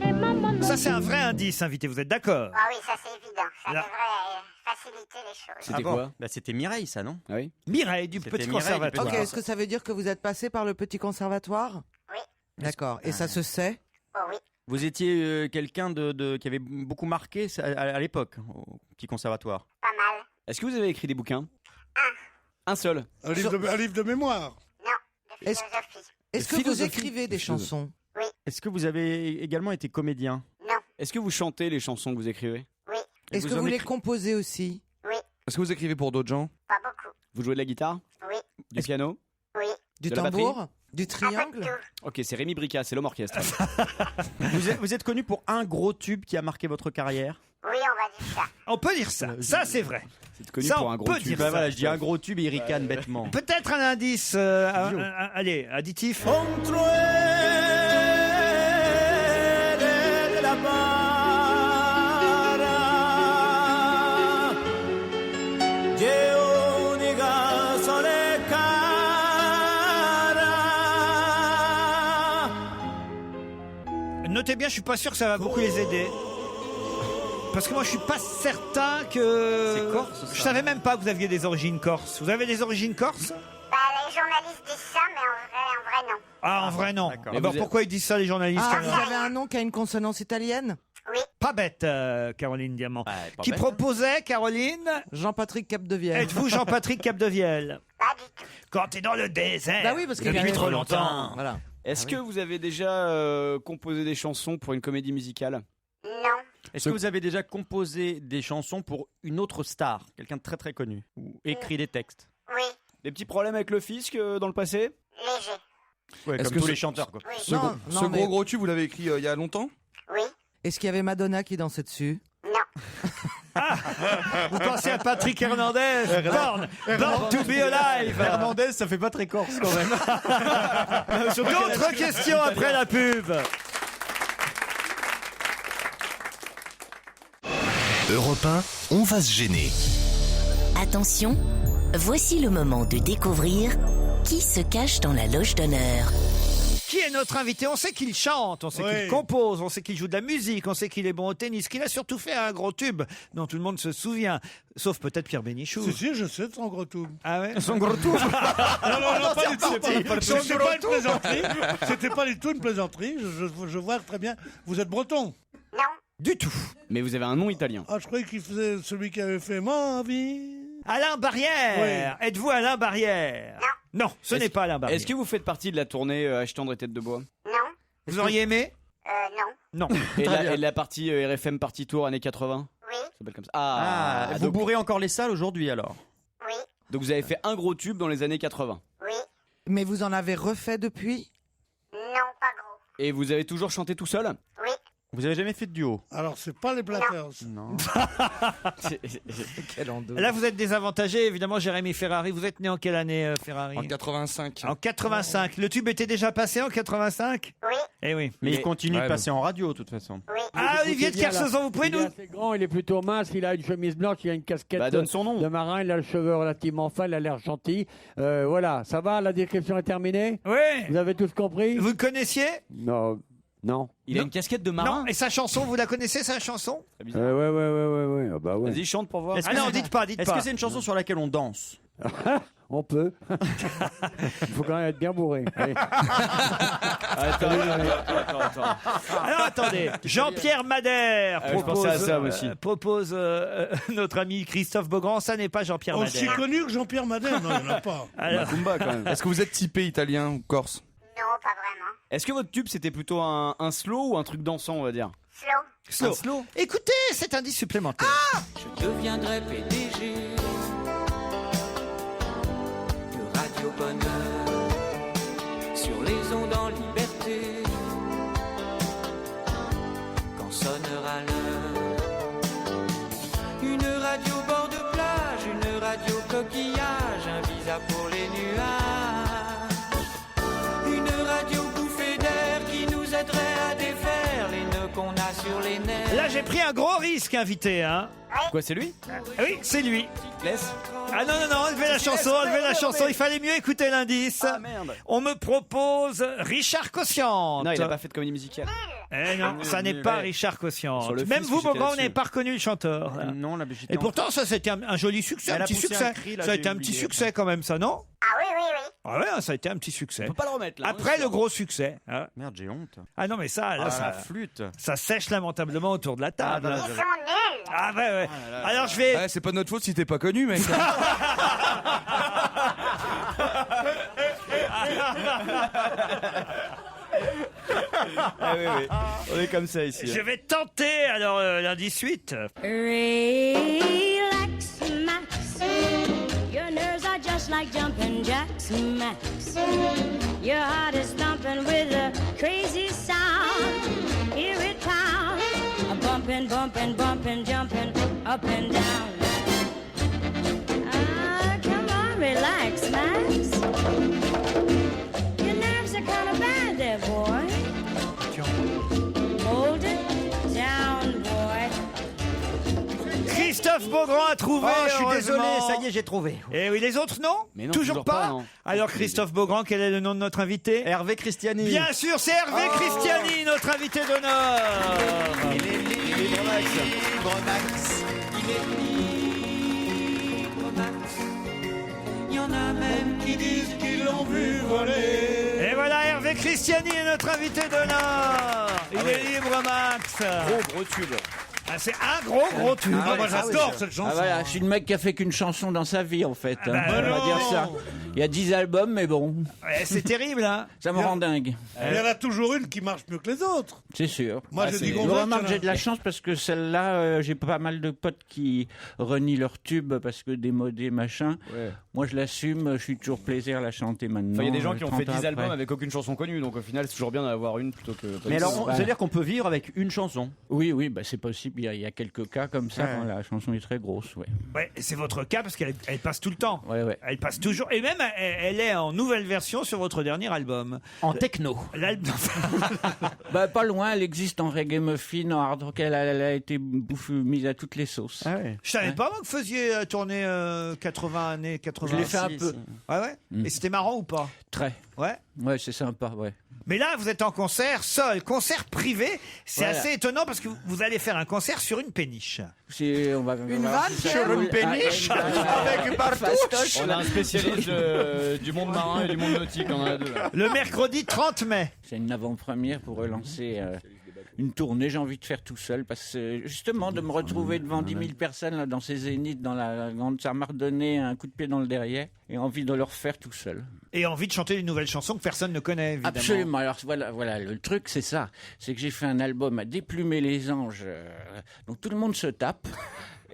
et maman non Ça, c'est un vrai indice, invité, vous êtes d'accord? Ah oui, ça c'est évident. Ça Là. devrait faciliter les choses. C'était quoi? Bah, c'était Mireille, ça, non? Ah oui? Mireille, du C'était petit Mireille, du conservatoire. Ok, est-ce que ça veut dire que vous êtes passé par le petit conservatoire? Oui. D'accord. Et ça se sait? Oh oui. Vous étiez quelqu'un qui avait beaucoup marqué à l'époque, au petit conservatoire. Pas mal. Est-ce que vous avez écrit des bouquins? Un seul. Un livre de mémoire. Non. De Est-ce- philosophie. Est-ce que vous écrivez des chansons? Oui. Est-ce que vous avez également été comédien? Non. Est-ce que vous chantez les chansons que vous écrivez? Oui. Est-ce que en vous les écri- composez aussi? Oui. Est-ce que vous écrivez pour d'autres gens? Pas beaucoup. Vous jouez de la guitare? Oui. Du piano? Oui. Du De la tambour? Du Un peu de triangle? tout. Ok, c'est Rémi Brica, c'est l'homme orchestre. Vous êtes connu pour un gros tube qui a marqué votre carrière? Oui, on va dire ça. On peut dire ça. Ça, c'est vrai. C'est connu Ça, pour on un gros peut tube. dire Bah ça. voilà, je dis un gros tube et il ricane bêtement. Peut-être un indice. Allez, additif. Notez bien, je suis pas sûr que ça va beaucoup les aider. Parce que moi, je suis pas certain que. C'est corse, ça. Je savais même pas que vous aviez des origines corses. Vous avez des origines corses? Bah, les journalistes disent ça, mais en vrai non. Ah, en vrai, non. D'accord. Eh ben, pourquoi ils disent ça, les journalistes Ah, alors vous avez un nom qui a une consonance italienne? Oui. Pas bête, Caroline Diamant. pas Qui bête, proposait, Caroline? Jean-Patrick Capdevielle. Êtes-vous Jean-Patrick Capdevielle? Pas du tout. Quand t'es dans le désert. Bah oui, parce qu'il depuis avait- trop longtemps. Voilà. Est-ce que vous avez déjà composé des chansons pour une comédie musicale? Non. Est-ce que vous avez déjà composé des chansons pour une autre star, quelqu'un de très très connu, ou écrit des textes? Oui. Des petits problèmes avec le fisc dans le passé? Léger. Ouais, Est-ce comme que tous ce- les chanteurs, quoi. Oui. Ce, Non, gros, non, ce mais- gros tube, vous l'avez écrit il y a longtemps? Oui. Est-ce qu'il y avait Madonna qui dansait dessus? Non. Vous pensez à Patrick Hernandez? Born to be alive. Hernandez, ça fait pas très corse quand même. D'autres questions après la pub. Europe 1, on va se gêner. Attention, voici le moment de découvrir qui se cache dans la loge d'honneur. Qui est notre invité? On sait qu'il chante, on sait qu'il compose, on sait qu'il joue de la musique, on sait qu'il est bon au tennis, qu'il a surtout fait un gros tube dont tout le monde se souvient, sauf peut-être Pierre Bénichou. Si, je sais de son gros tube. Ah ouais? Son gros tube. Non, pas du tout. C'était pas une plaisanterie. C'était pas du tout une plaisanterie. Je vois très bien. Vous êtes breton? Non. Du tout. Mais vous avez un nom italien. Ah, je croyais qu'il faisait celui qui avait fait ma vie. Alain Barrière. Oui. Êtes-vous Alain Barrière? Non, ce n'est pas Alain Barrière. Est-ce que vous faites partie de la tournée H tendre et tête de bois? Non. Vous auriez aimé? Non. Non. Et la partie RFM Party Tour années 80? Oui. Ça s'appelle comme ça. Vous bourrez encore les salles aujourd'hui alors? Oui. Donc vous avez fait un gros tube dans les années 80? Oui. Mais vous en avez refait depuis? Non, pas gros. Et vous avez toujours chanté tout seul? Oui. Vous avez jamais fait de duo? Alors, c'est pas les Platters. Non. Quel endo. Là, vous êtes désavantagé, évidemment, Jérémy Ferrari. Vous êtes né en quelle année, Ferrari? En 85. En 85. Le tube était déjà passé en 85? Oui. Eh oui. Mais il continue de passer en radio de toute façon. Oui. Ah, Olivier de Kersauzon, vous pouvez Il est assez grand, il est plutôt mince, il a une chemise blanche, il a une casquette donne son nom. de marin, il a le cheveu relativement fin, il a l'air gentil. Voilà, ça va, la description est terminée? Oui. Vous avez tous compris? Vous le connaissiez? Non. Non. Il a une casquette de marin? Non. Et sa chanson, vous la connaissez, sa chanson? Ouais. Ah bah ouais. Vas-y, chante pour voir. Ah non, dites pas. Est-ce que c'est une chanson sur laquelle on danse? On peut. Il faut quand même être bien bourré. Allez. Attends. Alors attendez, Jean-Pierre Madère je pensais à ça aussi. propose notre ami Christophe Beaugrand. Ça n'est pas Jean-Pierre Aussi Madère. connu que Jean-Pierre Madère. Non, il n'y en a pas. Alors, Macumba quand même. Est-ce que vous êtes typé italien ou corse? Non, pas vraiment. Est-ce que votre tube c'était plutôt un slow ou un truc dansant, on va dire? Slow. Écoutez cet indice supplémentaire. Je deviendrai PDG de Radio Bonheur sur les ondes en liberté quand sonnera l'heure. Une radio bord de plage, une radio coquillage, un visa pour les nuages. Une radio bouffée d'air qui nous aiderait à défaire les nœuds qu'on a sur les nerfs. Là, j'ai pris un gros risque, invité. Hein. Quoi, c'est lui? Oui, c'est lui. Laisse. Ah non, enlevez la chanson, il fallait mieux écouter l'indice. Ah merde. On me propose Richard Cossiante. Non, il a pas fait de comédie musicale. Eh non, ça n'est pas Richard Cossiante. Sur le Même fils, vous, j'étais Beaugrand, vous là-dessus. n'avez pas reconnu le chanteur. là. Non, la Et pourtant, ça, c'était un joli succès, un petit succès. Ça a été un petit succès quand même, ça, non? Ah oui. Ah ouais, ça a été un petit succès. On peut pas le remettre là. Après le gros succès. Hein. Merde, j'ai honte. Ah non, mais ça, là, La ça, flûte. ça sèche lamentablement autour de la table. Ils sont nuls. Ah ouais. Alors je vais... Ouais, c'est pas notre faute si t'es pas connu, mec. Ah oui. On est comme ça ici. Je vais tenter alors l'indice suite. Relax, Max. Your nerves are just like jumping jacks, Max. Your heart is thumping with a crazy sound. Hear it pound. A bumping, bumping, bumping, jumping up and down. Ah, come on, relax, Max. Your nerves are kind of bad there, boy. Hold it down, boy. Christophe Beaugrand a trouvé. Oh, je suis désolé, heureusement. ça y est, j'ai trouvé. Et oui, les autres non? Mais non, toujours pas. non. Alors Christophe Beaugrand, quel est le nom de notre invité? Hervé Christiani. Bien sûr, c'est Hervé Christiani, notre invité d'honneur. Il est libre, Max. Il est libre, Max. Il y en a même qui disent qu'ils l'ont vu voler. Et voilà, Hervé Christiani est notre invité d'honneur. Il est libre, Max. Gros tube. Ah, c'est un gros tube. Moi, j'adore cette chanson. Ah voilà, je suis le mec qui a fait qu'une chanson dans sa vie en fait. bah on va non. dire ça. Il y a 10 albums, mais bon, Ouais, c'est terrible, hein. ça me rend dingue. Il y en a toujours une qui marche mieux que les autres. C'est sûr. Moi, j'ai dit Je Gonzague, remarque que il y en a- j'ai de la chance parce que celle-là, j'ai pas mal de potes qui renient leur tube parce que démodé machin. Ouais. Moi, je l'assume, je suis toujours plaisir à la chanter maintenant. Enfin, il y a des gens qui ont fait 30 ans 10 albums après. avec aucune chanson connue, donc au final, c'est toujours bien d'en avoir une plutôt que. Mais alors, c'est-à-dire qu'on peut vivre avec une chanson. Oui, bah, c'est possible. il y a quelques cas comme ça quand la chanson est très grosse. Ouais. Ouais, c'est votre cas parce qu'elle passe tout le temps. Ouais. Elle passe toujours. Et même, elle est en nouvelle version sur votre dernier album. En techno. Bah, pas loin, elle existe en reggae muffin, en hard rock, elle a été mise à toutes les sauces. Je savais pas moi que vous faisiez tourner 80 années 80. Je l'ai fait un peu. Ah ouais. Et c'était marrant ou pas? Très. Ouais. Ouais, c'est sympa, ouais. Mais là, vous êtes en concert seul, concert privé. C'est Voilà. assez étonnant parce que vous allez faire un concert sur une péniche. Une vanne sur une péniche avec partout. On a un spécialiste du monde marin et du monde nautique, on en a deux là. Le mercredi 30 mai. C'est une avant-première pour relancer une tournée, j'ai envie de faire tout seul, parce que justement, de me retrouver devant 10 000 personnes là, dans ces zéniths, dans la grande, ça m'a redonné un coup de pied dans le derrière, et envie de le refaire tout seul. Et envie de chanter une nouvelle chanson que personne ne connaît, évidemment. Absolument. Alors voilà, le truc c'est ça, c'est que j'ai fait un album à déplumer les anges, donc tout le monde se tape,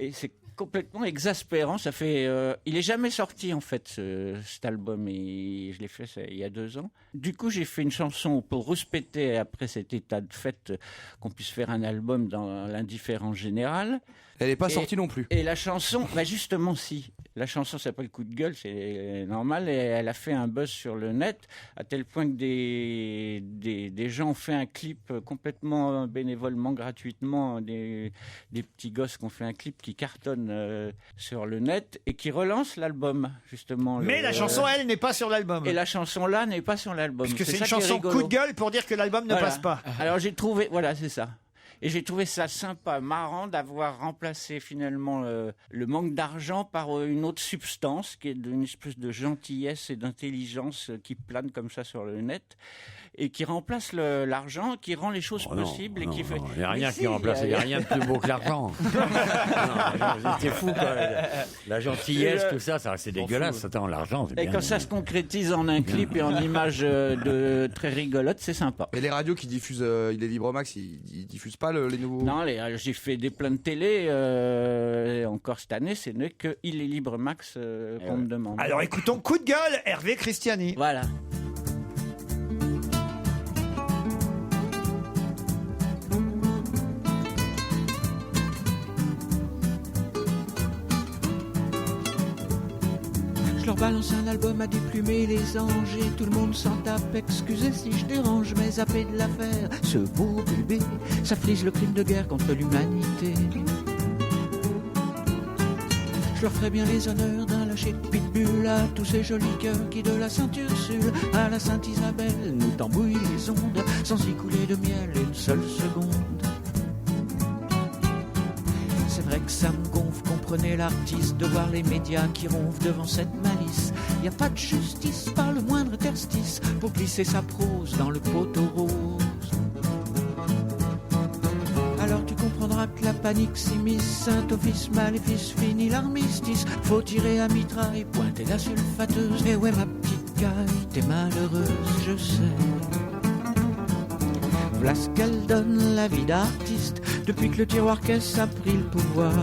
et c'est complètement exaspérant. Ça fait, il est jamais sorti en fait cet album, et je l'ai fait il y a 2 ans. Du coup, j'ai fait une chanson pour respecter après cet état de fait qu'on puisse faire un album dans l'indifférence générale. Elle n'est pas sortie non plus. Et la chanson, bah justement si. La chanson s'appelle Coup de gueule, c'est normal, et elle a fait un buzz sur le net, à tel point que des gens ont fait un clip complètement bénévolement, gratuitement, des petits gosses qui ont fait un clip qui cartonne sur le net et qui relance l'album, justement. Mais la chanson, elle, n'est pas sur l'album. Et la chanson là n'est pas sur l'album. Parce que c'est une ça qui est chanson rigolo. coup de gueule pour dire que l'album ne Voilà. passe pas. Alors j'ai trouvé, voilà, c'est ça. Et j'ai trouvé ça sympa, marrant d'avoir remplacé finalement le manque d'argent par une autre substance qui est une espèce de gentillesse et d'intelligence qui plane comme ça sur le net et qui remplace l'argent, qui rend les choses possibles. Il n'y a rien qui remplace, il n'y a rien de plus beau que l'argent. C'est fou, quoi. La gentillesse, tout ça, c'est dégueulasse. Attends, l'argent, c'est Et bien. quand ça se concrétise en un clip et en images très rigolotes, c'est sympa. Et les radios qui diffusent les Libre Max, ils diffusent pas les nouveaux. Non, j'ai fait des pleins de télé encore cette année, ce n'est que Il est Libre Max qu'on me demande. Alors écoutons Coup de gueule, Hervé Christiani. Voilà. Je leur balance un album à déplumer les anges et tout le monde s'en tape. Excusez si je dérange, mais zappé de l'affaire. Ce beau bébé s'afflige le crime de guerre contre l'humanité. Je leur ferai bien les honneurs d'un lâcher de pitbull à tous ces jolis cœurs qui de la Sainte-Ursule à la Sainte-Isabelle nous tambouillent les ondes sans y couler de miel une seule seconde. C'est vrai que ça me gonfle, comprenez l'artiste, de voir les médias qui ronflent devant cette malice. Y a pas de justice, pas le moindre interstice pour glisser sa prose dans le poteau rose. Alors tu comprendras que la panique s'immisce, Saint-Office, maléfice, fini l'armistice. Faut tirer à mitraille, pointer la sulfateuse. Et ouais ma petite caille, t'es malheureuse, je sais. Voilà ce qu'elle donne, la vie d'artiste. Depuis que le tiroir caisse a pris le pouvoir,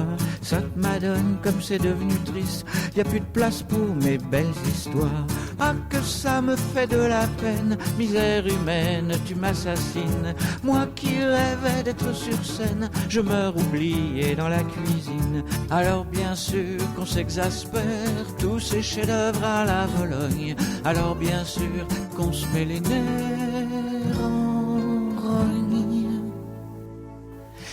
ça te madone comme c'est devenu triste. Y a plus de place pour mes belles histoires. Ah que ça me fait de la peine, misère humaine, tu m'assassines. Moi qui rêvais d'être sur scène, je meurs oublié dans la cuisine. Alors bien sûr qu'on s'exaspère, tous ces chefs-d'œuvre à la Vologne. Alors bien sûr qu'on se met les nerfs en rogne.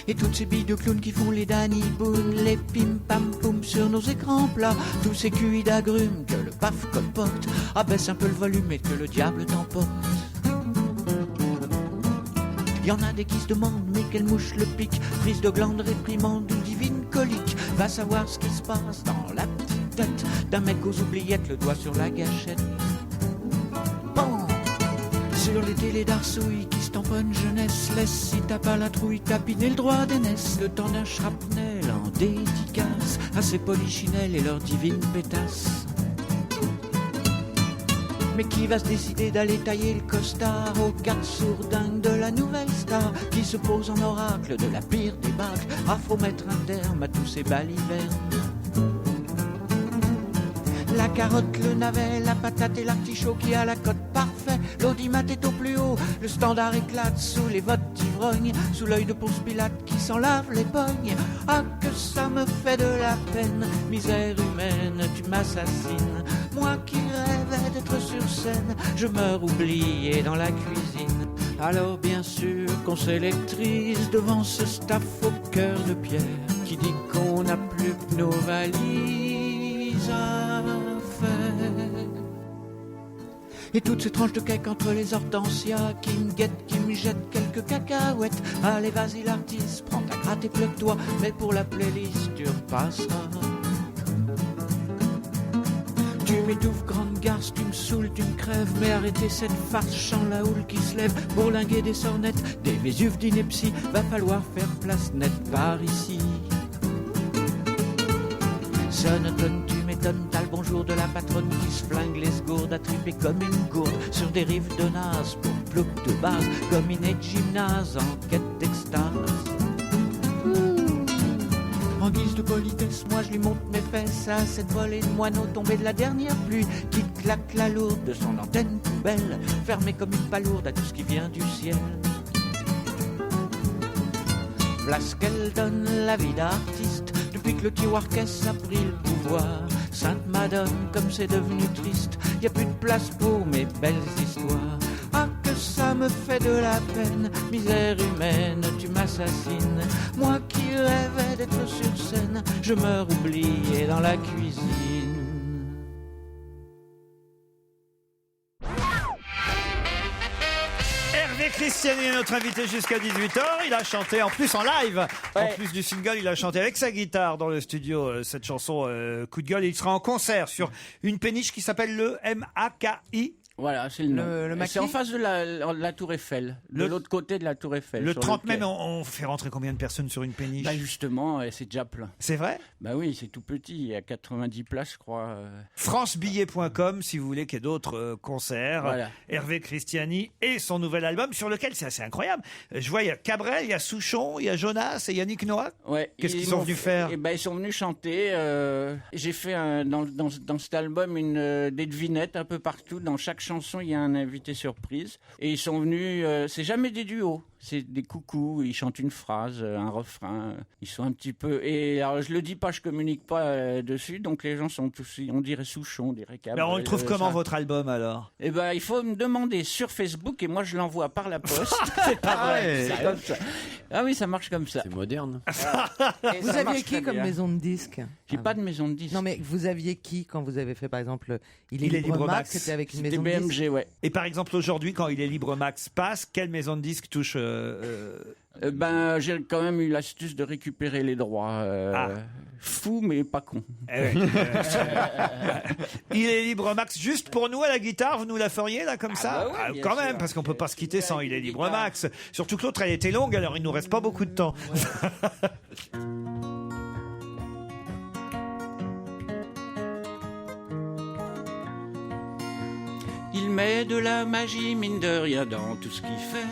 Et toutes ces billes de clowns qui font les Danny Boone, les pim pam poum sur nos écrans plats, tous ces cuits d'agrumes que le paf colporte, abaisse un peu le volume et que le diable t'emporte. Y en a des qui se demandent mais quelle mouche le pique, prise de glande réprimande ou divine colique. Va savoir ce qui se passe dans la petite tête d'un mec aux oubliettes, le doigt sur la gâchette. Bon. Sur les télés d'Arsouille qui se tamponnent jeunesse, laisse si t'as pas la trouille tapiner le droit d'aînesse. Le temps d'un shrapnel en dédicace à ces polichinelles et leurs divines pétasses. Mais qui va se décider d'aller tailler le costard aux quatre sourdingues de la nouvelle star qui se pose en oracle de la pire débâcle? Ah, faut mettre un terme à tous ces balivernes. La carotte, le navet, la patate et l'artichaut qui a la cote parfait. L'audimat est au plus haut, le standard éclate sous les votes d'ivresse. rogne sous l'œil de Ponce Pilate qui s'en lave les pognes. Ah, que ça me fait de la peine, misère humaine, tu m'assassines. Moi qui rêvais d'être sur scène, je meurs oublié dans la cuisine. Alors bien sûr qu'on s'électrise devant ce staff au cœur de pierre qui dit qu'on n'a plus que nos valises à faire. Et toutes ces tranches de cake entre les hortensias qui me guettent, qui me jettent quelques cacahuètes. Allez vas-y l'artiste, prends ta gratte et plaque-toi, mais pour la playlist tu repasseras. Tu m'étouffes, grande garce, tu me saoules, tu me crèves. Mais arrêtez cette farce, chant la houle qui se lève. Bourlinguer des sornettes, des Vésuves d'ineptie. Va falloir faire place nette par ici. Sonotone, tu m'étonnes, t'as le bonjour de la patronne qui se flingue les segourdes à triper comme une gourde sur des rives de Nas pour plouc de base, comme une de gymnase en quête d'extase. En guise de politesse, moi je lui monte mes fesses à cette volée de moineaux tombée de la dernière pluie qui claque la lourde de son antenne poubelle, fermée comme une palourde à tout ce qui vient du ciel. V'là ce qu'elle donne la vie d'artiste depuis que le tiroir caisse a pris le pouvoir. Sainte Madone, comme c'est devenu triste, y a plus de place pour mes belles histoires. Ah, que ça me fait de la peine, misère humaine, tu m'assassines. Moi qui rêvais d'être sur scène, je meurs oublié dans la cuisine. Hervé Christiani est notre invité jusqu'à 18h. Il a chanté en plus en live. En plus du single, il a chanté avec sa guitare dans le studio cette chanson Coup de gueule. Et il sera en concert sur une péniche qui s'appelle le MAKI. Voilà, c'est le nom. C'est en face de la Tour Eiffel, de l'autre côté de la Tour Eiffel. Le 30 mai, on fait rentrer combien de personnes sur une péniche? Bah justement, c'est déjà plein. C'est vrai? Bah oui, c'est tout petit, il y a 90 places, je crois. Francebillet.com si vous voulez qu'il y ait d'autres concerts. Voilà. Hervé Christiani et son nouvel album sur lequel c'est assez incroyable. Je vois, il y a Cabrel, il y a Souchon, il y a Jonas et Yannick Noah. Ouais. Qu'est-ce qu'ils sont venus faire? Ils sont venus chanter. J'ai fait dans cet album des devinettes un peu partout. Dans chaque chanson, il y a un invité surprise. Et ils sont venus, c'est jamais des duos, c'est des coucous, ils chantent une phrase, un refrain, ils sont un petit peu... Et alors je le dis pas, je communique pas dessus, donc les gens sont tous, on dirait Souchon, on dirait Cabrel. Alors on le trouve comment votre album alors? Eh ben il faut me demander sur Facebook et moi je l'envoie par la poste. C'est pas vrai, c'est comme ça. Ah oui, ça marche comme ça. C'est moderne. Vous aviez qui comme maison de disques? J'ai pas de maison de disques. Non mais vous aviez qui quand vous avez fait par exemple Il est libre Max? C'était avec une maison de disques. BMG, ouais. Et par exemple aujourd'hui, quand Il est libre Max passe, quelle maison de disques touche j'ai quand même eu l'astuce de récupérer les droits. Fou, mais pas con. Il est libre Max, juste pour nous à la guitare, vous nous la feriez là comme ça? Bah ouais, quand sûr. même, parce qu'on peut pas se quitter sans Il est libre Max. Surtout que l'autre elle était longue, alors il nous reste pas beaucoup de temps. Il met de la magie, mine de rien, dans tout ce qu'il fait.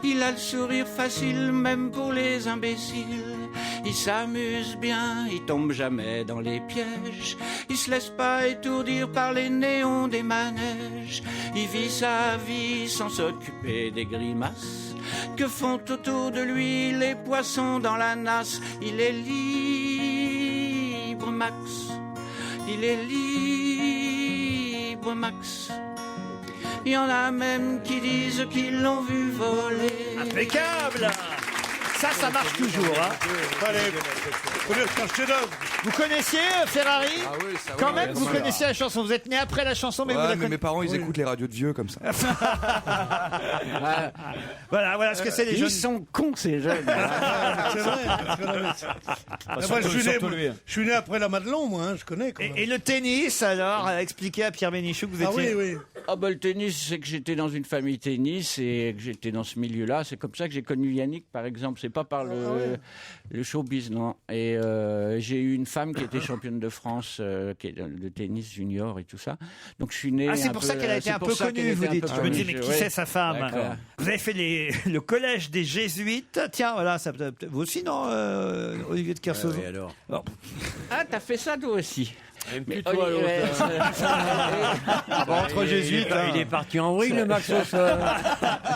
Il a le sourire facile, même pour les imbéciles. Il s'amuse bien, il tombe jamais dans les pièges. Il se laisse pas étourdir par les néons des manèges. Il vit sa vie sans s'occuper des grimaces que font autour de lui les poissons dans la nasse. Il est libre, Max. Il est libre, Max. Il y en a même qui disent qu'ils l'ont vu voler. Impeccable! Ça marche toujours. Hein. Vous connaissiez Ferrari? Ah oui, ça, quand oui, même, oui, vous voilà. connaissiez la chanson. Vous êtes né après la chanson, mais vous la mais connaissez. mes parents, ils écoutent les radios de vieux comme ça. Voilà ce que c'est les jeunes. Ils sont cons, ces jeunes. C'est vrai. Moi, je suis né après la Madelon, moi, hein, je connais. Quand même. Et le tennis, alors, expliquez à Pierre Bénichou que vous étiez... oui. Ah bah le tennis, c'est que j'étais dans une famille tennis et que j'étais dans ce milieu-là. C'est comme ça que j'ai connu Yannick, par exemple. C'est pas par le showbiz, non. Et j'ai eu une femme qui était championne de France, qui est de tennis junior et tout ça. Donc je suis né. Ah, c'est pour ça qu'elle a été un peu connue, vous dites. Je me dis, mais qui c'est sa femme? D'accord. Vous avez fait le collège des Jésuites. Tiens, voilà, vous aussi, non, Olivier de Kersauzon? alors. Bon. Ah, t'as fait ça toi aussi? Mais toi, Olivier- Entre jésuites, il est parti en vrille, le Maxos.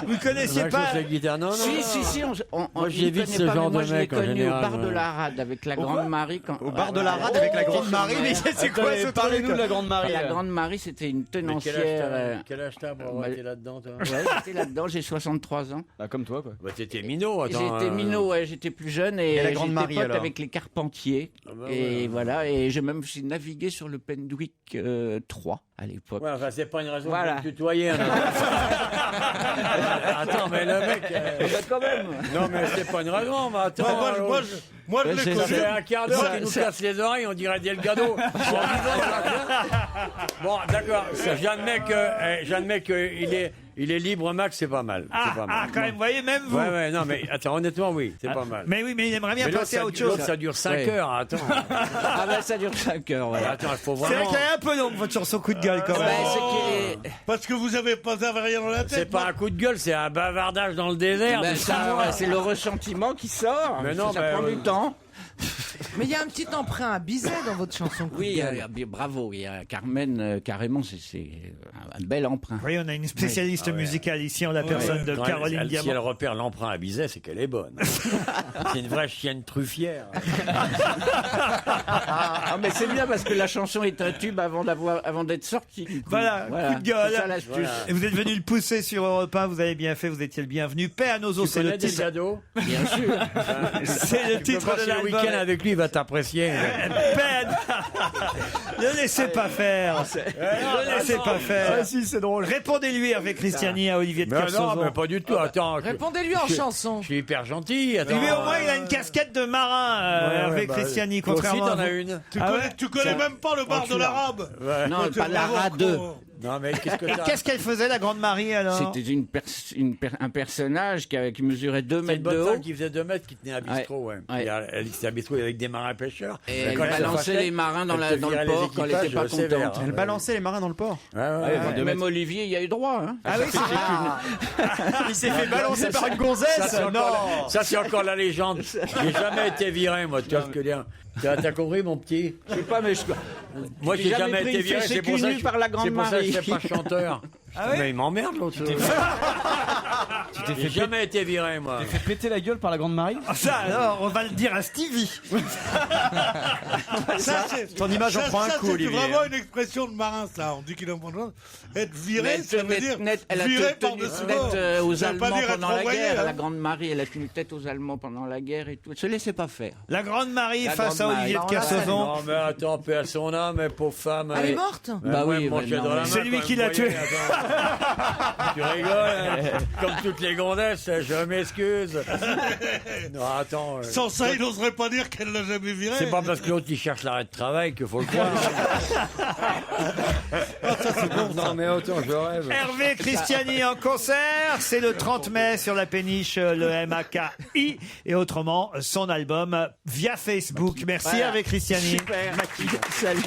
Vous connaissiez pas la guitare, non, non. Si, Moi, il j'évite connaît ce pas, genre mais moi, de je l'ai mec, en connu général, au bar de ouais. la Rade avec la Grande Marie. Au bar de la Rade avec la Grande Marie, mais c'est quoi ce truc? Parlez-nous de la Grande Marie. La Grande Marie, c'était une tenancière. Quel âge t'as pour avoir été là-dedans, toi? Ouais, j'étais là-dedans, j'ai 63 ans. Ah, comme toi, quoi. Bah, t'étais minot, attends. J'étais minot, ouais, j'étais plus jeune et la Grande j'étais Marie, pote alors avec les Carpentiers. bah, Et voilà, et j'ai même navigué sur le Pendwick 3 à l'époque. Ouais, enfin, c'est pas une raison Voilà. de me tutoyer. Hein. Attends, mais le mec. Quand même. Non, mais c'est pas une raison, mais attends. Moi, je l'ai ça connu. fait un quart d'heure qu'il nous casse les oreilles, on dirait Delgado. Bon, d'accord, j'admets qu'il est libre, Max, c'est pas mal. C'est pas mal. Quand même, vous voyez, même vous. Ouais, non, mais attends, honnêtement, oui, c'est pas mal. Mais oui, mais il aimerait bien Mais l'autre, passer à autre chose. l'autre, ça dure 5 heures, attends. Ah ben ça dure 5 heures, voilà. Attends, il faut C'est vrai vraiment. qu'elle est un peu longue, votre chanson coup de gueule, quand même. Parce que vous avez pas rien dans la tête. C'est pas un coup de gueule, c'est un bavardage dans le désert. Ben, de ça, savoir. c'est le ressentiment qui sort. Mais non, ça mais, prend du temps. Mais il y a un petit emprunt à Bizet dans votre chanson. Coup de Oui, gueule. bravo. Il y a Carmen, carrément, c'est un bel emprunt. Oui, on a une spécialiste musicale ici en la personne de Quand Caroline si elle Diamant. repère l'emprunt à Bizet, c'est qu'elle est bonne. C'est une vraie chienne truffière. Ah, mais c'est bien parce que la chanson est un tube avant d'être sortie. Du coup. Voilà, coup de gueule. C'est ça, l'astuce. Voilà. Et vous êtes venu le pousser sur Europe 1, vous avez bien fait, vous étiez le bienvenu. Paix à nos os, Tu c'est le connais des titre. cadeaux? Bien sûr. C'est le Tu peux titre de passer le l'album. week-end avec lui, il va t'apprécier. Peine. Ne laissez pas faire. Ne laissez pas faire. Ah si, c'est drôle. Répondez-lui Hervé Christiani à Olivier de Mais non, Kersauzon. mais pas du tout. Attends. Répondez-lui en chanson. Je suis hyper gentil. Attends. Lui, au moins, il a une casquette de marin, Hervé Christiani, Toi aussi, contrairement à t'en as vous. une. Tu connais même pas le bar de l'arabe. Ouais. Non, pas la Rade. Non, mais qu'est-ce que Et t'as? qu'est-ce qu'elle faisait, la Grande Marie, alors? C'était un personnage qui mesurait 2 C'est une mètres de bonne haut. femme qui faisait 2 mètres qui tenait un bistrot, ouais. Ouais. Elle était à bistrot avec des marins pêcheurs. Et elle quand se balançait fâchait, les marins dans elle te le virait port les quand elle était pas équipages sévères, contente. hein. Elle balançait les marins dans le port. Même Olivier, il y a eu droit. Hein. Ah oui, il s'est fait balancer par une gonzesse. Non. Ça, c'est encore la légende. J'ai jamais été viré, moi, tu vois ce que je veux dire. T'as compris, mon petit? Je sais pas, mais Moi, j'ai jamais pris été une viré, fessée c'est pour ça cul nu par la Grande c'est pour ça que je Marie. suis pas chanteur. Ah oui? Mais il m'emmerde, l'autre. J'ai jamais été viré, moi. Tu t'es fait péter la gueule par la Grande Marie? Ah, ça, alors, on va le dire à Stevie. Ça, c'est Ton image en prend un coup, c'est Olivier. vraiment une expression de marin, ça. On dit qu'il en prend un. Être viré, Mais ça veut dire elle a viré tenu par-dessus tête bord. aux Ça veut pas Allemands dire être pendant la envoyé, guerre. hein. La Grande Marie, elle a tenu tête aux Allemands pendant la guerre et tout. Elle se laissait pas faire. La Grande Marie La face Grande à Olivier Marie. de Kersauzon. Non, mais attends, paix à son âme, pauvre femme. Elle est morte? Bah oui, moi, mais j'ai non, dans la mais- main C'est lui quand qui même, l'a tué. voyez, attends. Tu rigoles, hein. Comme toutes les gondesses, je m'excuse. Non, attends. Sans ça, il n'oserait pas dire qu'elle l'a jamais viré. C'est pas parce que l'autre il cherche l'arrêt de travail qu'il faut le croire. Non, mais attends, je rêve. Hervé Christiani en concert, c'est le 30 mai sur la péniche, le MAKI, et autrement son album via Facebook. Merci Voilà. Hervé Christiani. Super. Salut.